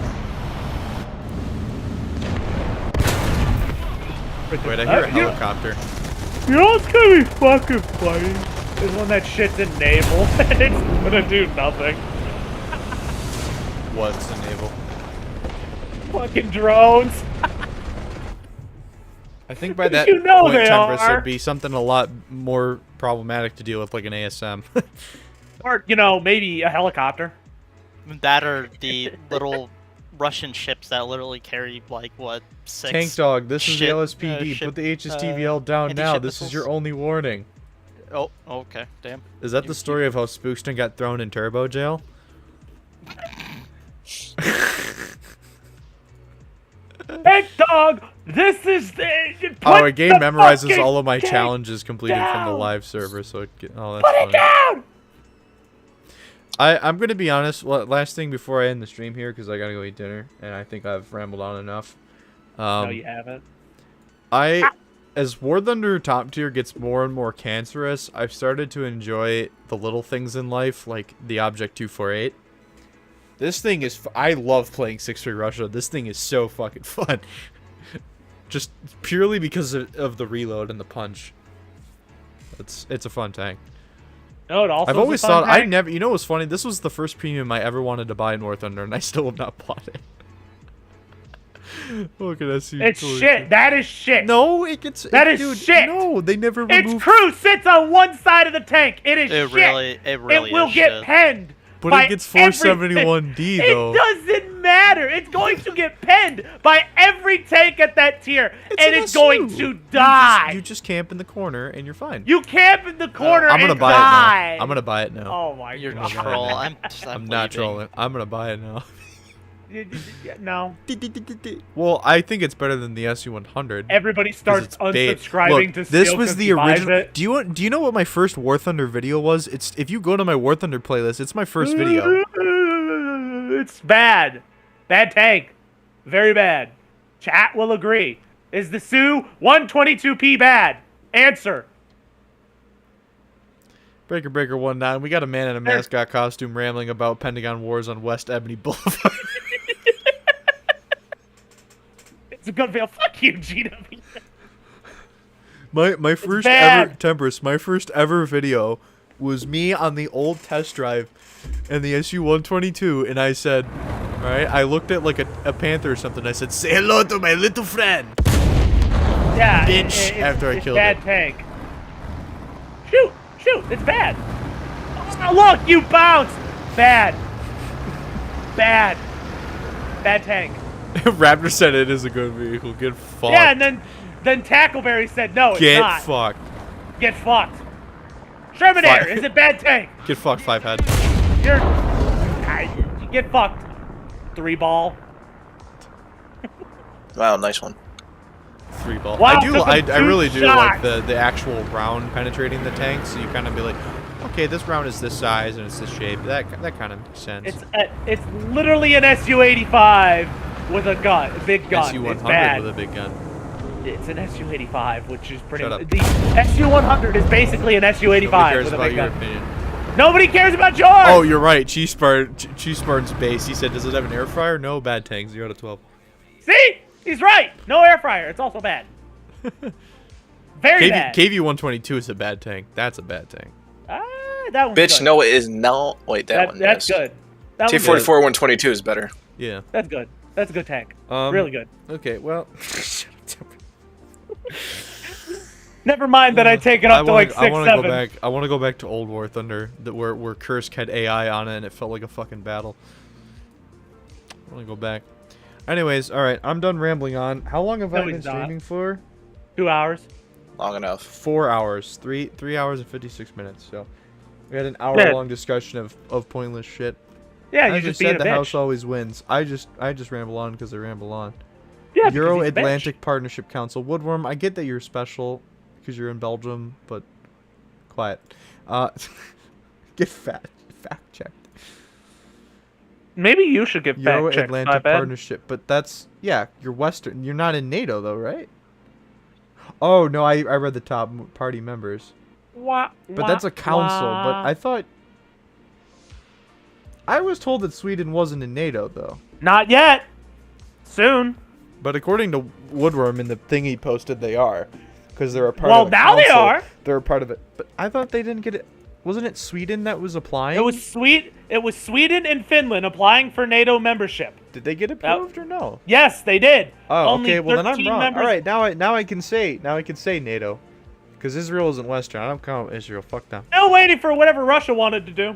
Wait, I hear a helicopter.
You know what's gonna be fucking funny? Is when that shit's in Naval and it's gonna do nothing.
What's a Naval?
Fucking drones.
I think by that
You know
point,
they
Tempest,
are.
it'd be something a lot more problematic to deal with, like an ASM.
Or, you know, maybe a helicopter.
That or the little Russian ships that literally carry, like, what, 6...
Tank Dog, this is the
ship-
LSPD.
ship,
Put the HSTVL down now.
anti-ship
This is
missiles.
your only warning.
Oh, okay, damn.
Is that the story of how Spookston got thrown in turbo jail?
Tank Dog, this is the...
Oh, a game memorizes
fucking
all of my
tank
challenges completed from the
down.
live server, so it oh, that's
Put it
funny.
down!
I'm gonna be honest. Last thing before I end the stream here, because I gotta go eat dinner, and I think I've rambled on enough.
No, you haven't.
As War Thunder Top Tier gets more and more cancerous, I've started to enjoy the little things in life, like the Object 248. This thing is... I love playing 6-3 Russia. This thing is so fucking fun. Just purely because of the reload and the punch. It's a fun tank.
No, it also
I've
is a
always
fun
thought... I
tank.
never... You know what's funny? This was the first premium I ever wanted to buy in War Thunder, and I still have not bought it. Look at us.
It's shit. That is shit.
No, it gets...
That is
dude,
shit.
No, they never
Its
remove...
crew sits on one side of the tank. It is
It
shit.
really
It will
is
get
shit.
penned.
But
by
it gets 471D, though.
It doesn't matter. It's going to get penned by every tank at that tier, and
an
it's going
SU.
to die.
You just camp in the corner, and you're fine.
You camp in the corner
I'm gonna
and
buy
die.
it now. I'm gonna buy it now.
Oh my
You're
god.
a troll. I'm
not
leaving.
trolling. I'm gonna buy it now.
No.
Well, I think it's better than the SU-100.
Everybody
'cause
starts
it's bait.
unsubscribing
Look,
to
this
Steel
was
'cause
the
he buys
original.
it.
Do you know what my first War Thunder video was? It's if you go to my War Thunder playlist, it's my first video.
It's bad. Bad tank. Very bad. Chat will agree. Is the Sioux 122p bad? Answer.
Breaker 19, we got a man in a mascot costume rambling about Pentagon Wars on West Ebony Boulevard.
It's a good video. Fuck you, GW.
My first ever Tempest, my first ever video was me on the old test drive and the SU-122, and I said, alright, I looked at like a panther or something, I said, say hello to my little friend.
Yeah,
Bitch, after I
it's
killed
bad
it.
tank. Shoot, it's bad. Oh, look, you bounced. Bad tank.
Raptor said it is a good vehicle, get fucked.
Yeah, and then Tackleberry said no, it's
Get
not.
fucked.
Get fucked. Shermanator, is it bad tank?
Get fucked, 5 head.
You get fucked. 3 ball.
Wow, nice one.
3 ball.
Wow,
I
took him
really
2
do like
shots.
the actual round penetrating the tank, so you kind of be like, okay, this round is this size and it's this shape. That kind of makes sense.
It's literally an SU-85 with a gun, a big gun.
SU-100
It's bad.
with a big gun.
It's an SU-85, which is pretty.
Shut up.
The SU-100 is basically an
Nobody
SU-85
cares
with a
about
big
your
gun.
opinion.
Nobody cares about yours.
Oh, you're right. Cheese Spartan's base. He said, does it have an air fryer? No, bad tank. 0 out of 12.
See, he's right. No air fryer. It's also bad. Very bad.
KV-122 is a bad tank. That's a bad tank.
That one's
Bitch,
good.
no, it is not. Wait, that one.
That's
yes.
good. That one's
T-44
good.
122 is better.
Yeah.
That's good. That's a good tank. Really good.
Okay, well.
Never mind that I take it up to like 6, 7.
I want to go back to Old War Thunder, where Kursk had AI on it and it felt like a fucking battle. I want to go back. Anyways, all right, I'm done rambling on. How long have I been streaming for?
2 hours.
Long enough.
4 hours. 3 hours and 56 minutes. So we had an hour-long discussion of pointless shit.
Yeah, you
As I
just being
said,
a
the
bitch.
house always wins. I just ramble on because I ramble on.
Yeah,
Euro-Atlantic Partnership Council. Woodworm, I get that you're special because you're in Belgium, but quiet. Get fact-checked.
Maybe you should get fact-checked.
Euro-Atlantic Partnership, but that's, yeah, you're Western. You're not in NATO, though, right? Oh, no, I read the top party members. But that's a council, but I thought... I was told that Sweden wasn't in NATO, though.
Not yet. Soon.
But according to Woodworm in the thing he posted, they are. Because they're a part of the
now
council.
they are.
They're a part of it. But I thought they didn't get it. Wasn't it Sweden that was applying?
It was Sweden and Finland applying for NATO membership.
Did they get approved or no?
Yes, they did.
Oh,
Only
okay. Well, then I'm
13
wrong.
members-
All right, now I can say NATO. Because Israel isn't Western. I don't count Israel. Fuck them.
Still waiting for whatever Russia wanted to do.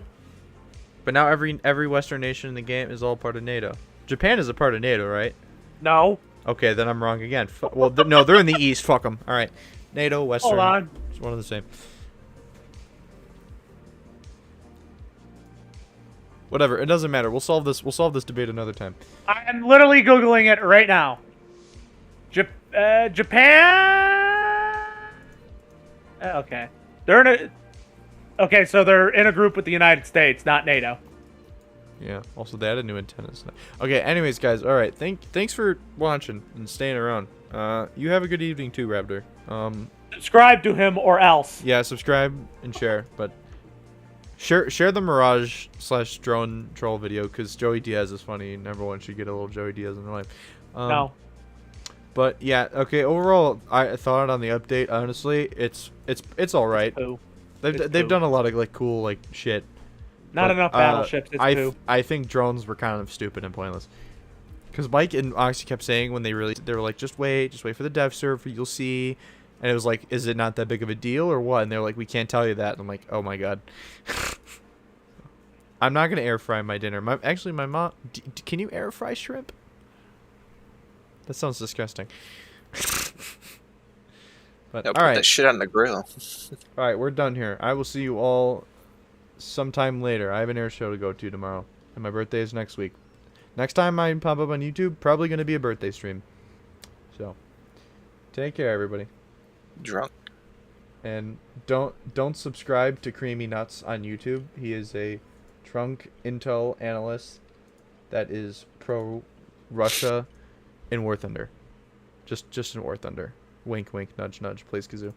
But now every Western nation in the game is all part of NATO. Japan is a part of NATO, right?
No.
Okay, then I'm wrong again. Well, no, they're in the East. Fuck them. All right. NATO, Western.
Hold on.
It's one of the same. Whatever. It doesn't matter. We'll solve this debate another time.
I'm literally Googling it right now. Japan... okay. They're in a... Okay, so they're in a group with the United States, not NATO.
Yeah. Also, they added new antennas. Okay. Anyways, guys. All right. Thanks for watching and staying around. You have a good evening too, Raptor.
Subscribe to him or else.
Yeah. Subscribe and share, but share the Mirage / drone troll video because Joey Diaz is funny. And everyone should get a little Joey Diaz in their life.
No.
But yeah. Okay. Overall, I thought on the update. Honestly, it's all right. They've done a lot of like cool like shit.
Not enough battleships. It's
I think drones were kind of stupid and pointless. Because Mike and Oxy kept saying when they were like, just wait for the dev server, you'll see. And it was like, is it not that big of a deal or what? And they're like, we can't tell you that. And I'm like, oh my god. I'm not gonna air fry my dinner. My mom, can you air fry shrimp? That sounds disgusting. But
Put
all right,
that shit on the grill.
all right, we're done here. I will see you all sometime later. I have an air show to go to tomorrow, and my birthday is next week. Next time I pop up on YouTube, probably gonna be a birthday stream. So, take care, everybody.
Drunk.
And don't subscribe to Creamy Nuts on YouTube. He is a trunk intel analyst that is pro Russia in War Thunder. Just in War Thunder. Wink, wink, nudge, nudge. Plays Kazoo.